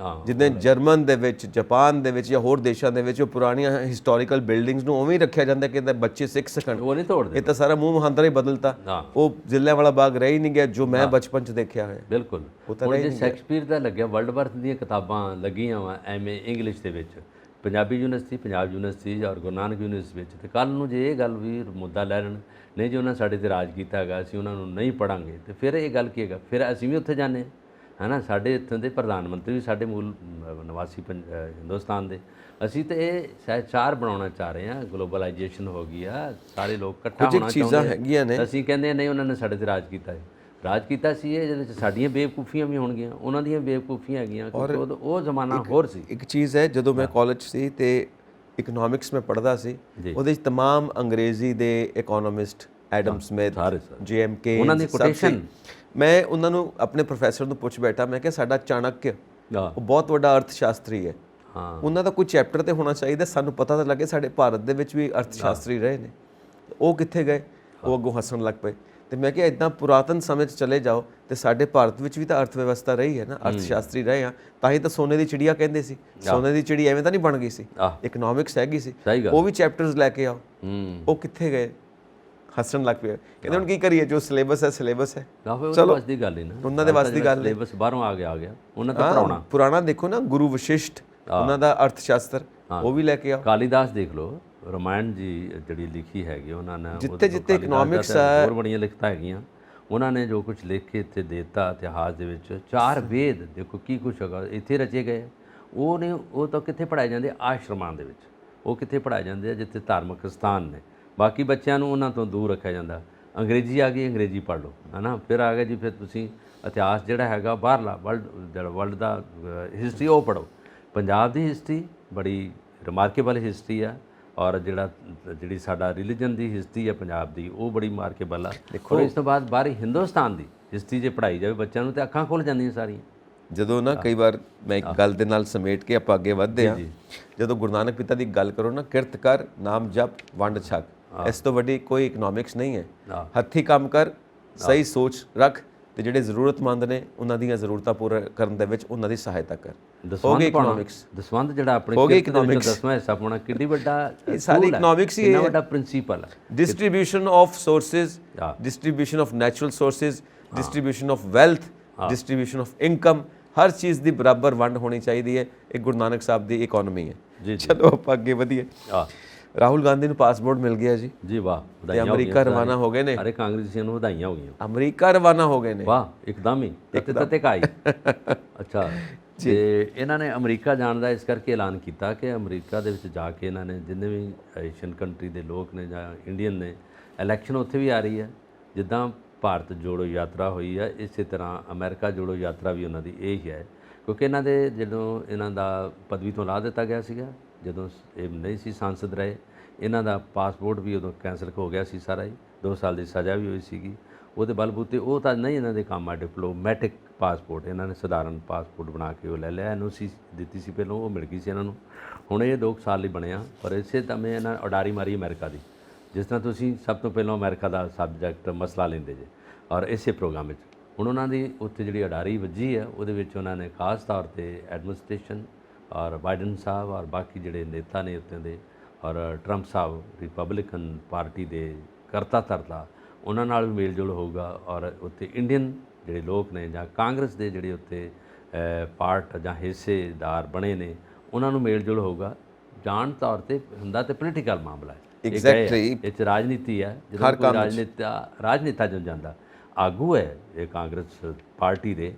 ਜਿੱਦਾਂ ਜਰਮਨ ਦੇ ਵਿੱਚ, ਜਾਪਾਨ ਦੇ ਵਿੱਚ ਜਾਂ ਹੋਰ ਦੇਸ਼ਾਂ ਦੇ ਵਿੱਚ ਉਹ ਪੁਰਾਣੀਆਂ ਹਿਸਟੋਰੀਕਲ ਬਿਲਡਿੰਗਸ ਨੂੰ ਉਵੇਂ ਹੀ ਰੱਖਿਆ ਜਾਂਦਾ ਕਿ ਬੱਚੇ ਸਿੱਖ ਸਕਣ, ਉਹ ਨਹੀਂ ਤੋੜਦੇ। ਇਹ ਤਾਂ ਸਾਰਾ ਮੂੰਹ ਮਹਾਂਦਰਾ ਹੀ ਬਦਲਤਾ। ਉਹ ਜਲਿਆਂਵਾਲਾ ਬਾਗ ਰਹਿ ਹੀ ਨਹੀਂ ਗਿਆ ਜੋ ਮੈਂ ਬਚਪਨ 'ਚ ਦੇਖਿਆ ਹੈ। ਬਿਲਕੁਲ। ਹੁਣ ਜੇ ਸ਼ੇਕਸਪੀਅਰ ਦਾ ਲੱਗਿਆ, ਵਰਲਡ ਵਰਥ ਦੀਆਂ ਕਿਤਾਬਾਂ ਲੱਗੀਆਂ ਵਾ ਐਮਏ ਇੰਗਲਿਸ਼ ਦੇ ਵਿੱਚ, ਪੰਜਾਬੀ ਯੂਨੀਵਰਸਿਟੀ, ਪੰਜਾਬ ਯੂਨੀਵਰਸਿਟੀ ਔਰ ਗੁਰੂ ਨਾਨਕ ਯੂਨੀਵਰਸਿਟੀ ਵਿੱਚ, ਤੇ ਕੱਲ੍ਹ ਨੂੰ ਜੇ ਇਹ ਗੱਲ ਵੀ ਮੁੱਦਾ ਲੈ ਲੈਣ, ਨਹੀਂ ਜੇ ਉਹਨਾਂ ਸਾਡੇ 'ਤੇ ਰਾਜ ਕੀਤਾ ਹੈਗਾ, ਅਸੀਂ ਉਹਨਾਂ ਨੂੰ ਨਹੀਂ ਪੜ੍ਹਾਂਗੇ, ਤੇ ਫਿਰ ਇਹ ਗੱਲ ਕੀ ਹੈਗਾ, ਫਿਰ ਅਸੀਂ ਵੀ ਉੱਥੇ ਜਾਂਦੇ ਹਾਂ, ਹੈ ਨਾ। ਸਾਡੇ ਇੱਥੋਂ ਦੇ ਪ੍ਰਧਾਨ ਮੰਤਰੀ ਵੀ ਸਾਡੇ ਮੂਲ ਨਿਵਾਸੀ ਹਿੰਦੁਸਤਾਨ ਦੇ। ਅਸੀਂ ਤਾਂ ਇਹ ਸਹਿਚਾਰ ਬਣਾਉਣਾ ਚਾਹ ਰਹੇ ਹਾਂ, ਗਲੋਬਲਾਈਜੇਸ਼ਨ ਹੋ ਗਈ ਆ, ਸਾਰੇ ਲੋਕ ਇਕੱਠਾ ਹੋਣਾ ਚਾਹੁੰਦੇ ਨੇ। ਅਸੀਂ ਕਹਿੰਦੇ ਨਹੀਂ ਉਹਨਾਂ ਨੇ ਸਾਡੇ 'ਤੇ ਰਾਜ ਕੀਤਾ ਹੈ, ਰਾਜ ਕੀਤਾ ਸੀ ਇਹ, ਜਿਹਦੇ ਵਿੱਚ ਸਾਡੀਆਂ ਬੇਵਕੂਫੀਆਂ ਵੀ ਹੋਣਗੀਆਂ, ਉਹਨਾਂ ਦੀਆਂ ਬੇਵਕੂਫੀਆਂ ਹੈਗੀਆਂ, ਕਿਉਂਕਿ ਉਹ ਜ਼ਮਾਨਾ ਹੋਰ ਸੀ। ਇੱਕ ਚੀਜ਼ ਹੈ, ਜਦੋਂ ਮੈਂ ਕਾਲਜ ਸੀ ਤੇ ਇਕਨੋਮਿਕਸ ਮੈਂ ਪੜ੍ਹਦਾ ਸੀ, ਉਹਦੇ ਵਿੱਚ ਤਮਾਮ ਅੰਗਰੇਜ਼ੀ ਦੇ ਇਕਨੋਮਿਸਟ, ਐਡਮ ਸਮਿਥ, JMK, ਉਹਨਾਂ ਦੀ ਕੋਟੇਸ਼ਨ, ਮੈਂ ਉਹਨਾਂ ਨੂੰ ਆਪਣੇ ਪ੍ਰੋਫੈਸਰ ਨੂੰ ਪੁੱਛ ਬੈਠਾ, ਮੈਂ ਕਿਹਾ ਸਾਡਾ ਚਾਣਕਿਆ ਉਹ ਬਹੁਤ ਵੱਡਾ ਅਰਥ ਸ਼ਾਸਤਰੀ ਹੈ, ਉਹਨਾਂ ਦਾ ਕੋਈ ਚੈਪਟਰ ਤੇ ਹੋਣਾ ਚਾਹੀਦਾ, ਸਾਨੂੰ ਪਤਾ ਤਾਂ ਲੱਗੇ ਸਾਡੇ ਭਾਰਤ ਦੇ ਵਿੱਚ ਵੀ ਅਰਥ ਸ਼ਾਸਤਰੀ ਰਹੇ ਨੇ, ਉਹ ਕਿੱਥੇ ਗਏ? ਉਹ ਅੱਗੋਂ ਹੱਸਣ ਲੱਗ ਪਏ। ਤੇ ਮੈਂ ਕਿਹਾ ਇਦਾਂ ਪੁਰਾਤਨ ਸਮੇਂ 'ਚ ਚਲੇ ਜਾਓ ਤੇ ਸਾਡੇ ਭਾਰਤ ਵਿੱਚ ਵੀ ਤਾਂ ਅਰਥ ਵਿਵਸਥਾ ਰਹੀ ਹੈ ਨਾ, ਅਰਥ ਸ਼ਾਸਤਰੀ ਰਹੇ ਆ, ਤਾਂ ਹੀ ਤਾਂ ਸੋਨੇ ਦੀ ਚਿੜੀਆ ਕਹਿੰਦੇ ਸੀ। ਸੋਨੇ ਦੀ ਚਿੜੀ ਐਵੇਂ ਤਾਂ ਨਹੀਂ ਬਣ ਗਈ ਸੀ, ਇਕਨੋਮਿਕਸ ਹੈਗੀ ਸੀ, ਉਹ ਵੀ ਚੈਪਟਰਸ ਲੈ ਕੇ ਆਓ। ਉਹ ਕਿੱਥੇ ਗਏ? ਹੱਸਣ ਲੱਗ ਪਏ। ਕਹਿੰਦੇ ਹੁਣ ਕੀ ਕਰੀਏ, ਜੋ ਸਿਲੇਬਸ ਹੈ ਸਿਲੇਬਸ ਹੈ। ਚਲੋ ਬਸ ਦੀ ਗੱਲ ਹੀ ਨਾ, ਉਹਨਾਂ ਦੇ ਵਾਸ ਦੀ ਗੱਲ, ਸਿਲੇਬਸ ਬਾਹਰੋਂ ਆ ਗਿਆ ਉਹਨਾਂ ਦਾ ਪੜਾਉਣਾ। ਪੁਰਾਣਾ ਦੇਖੋ ਨਾ, ਗੁਰੂ ਵਸ਼ਿਸ਼ਟ, ਉਹਨਾਂ ਦਾ ਅਰਥ ਸ਼ਾਸਤਰ, ਉਹ ਵੀ ਲੈ ਕੇ ਆਓ। ਕਾਲੀਦਾਸ ਦੇਖ ਲਓ, ਰਮਾਇਣ ਜੀ ਜਿਹੜੀ ਲਿਖੀ ਹੈਗੀ ਉਹਨਾਂ ਨੇ, ਜਿੱਥੇ ਇਕਨੋਮਿਕਸ ਹੈ, ਹੋਰ ਬੜੀਆਂ ਲਿਖਤਾਂ ਹੈਗੀਆਂ ਉਹਨਾਂ ਨੇ, ਜੋ ਕੁਝ ਲਿਖ ਕੇ ਇੱਥੇ ਦੇਤਾ ਇਤਿਹਾਸ ਦੇ ਵਿੱਚ। 4 ਵੇਦ ਦੇਖੋ ਕੀ ਕੁਛ ਹੈਗਾ ਇੱਥੇ ਰਚੇ ਗਏ। ਉਹ ਨੇ, ਉਹ ਤਾਂ ਕਿੱਥੇ ਪੜ੍ਹਾਏ ਜਾਂਦੇ? ਆਸ਼ਰਮਾਂ ਦੇ ਵਿੱਚ। ਉਹ ਕਿੱਥੇ ਪੜ੍ਹਾਏ ਜਾਂਦੇ ਆ? ਜਿੱਥੇ ਧਾਰਮਿਕ ਸਥਾਨ ਨੇ। ਬਾਕੀ ਬੱਚਿਆਂ ਨੂੰ ਉਹਨਾਂ ਤੋਂ ਦੂਰ ਰੱਖਿਆ ਜਾਂਦਾ। ਅੰਗਰੇਜ਼ੀ ਆ ਗਈ, ਅੰਗਰੇਜ਼ੀ ਪੜ੍ਹ ਲਓ, ਹੈ ਨਾ। ਫਿਰ ਆ ਗਿਆ ਜੀ, ਫਿਰ ਤੁਸੀਂ ਇਤਿਹਾਸ ਜਿਹੜਾ ਹੈਗਾ ਬਾਹਰਲਾ ਵਰਲਡ ਦਾ ਹਿਸਟਰੀ ਉਹ ਪੜ੍ਹੋ। ਪੰਜਾਬ ਦੀ ਹਿਸਟਰੀ ਬੜੀ ਰਿਮਾਰਕੇਬਲ ਹਿਸਟਰੀ ਆ, ਔਰ ਜਿਹੜੀ ਸਾਡਾ ਰਿਲੀਜਨ ਦੀ ਹਿਸਟਰੀ ਹੈ ਪੰਜਾਬ ਦੀ, ਉਹ ਬੜੀ ਮਾਰਕੇਬਲ ਆ। ਦੇਖੋ ਇਸ ਤੋਂ ਬਾਅਦ ਬਾਹਰੀ ਹਿੰਦੁਸਤਾਨ ਦੀ ਹਿਸਟਰੀ ਜੇ ਪੜ੍ਹਾਈ ਜਾਵੇ ਬੱਚਿਆਂ ਨੂੰ, ਤੇ ਅੱਖਾਂ ਖੁੱਲ੍ਹ ਜਾਂਦੀਆਂ ਸਾਰੀਆਂ। ਜਦੋਂ ਨਾ ਕਈ ਵਾਰ ਮੈਂ ਇੱਕ ਗੱਲ ਦੇ ਨਾਲ ਸਮੇਟ ਕੇ ਆਪਾਂ ਅੱਗੇ ਵਧਦੇ ਹਾਂ, ਜਦੋਂ ਗੁਰੂ ਨਾਨਕ ਪਿਤਾ ਦੀ ਗੱਲ ਕਰੋ ਨਾ, ਕਿਰਤ ਕਰ, ਨਾਮ ਜਪ, ਵੰਡ ਛਕ, ਇਸ ਤੋਂ ਵੱਡੀ ਕੋਈ ਇਕਨੋਮਿਕਸ ਨਹੀਂ ਹੈ। ਹੱਥੀਂ ਕੰਮ ਕਰ, ਸਹੀ ਸੋਚ ਰੱਖ, ਤੇ ਜਿਹੜੇ ਜ਼ਰੂਰਤਮੰਦ ਨੇ ਉਹਨਾਂ ਦੀਆਂ ਜ਼ਰੂਰਤਾਂ ਪੂਰਾ ਕਰਨ ਦੇ ਵਿੱਚ ਉਹਨਾਂ ਦੀ ਸਹਾਇਤਾ ਕਰ। ਹੋ ਗਈ ਇਕਨੋਮਿਕਸ। ਦਸਵੰਧ ਜਿਹੜਾ ਆਪਣੇ ਦਸਵਾਂ ਹਿੱਸਾ ਪਾਉਣਾ, ਕਿੰਨੀ ਵੱਡਾ ਸਾਰੀ ਇਕਨੋਮਿਕਸ ਹੀ ਕਿੰਨਾ ਵੱਡਾ ਪ੍ਰਿੰਸੀਪਲ ਹੈ। Distribution of sources, distribution of natural sources, distribution of wealth, distribution of income, ਹਰ ਚੀਜ਼ ਦੀ ਬਰਾਬਰ ਵੰਡ ਹੋਣੀ ਚਾਹੀਦੀ ਹੈ। ਇਹ ਗੁਰੂ ਨਾਨਕ ਸਾਹਿਬ ਦੀ ਇਕਨੋਮੀ ਹੈ। ਚਲੋ ਆਪਾਂ ਅੱਗੇ ਵਧੀਏ। ਰਾਹੁਲ ਗਾਂਧੀ ਨੂੰ ਪਾਸਪੋਰਟ ਮਿਲ ਗਿਆ ਜੀ। ਜੀ ਵਾਹ, ਤੇ ਅਮਰੀਕਾ ਰਵਾਨਾ ਹੋ ਗਏ ਨੇ। ਅਰੇ ਕਾਂਗਰਸੀਆਂ ਨੂੰ ਵਧਾਈਆਂ ਹੋ ਗਈਆਂ। ਅਮਰੀਕਾ ਰਵਾਨਾ ਹੋ ਗਏ ਨੇ। ਵਾਹ, ਇੱਕਦਮ ਹੀ ਤੱਤੇ ਕਾਈ। ਅੱਛਾ, ਤੇ ਇਹਨਾਂ ਨੇ ਅਮਰੀਕਾ ਜਾਣ ਦਾ ਇਸ ਕਰਕੇ ਐਲਾਨ ਕੀਤਾ ਕਿ ਅਮਰੀਕਾ ਦੇ ਵਿੱਚ ਜਾ ਕੇ ਇਹਨਾਂ ਨੇ, ਜਿੰਨੇ ਵੀ ਏਸ਼ੀਅਨ ਕੰਟਰੀ ਦੇ ਲੋਕ ਨੇ ਜਾਂ ਇੰਡੀਅਨ ਨੇ, ਇਲੈਕਸ਼ਨ ਉੱਥੇ ਵੀ ਆ ਰਹੀ ਹੈ। ਜਿੱਦਾਂ ਭਾਰਤ ਜੋੜੋ ਯਾਤਰਾ ਹੋਈ ਹੈ, ਇਸੇ ਤਰ੍ਹਾਂ ਅਮਰੀਕਾ ਜੋੜੋ ਯਾਤਰਾ ਵੀ ਉਹਨਾਂ ਦੀ ਇਹ ਹੀ ਹੈ। ਕਿਉਂਕਿ ਇਹਨਾਂ ਦੇ ਜਦੋਂ ਇਹਨਾਂ ਦਾ ਪਦਵੀ ਤੋਂ ਲਾ ਦਿੱਤਾ ਗਿਆ ਸੀਗਾ, ਜਦੋਂ ਇਹ ਨਹੀਂ ਸੀ ਸਾਂਸਦ ਰਹੇ, ਇਹਨਾਂ ਦਾ ਪਾਸਪੋਰਟ ਵੀ ਉਦੋਂ ਕੈਂਸਲ ਹੋ ਗਿਆ ਸੀ ਸਾਰਾ ਹੀ। 2 ਸਾਲ ਦੀ ਸਜ਼ਾ ਵੀ ਹੋਈ ਸੀਗੀ। ਉਹਦੇ ਬਲਬੂਤੇ ਉਹ ਤਾਂ ਨਹੀਂ ਇਹਨਾਂ ਦੇ ਕੰਮ ਆ। ਡਿਪਲੋਮੈਟਿਕ ਪਾਸਪੋਰਟ ਇਹਨਾਂ ਨੇ ਸਧਾਰਨ ਪਾਸਪੋਰਟ ਬਣਾ ਕੇ ਉਹ ਲੈ ਲਿਆ। NOC ਦਿੱਤੀ ਸੀ ਪਹਿਲਾਂ, ਉਹ ਮਿਲ ਗਈ ਸੀ ਇਹਨਾਂ ਨੂੰ। ਹੁਣ ਇਹ 2 ਸਾਲ ਲਈ ਬਣਿਆ। ਪਰ ਇਸੇ ਸਮੇਂ ਇਹਨਾਂ ਉਡਾਰੀ ਮਾਰੀ ਅਮਰੀਕਾ ਦੀ। ਜਿਸ ਤਰ੍ਹਾਂ ਤੁਸੀਂ ਸਭ ਤੋਂ ਪਹਿਲਾਂ ਅਮਰੀਕਾ ਦਾ ਸਬਜੈਕਟ ਮਸਲਾ ਲੈਂਦੇ ਜੇ, ਔਰ ਇਸੇ ਪ੍ਰੋਗਰਾਮ ਵਿੱਚ ਹੁਣ ਉਹਨਾਂ ਦੀ ਉੱਥੇ ਜਿਹੜੀ ਉਡਾਰੀ ਵੱਜੀ ਹੈ, ਉਹਦੇ ਵਿੱਚ ਉਹਨਾਂ ਨੇ ਖਾਸ ਤੌਰ 'ਤੇ ਐਡਮਿਨਿਸਟ੍ਰੇਸ਼ਨ ਔਰ ਬਾਈਡਨ ਸਾਹਿਬ ਔਰ ਬਾਕੀ ਜਿਹੜੇ ਨੇਤਾ ਨੇ ਉੱਥੇ ਦੇ, ਔਰ ਟਰੰਪ ਸਾਹਿਬ ਰਿਪਬਲਿਕਨ ਪਾਰਟੀ ਦੇ ਕਰਤਾ ਧਰਤਾ, ਉਹਨਾਂ ਨਾਲ ਵੀ ਮੇਲ ਜੋਲ ਹੋਊਗਾ। ਔਰ ਉੱਥੇ ਇੰਡੀਅਨ ਜਿਹੜੇ ਲੋਕ ਨੇ ਜਾਂ ਕਾਂਗਰਸ ਦੇ ਜਿਹੜੇ ਉੱਥੇ ਪਾਰਟ ਜਾਂ ਹਿੱਸੇਦਾਰ ਬਣੇ ਨੇ, ਉਹਨਾਂ ਨੂੰ ਮੇਲ ਜੋਲ ਹੋਊਗਾ। ਜਾਣ ਤੌਰ 'ਤੇ ਹੁੰਦਾ ਤੇ ਪੋਲੀਟੀਕਲ ਮਾਮਲਾ ਹੈ। ਐਗਜ਼ੈਕਟਲੀ, ਇਹ 'ਚ ਰਾਜਨੀਤੀ ਹੈ। ਜਦੋਂ ਕੋਈ ਰਾਜਨੇਤਾ ਜਦੋਂ ਜਾਂਦਾ, ਆਗੂ ਹੈ ਇਹ ਕਾਂਗਰਸ ਪਾਰਟੀ ਦੇ,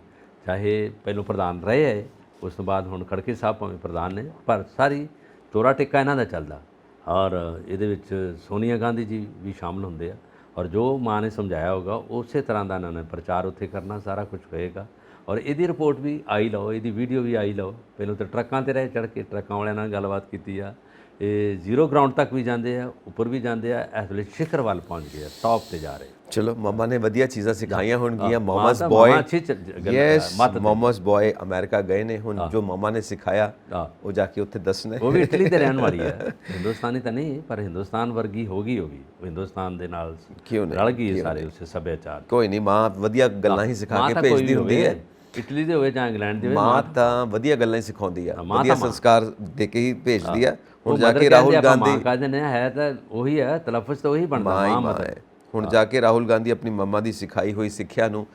ਚਾਹੇ ਪਹਿਲੋਂ ਪ੍ਰਧਾਨ ਰਹੇ ਹੈ, ਉਸ ਤੋਂ ਬਾਅਦ ਹੁਣ ਖੜਕੇ ਸਾਹਿਬ ਭਾਵੇਂ ਪ੍ਰਧਾਨ ਨੇ, ਪਰ ਸਾਰੀ ਤੋਰਾ ਟਿੱਕਾ ਇਹਨਾਂ ਦਾ ਚੱਲਦਾ। ਔਰ ਇਹਦੇ ਵਿੱਚ ਸੋਨੀਆ ਗਾਂਧੀ ਜੀ ਵੀ ਸ਼ਾਮਲ ਹੁੰਦੇ ਆ, ਔਰ ਜੋ ਮਾਂ ਨੇ ਸਮਝਾਇਆ ਹੋਗਾ ਉਸੇ ਤਰ੍ਹਾਂ ਦਾ ਇਹਨਾਂ ਨੇ ਪ੍ਰਚਾਰ ਉੱਥੇ ਕਰਨਾ, ਸਾਰਾ ਕੁਝ ਹੋਏਗਾ। ਔਰ ਇਹਦੀ ਰਿਪੋਰਟ ਵੀ ਆਈ ਲਓ, ਇਹਦੀ ਵੀਡੀਓ ਵੀ ਆਈ ਲਓ। ਪਹਿਲਾਂ ਤਾਂ ਟਰੱਕਾਂ 'ਤੇ ਰਹੇ ਚੜ੍ਹ ਕੇ, ਟਰੱਕਾਂ ਵਾਲਿਆਂ ਨਾਲ ਗੱਲਬਾਤ ਕੀਤੀ ਆ। ਇਹ ਜ਼ੀਰੋ ਗਰਾਊਂਡ ਤੱਕ ਵੀ ਜਾਂਦੇ ਆ, ਉੱਪਰ ਵੀ ਜਾਂਦੇ ਆ, ਇਸ ਵੇਲੇ ਸਿਖਰ ਵੱਲ ਪਹੁੰਚ ਗਏ ਆ, ਟੌਪ ਤੇ ਜਾ ਰਹੇ। ਚਲੋ ਮਮਾ ਨੇ ਵਧੀਆ ਚੀਜ਼ਾਂ ਸਿਖਾਈਆਂ ਹੋਣਗੀਆਂ। ਮਾਂ ਮਮਸ ਤਾਂ ਬॉय, ਅੱਛੀ ਯੈਸ ਮਮਸ ਬॉय ਅਮਰੀਕਾ ਗਏ ਨੇ, ਹੁਣ ਜੋ ਮਮਾ ਨੇ ਸਿਖਾਇਆ ਹਾਂ। ਉਹ ਜਾ ਕੇ ਉੱਥੇ ਦੱਸਣਾ। ਉਹ ਵੀ ਇਟਲੀ ਦੇ ਰਹਿਣ ਵਾਲੀ ਹੈ, ਹਿੰਦੁਸਤਾਨੀ ਤਾਂ ਨਹੀਂ, ਪਰ ਹਿੰਦੁਸਤਾਨ ਵਰਗੀ ਹੋ ਗਈ, ਉਹ ਹਿੰਦੁਸਤਾਨ ਦੇ ਨਾਲ ਕਿਉਂ ਨਹੀਂ, ਰਲ ਗਈ ਸਾਰੇ ਉਸੇ ਸੱਭਿਆਚਾਰ। ਕੋਈ ਨਹੀਂ, ਮਾਂ ਵਧੀਆ ਗੱਲਾਂ ਹੀ ਸਿਖਾ ਕੇ ਭੇਜਦੀ ਹੁੰਦੀ ਹੈ। ਇਟਲੀ ਦੇ ਹੋਵੇ ਜਾਂ ਇੰਗਲੈਂਡ ਦੇ ਹੋਵੇ, ਮਾਂ ਤਾਂ ਵਧੀਆ ਗੱਲਾਂ ਹੀ ਸਿਖਾਉਂਦੀ ਆ, ਵਧੀਆ ਸੰਸਕਾਰ ਦੇ ਕੇ ਹੀ ਭੇਜਦੀ ਆ। ਹੁਣ ਜਾ ਕੇ ਰਾਹੁਲ ਗਾਂਧੀ ਕਹਿੰਦੇ ਨੇ ਹੈ ਤਾਂ ਉਹੀ ਹੈ, ਤਲਫਜ਼ ਤਾਂ ਉਹੀ ਬਣਦਾ ਮਾਂ ਮਤਲਬ। ਹੁਣ ਜਾ ਕੇ ਰਾਹੁਲ ਗਾਂਧੀ ਆਪਣੀ ਮੰਮਾ ਦੀ ਸਿਖਾਈ ਹੋਈ ਸਿੱਖਿਆ ਨੂੰ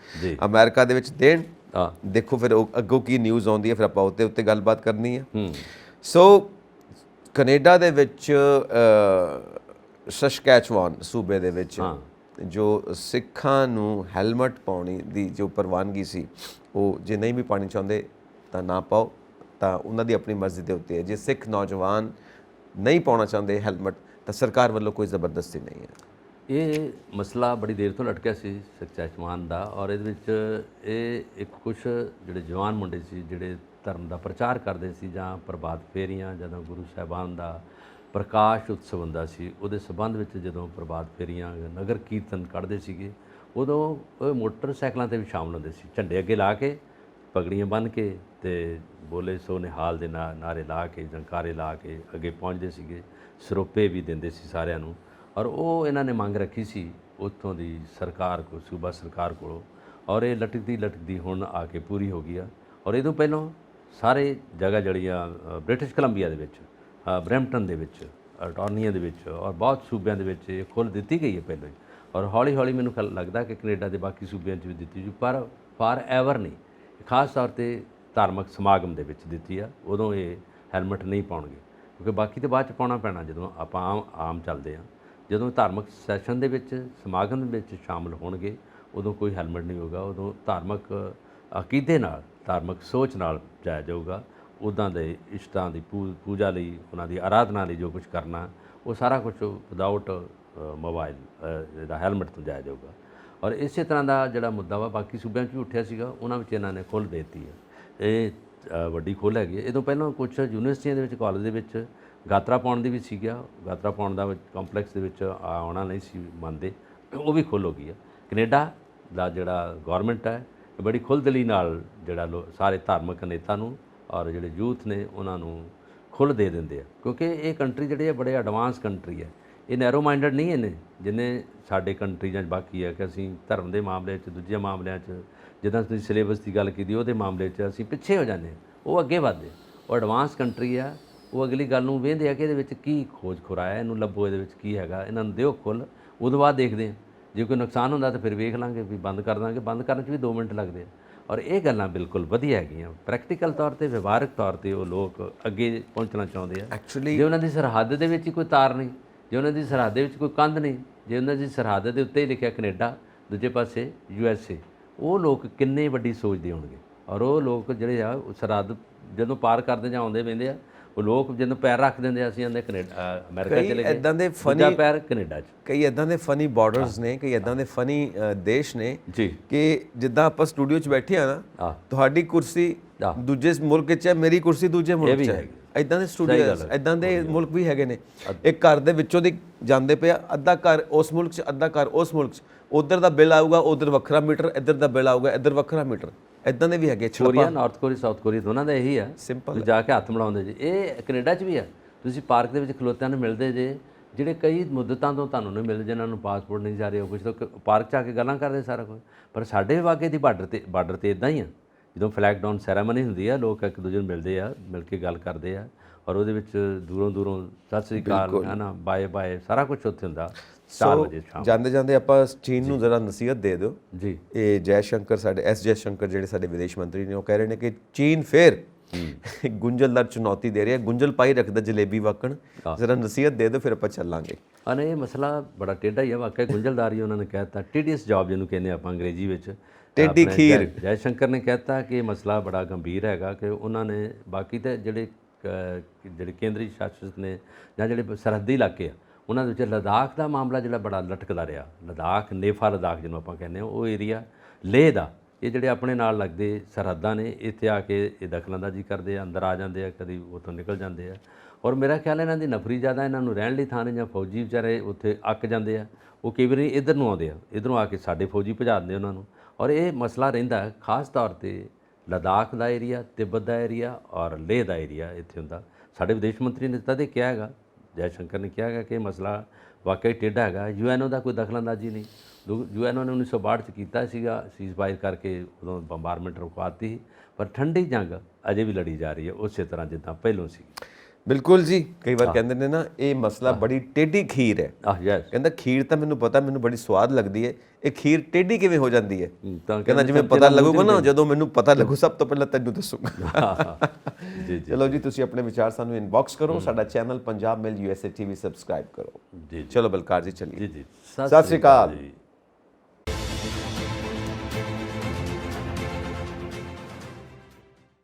ਅਮਰੀਕਾ ਦੇ ਵਿੱਚ ਦੇਣ। ਦੇਖੋ ਫਿਰ ਅੱਗੋਂ ਕੀ ਨਿਊਜ਼ ਆਉਂਦੀ ਹੈ, ਫਿਰ ਆਪਾਂ ਉੱਤੇ ਗੱਲਬਾਤ ਕਰਨੀ ਹੈ। ਸੋ ਕੈਨੇਡਾ ਦੇ ਵਿੱਚ ਸਸਕੈਚਵਾਨ ਸੂਬੇ ਦੇ ਵਿੱਚ ਜੋ ਸਿੱਖਾਂ ਨੂੰ ਹੈਲਮਟ ਪਾਉਣੀ ਦੀ ਜੋ ਪ੍ਰਵਾਨਗੀ ਸੀ, ਉਹ ਜੇ ਨਹੀਂ ਵੀ ਪਾਣੀ ਚਾਹੁੰਦੇ ਤਾਂ ਨਾ ਪਾਓ, ਤਾਂ ਉਹਨਾਂ ਦੀ ਆਪਣੀ ਮਰਜ਼ੀ ਦੇ ਉੱਤੇ ਹੈ। ਜੇ ਸਿੱਖ ਨੌਜਵਾਨ ਨਹੀਂ ਪਾਉਣਾ ਚਾਹੁੰਦੇ ਹੈਲਮਟ, ਤਾਂ ਸਰਕਾਰ ਵੱਲੋਂ ਕੋਈ ਜ਼ਬਰਦਸਤੀ ਨਹੀਂ ਹੈ। ਇਹ ਮਸਲਾ ਬੜੀ ਦੇਰ ਤੋਂ ਲਟਕਿਆ ਸੀ ਸਸਕੈਚਵਾਨ ਦਾ, ਔਰ ਇਹਦੇ ਵਿੱਚ ਇਹ ਇੱਕ ਕੁਝ ਜਿਹੜੇ ਜਵਾਨ ਮੁੰਡੇ ਸੀ ਜਿਹੜੇ ਧਰਮ ਦਾ ਪ੍ਰਚਾਰ ਕਰਦੇ ਸੀ, ਜਾਂ ਪ੍ਰਭਾਤ ਫੇਰੀਆਂ, ਜਦੋਂ ਗੁਰੂ ਸਾਹਿਬਾਨ ਦਾ ਪ੍ਰਕਾਸ਼ ਉਤਸਵ ਹੁੰਦਾ ਸੀ ਉਹਦੇ ਸੰਬੰਧ ਵਿੱਚ ਜਦੋਂ ਪ੍ਰਭਾਤ ਫੇਰੀਆਂ ਨਗਰ ਕੀਰਤਨ ਕੱਢਦੇ ਸੀਗੇ, ਉਦੋਂ ਉਹ ਮੋਟਰਸਾਈਕਲਾਂ 'ਤੇ ਵੀ ਸ਼ਾਮਲ ਹੁੰਦੇ ਸੀ, ਝੰਡੇ ਅੱਗੇ ਲਾ ਕੇ, ਪਗੜੀਆਂ ਬੰਨ੍ਹ ਕੇ, ਤੇ ਬੋਲੇ ਸੋ ਨਿਹਾਲ ਦੇ ਨਾਰੇ ਲਾ ਕੇ, ਜੰਕਾਰੇ ਲਾ ਕੇ ਅੱਗੇ ਪਹੁੰਚਦੇ ਸੀਗੇ, ਸਰੋਪੇ ਵੀ ਦਿੰਦੇ ਸੀ ਸਾਰਿਆਂ ਨੂੰ। ਔਰ ਉਹ ਇਹਨਾਂ ਨੇ ਮੰਗ ਰੱਖੀ ਸੀ ਉੱਥੋਂ ਦੀ ਸਰਕਾਰ ਕੋਲ, ਸੂਬਾ ਸਰਕਾਰ ਕੋਲੋਂ, ਔਰ ਇਹ ਲਟਕਦੀ ਹੁਣ ਆ ਕੇ ਪੂਰੀ ਹੋ ਗਈ ਆ। ਔਰ ਇਹਦੋਂ ਪਹਿਲਾਂ ਸਾਰੇ ਜਗ੍ਹਾ ਜਿਹੜੀਆਂ ਬ੍ਰਿਟਿਸ਼ ਕੋਲੰਬੀਆ ਦੇ ਵਿੱਚ, ਬਰੈਂਪਟਨ ਦੇ ਵਿੱਚ, ਅਟਾਰਨੀਆ ਦੇ ਵਿੱਚ, ਔਰ ਬਹੁਤ ਸੂਬਿਆਂ ਦੇ ਵਿੱਚ ਇਹ ਖੁੱਲ੍ਹ ਦਿੱਤੀ ਗਈ ਹੈ ਪਹਿਲਾਂ ਹੀ। ਔਰ ਹੌਲੀ ਹੌਲੀ ਮੈਨੂੰ ਲੱਗਦਾ ਕਿ ਕੈਨੇਡਾ ਦੇ ਬਾਕੀ ਸੂਬਿਆਂ 'ਚ ਵੀ ਦਿੱਤੀ ਜੂ, ਪਰ ਫਾਰ ਐਵਰ ਨਹੀਂ। ਖਾਸ ਤੌਰ 'ਤੇ ਧਾਰਮਿਕ ਸਮਾਗਮ ਦੇ ਵਿੱਚ ਦਿੱਤੀ ਆ, ਉਦੋਂ ਇਹ ਹੈਲਮਟ ਨਹੀਂ ਪਾਉਣਗੇ, ਕਿਉਂਕਿ ਬਾਕੀ ਤਾਂ ਬਾਅਦ 'ਚ ਪਾਉਣਾ ਪੈਣਾ ਜਦੋਂ ਆਪਾਂ ਆਮ ਚੱਲਦੇ ਹਾਂ। ਜਦੋਂ ਧਾਰਮਿਕ ਸੈਸ਼ਨ ਦੇ ਵਿੱਚ, ਸਮਾਗਮ ਦੇ ਵਿੱਚ ਸ਼ਾਮਲ ਹੋਣਗੇ, ਉਦੋਂ ਕੋਈ ਹੈਲਮਟ ਨਹੀਂ ਹੋਊਗਾ। ਉਦੋਂ ਧਾਰਮਿਕ ਅਕੀਦੇ ਨਾਲ, ਧਾਰਮਿਕ ਸੋਚ ਨਾਲ ਜਾਇਆ ਜਾਊਗਾ। ਉੱਦਾਂ ਦੇ ਇਸ਼ਟਾਂ ਦੀ ਪੂਜਾ ਲਈ, ਉਹਨਾਂ ਦੀ ਆਰਾਧਨਾ ਲਈ ਜੋ ਕੁਝ ਕਰਨਾ, ਉਹ ਸਾਰਾ ਕੁਝ ਵਿਦਾਊਟ ਮੋਬਾਈਲ ਦਾ ਹੈਲਮਟ ਤੋਂ ਜਾਇਆ ਜਾਊਗਾ। ਔਰ ਇਸੇ ਤਰ੍ਹਾਂ ਦਾ ਜਿਹੜਾ ਮੁੱਦਾ ਵਾ ਬਾਕੀ ਸੂਬਿਆਂ 'ਚ ਵੀ ਉੱਠਿਆ ਸੀਗਾ, ਉਹਨਾਂ ਵਿੱਚ ਇਹਨਾਂ ਨੇ ਖੁੱਲ੍ਹ ਦੇ ਦਿੱਤੀ ਹੈ। ਇਹ ਵੱਡੀ ਖੁੱਲ੍ਹ ਹੈਗੀ ਹੈ। ਇਹਦੋਂ ਪਹਿਲਾਂ ਕੁਝ ਯੂਨੀਵਰਸਿਟੀਆਂ ਦੇ ਵਿੱਚ, ਕਾਲਜ ਦੇ ਵਿੱਚ ਗਾਤਰਾ ਪਾਉਣ ਦੀ ਵੀ ਸੀਗਾ, ਗਾਤਰਾ ਪਾਉਣ ਦਾ ਕੰਪਲੈਕਸ ਦੇ ਵਿੱਚ ਆਉਣਾ ਨਹੀਂ ਸੀ ਮੰਨਦੇ, ਉਹ ਵੀ ਖੁੱਲ੍ਹ ਹੋ ਗਈ ਹੈ। ਕੈਨੇਡਾ ਦਾ ਜਿਹੜਾ ਗੌਰਮੈਂਟ ਹੈ, ਬੜੀ ਖੁੱਲ੍ਹਦਿਲੀ ਨਾਲ ਜਿਹੜਾ ਸਾਰੇ ਧਾਰਮਿਕ ਨੇਤਾ ਨੂੰ ਔਰ ਜਿਹੜੇ ਯੂਥ ਨੇ ਉਹਨਾਂ ਨੂੰ ਖੁੱਲ੍ਹ ਦੇ ਦਿੰਦੇ ਆ, ਕਿਉਂਕਿ ਇਹ ਕੰਟਰੀ ਜਿਹੜੀ ਹੈ ਬੜੇ ਐਡਵਾਂਸ ਕੰਟਰੀ ਹੈ। ਇਹ ਨੈਰੋ ਮਾਈਂਡਡ ਨਹੀਂ ਇਹਨੇ, ਜਿੰਨੇ ਸਾਡੇ ਕੰਟਰੀਆਂ 'ਚ ਬਾਕੀ ਹੈ ਕਿ ਅਸੀਂ ਧਰਮ ਦੇ ਮਾਮਲੇ 'ਚ, ਦੂਜੇ ਮਾਮਲਿਆਂ 'ਚ, ਜਿੱਦਾਂ ਤੁਸੀਂ ਸਿਲੇਬਸ ਦੀ ਗੱਲ ਕੀਤੀ ਉਹਦੇ ਮਾਮਲੇ 'ਚ ਅਸੀਂ ਪਿੱਛੇ ਹੋ ਜਾਂਦੇ ਹਾਂ, ਉਹ ਅੱਗੇ ਵੱਧਦੇ। ਉਹ ਐਡਵਾਂਸ ਕੰਟਰੀ ਆ, ਉਹ ਅਗਲੀ ਗੱਲ ਨੂੰ ਵੇਖਦੇ ਆ ਕਿ ਇਹਦੇ ਵਿੱਚ ਕੀ ਖੋਜ ਖੁਰਾਇਆ, ਇਹਨੂੰ ਲੱਭੋ, ਇਹਦੇ ਵਿੱਚ ਕੀ ਹੈਗਾ, ਇਹਨਾਂ ਨੂੰ ਦਿਓ ਖੁੱਲ੍ਹ, ਉਦੋਂ ਬਾਅਦ ਦੇਖਦੇ ਹਾਂ। ਜੇ ਕੋਈ ਨੁਕਸਾਨ ਹੁੰਦਾ ਤਾਂ ਫਿਰ ਵੇਖ ਲਾਂਗੇ, ਵੀ ਬੰਦ ਕਰ ਦਾਂਗੇ। ਬੰਦ ਕਰਨ 'ਚ ਵੀ 2 ਮਿੰਟ ਲੱਗਦੇ ਆ। ਔਰ ਇਹ ਗੱਲਾਂ ਬਿਲਕੁਲ ਵਧੀਆ ਹੈਗੀਆਂ, ਪ੍ਰੈਕਟੀਕਲ ਤੌਰ 'ਤੇ, ਵਿਵਹਾਰਕ ਤੌਰ 'ਤੇ ਉਹ ਲੋਕ ਅੱਗੇ ਪਹੁੰਚਣਾ ਚਾਹੁੰਦੇ ਆ। ਐਕਚੁਅਲੀ ਜੇ ਉਹਨਾਂ ਦੀ ਸਰਹੱਦ ਦੇ ਵਿੱਚ ਹੀ ਕੋਈ ਤਾਰ ਨਹੀਂ, ਜੇ ਉਹਨਾਂ ਦੀ ਸਰਹੱਦ ਦੇ ਵਿੱਚ ਕੋਈ ਕੰਧ ਨਹੀਂ, ਜੇ ਉਹਨਾਂ ਦੀ ਸਰਹੱਦ ਦੇ ਉੱਤੇ ਹੀ ਲਿਖਿਆ ਕੈਨੇਡਾ, ਦੂਜੇ ਪਾਸੇ USA, ਉਹ ਲੋਕ ਕਿੰਨੇ ਵੱਡੀ ਸੋਚਦੇ ਹੋਣਗੇ। ਔਰ ਉਹ ਲੋਕ ਜਿਹੜੇ ਆ ਸਰਹੱਦ ਜਦੋਂ ਪਾਰ ਕਰਦੇ ਜਾਂ ਆਉਂਦੇ ਪੈਂਦੇ ਆ, ਉਹ ਲੋਕ ਜਦੋਂ ਪੈਰ ਰੱਖ ਦਿੰਦੇ, ਅਸੀਂ ਆਂਦੇ ਕੈਨੇਡਾ, ਅਮਰੀਕਾ ਚਲੇ ਗਏ, ਇੱਦਾਂ ਦੇ ਦੂਜਾ ਪੈਰ ਕੈਨੇਡਾ 'ਚ। ਕਈ ਇੱਦਾਂ ਦੇ ਫਨੀ ਬਾਰਡਰਸ ਨੇ, ਕਈ ਇੱਦਾਂ ਦੇ ਫਨੀ ਦੇਸ਼ ਨੇ ਜੀ, ਕਿ ਜਿੱਦਾਂ ਆਪਾਂ ਸਟੂਡੀਓ 'ਚ ਬੈਠੇ ਆ ਨਾ, ਤੁਹਾਡੀ ਕੁਰਸੀ ਦੂਜੇ ਮੁਲਕ 'ਚ ਹੈ, ਮੇਰੀ ਕੁਰਸੀ ਦੂਜੇ ਮੁਲਕ 'ਚ ਹੈ। ਇੱਦਾਂ ਦੇ ਸਟੂਡੀਓ, ਇੱਦਾਂ ਦੇ ਮੁਲਕ ਵੀ ਹੈਗੇ ਨੇ। ਇੱਕ ਘਰ ਦੇ ਵਿੱਚੋਂ ਦੀ ਜਾਂਦੇ ਪਿਆ, ਅੱਧਾ ਘਰ ਉਸ ਮੁਲਕ 'ਚ, ਅੱਧਾ ਘਰ ਉਸ ਮੁਲਕ 'ਚ, ਉੱਧਰ ਦਾ ਬਿੱਲ ਆਊਗਾ, ਉੱਧਰ ਵੱਖਰਾ ਮੀਟਰ, ਇੱਧਰ ਦਾ ਬਿੱਲ ਆਊਗਾ, ਇੱਧਰ ਵੱਖਰਾ ਮੀਟਰ। ਇੱਦਾਂ ਦੇ ਵੀ ਹੈਗੇ। Korea, north Korea, south Korea, ਦੋਨਾਂ ਦਾ ਇਹੀ ਆ, ਸਿੰਪਲ ਜਾ ਕੇ ਹੱਥ ਮਿਲਾਉਂਦੇ ਜੀ। ਇਹ ਕੈਨੇਡਾ 'ਚ ਵੀ ਆ। ਤੁਸੀਂ ਪਾਰਕ ਦੇ ਵਿੱਚ ਖਲੋਤਿਆਂ ਨੂੰ ਮਿਲਦੇ ਜੇ, ਜਿਹੜੇ ਕਈ ਮੁੱਦਤਾਂ ਤੋਂ ਤੁਹਾਨੂੰ ਨਹੀਂ ਮਿਲਦੇ, ਜਿਨ੍ਹਾਂ ਨੂੰ ਪਾਸਪੋਰਟ ਨਹੀਂ ਜਾ ਰਹੇ, ਕੁਝ ਤਾਂ ਪਾਰਕ 'ਚ ਆ ਕੇ ਗੱਲਾਂ ਕਰਦੇ ਸਾਰਾ ਕੁਝ। ਪਰ ਸਾਡੇ ਵਾਗੇ ਦੀ ਬਾਰਡਰ 'ਤੇ ਇੱਦਾਂ ਹੀ ਆ। ਜਦੋਂ ਫਲੈਗ ਡਾਊਨ ਸੈਰਾਮਨੀ ਹੁੰਦੀ ਆ, ਲੋਕ ਇੱਕ ਦੂਜੇ ਨੂੰ ਮਿਲਦੇ ਆ, ਮਿਲ ਕੇ ਗੱਲ ਕਰਦੇ ਆ, ਔਰ ਉਹਦੇ ਵਿੱਚ ਦੂਰੋਂ ਸਤਿ ਸ੍ਰੀ ਅਕਾਲ, ਹੈ ਨਾ, ਬਾਏ ਸਾਰਾ ਕੁਝ ਉੱਥੇ ਹੁੰਦਾ। 4 ਵਜੇ ਸ਼ਾਮ ਜਾਂਦੇ ਆਪਾਂ ਚੀਨ ਨੂੰ ਜ਼ਰਾ ਨਸੀਹਤ ਦੇ ਦਿਓ ਜੀ। ਇਹ ਜੈ ਸ਼ੰਕਰ, ਸਾਡੇ ਜੈ ਸ਼ੰਕਰ ਜਿਹੜੇ ਸਾਡੇ ਵਿਦੇਸ਼ ਮੰਤਰੀ ਨੇ, ਉਹ ਕਹਿ ਰਹੇ ਨੇ ਕਿ ਚੀਨ ਫਿਰ ਗੁੰਝਲਦਾਰ ਚੁਣੌਤੀ ਦੇ ਰਿਹਾ, ਗੁੰਝਲ ਪਾਈ ਰੱਖਦਾ ਜਲੇਬੀ ਵਾਕਣ। ਜ਼ਰਾ ਨਸੀਹਤ ਦੇ ਦਿਓ, ਫਿਰ ਆਪਾਂ ਚੱਲਾਂਗੇ। ਅਨੇ ਇਹ ਮਸਲਾ ਬੜਾ ਟੇਢਾ ਹੀ ਆ ਵਾਕਿਆ ਗੁੰਝਲਦਾਰੀ ਉਹਨਾਂ ਨੇ ਕਹਿਤਾ ਟੇਡੀਅਸ ਜੌਬ ਜਿਹਨੂੰ ਕਹਿੰਦੇ ਆਪਾਂ ਅੰਗਰੇਜ਼ੀ ਵਿੱਚ ਟੇਢੀ ਆਪਣੇ ਖੀਰ। ਜੈ ਸ਼ੰਕਰ ਨੇ ਕਹਿਤਾ ਕਿ ਇਹ ਮਸਲਾ ਬੜਾ ਗੰਭੀਰ ਹੈਗਾ ਕਿ ਉਹਨਾਂ ਨੇ ਬਾਕੀ ਤੇ ਜਿਹੜੇ ਕੇਂਦਰੀ ਸ਼ਾਸਿਤ ਨੇ ਜਾਂ ਜਿਹੜੇ ਸਰਹੱਦੀ ਇਲਾਕੇ ਆ ਉਹਨਾਂ ਦੇ ਵਿੱਚ ਲਦਾਖ ਦਾ ਮਾਮਲਾ ਜਿਹੜਾ ਬੜਾ ਲਟਕਦਾ ਰਿਹਾ। ਲਦਾਖ ਨੇਫਾ ਲਦਾਖ ਜਿਹਨੂੰ ਆਪਾਂ ਕਹਿੰਦੇ ਹਾਂ ਉਹ ਏਰੀਆ, ਲੇਹ ਦਾ, ਇਹ ਜਿਹੜੇ ਆਪਣੇ ਨਾਲ ਲੱਗਦੇ ਸਰਹੱਦਾਂ ਨੇ ਇੱਥੇ ਆ ਕੇ ਇਹ ਦਖਲਅੰਦਾਜ਼ੀ ਕਰਦੇ ਆ, ਅੰਦਰ ਆ ਜਾਂਦੇ ਆ, ਕਦੀ ਉੱਥੋਂ ਨਿਕਲ ਜਾਂਦੇ ਆ। ਔਰ ਮੇਰਾ ਖਿਆਲ ਇਹਨਾਂ ਦੀ ਨਫਰੀ ਜ਼ਿਆਦਾ, ਇਹਨਾਂ ਨੂੰ ਰਹਿਣ ਲਈ ਥਾਂ ਨਹੀਂ, ਜਾਂ ਫੌਜੀ ਵਿਚਾਰੇ ਉੱਥੇ ਅੱਕ ਜਾਂਦੇ ਆ, ਉਹ ਕਈ ਵਾਰੀ ਇੱਧਰ ਨੂੰ ਆਉਂਦੇ ਆ, ਇੱਧਰੋਂ ਆ ਕੇ ਸਾਡੇ ਫੌਜੀ ਭਜਾ ਦਿੰਦੇ ਉਹਨਾਂ ਨੂੰ। ਔਰ ਇਹ ਮਸਲਾ ਰਹਿੰਦਾ ਖਾਸ ਤੌਰ 'ਤੇ ਲਦਾਖ ਦਾ ਏਰੀਆ, ਤਿੱਬਤ ਦਾ ਏਰੀਆ ਔਰ ਲੇਹ ਦਾ ਏਰੀਆ ਇੱਥੇ ਹੁੰਦਾ। ਸਾਡੇ ਵਿਦੇਸ਼ ਮੰਤਰੀ ਨੇ ਤਦੇ ਕਿਹਾ ਹੈਗਾ, ਜੈ ਸ਼ੰਕਰ ਨੇ ਕਿਹਾ ਹੈਗਾ ਕਿ ਇਹ ਮਸਲਾ ਵਾਕਈ ਟੇਢਾ ਹੈਗਾ। UNO ਦਾ ਕੋਈ ਦਖਲਅੰਦਾਜ਼ੀ ਨਹੀਂ। UNO ਨੇ 1962 'ਚ ਕੀਤਾ ਸੀਗਾ ਸੀਜ਼ਫਾਇਰ ਕਰਕੇ, ਉਦੋਂ ਬੰਬਾਰਮੈਂਟ ਰੁਕਵਾਤੀ, ਪਰ ਠੰਡੀ ਜੰਗ ਅਜੇ ਵੀ ਲੜੀ ਜਾ ਰਹੀ ਹੈ ਉਸੇ ਤਰ੍ਹਾਂ ਜਿੱਦਾਂ ਪਹਿਲੋਂ ਸੀ। ਬਿਲਕੁਲ ਜੀ, ਕਈ ਵਾਰ ਕਹਿੰਦੇ ਨੇ ਨਾ ਇਹ ਮਸਲਾ ਬੜੀ ਟੇਢੀ ਖੀਰ ਹੈ। ਯੈਸ, ਕਹਿੰਦਾ ਖੀਰ ਤਾਂ ਮੈਨੂੰ ਪਤਾ, ਮੈਨੂੰ ਬੜੀ ਸਵਾਦ ਲੱਗਦੀ ਹੈ, ਇਹ ਖੀਰ ਟੇਢੀ ਕਿਵੇਂ ਹੋ ਜਾਂਦੀ ਹੈ? ਤਾਂ ਕਹਿੰਦਾ ਜਿਵੇਂ ਪਤਾ ਲੱਗੂਗਾ ਨਾ, ਜਦੋਂ ਮੈਨੂੰ ਪਤਾ ਲੱਗੂ ਸਭ ਤੋਂ ਪਹਿਲਾਂ ਤੈਨੂੰ ਦੱਸੂਗਾ। ਜੀ ਚਲੋ ਜੀ, ਤੁਸੀਂ ਆਪਣੇ ਵਿਚਾਰ ਸਾਨੂੰ ਇਨਬਾਕਸ ਕਰੋ, ਸਾਡਾ ਚੈਨਲ ਪੰਜਾਬ ਮਿਲ USA TV ਸਬਸਕ੍ਰਾਈਬ ਕਰੋ। ਜੀ ਚਲੋ ਬਲਕਾਰ ਜੀ ਚੱਲੀਏ। ਜੀ ਸਤਿ ਸ਼੍ਰੀ ਅਕਾਲ।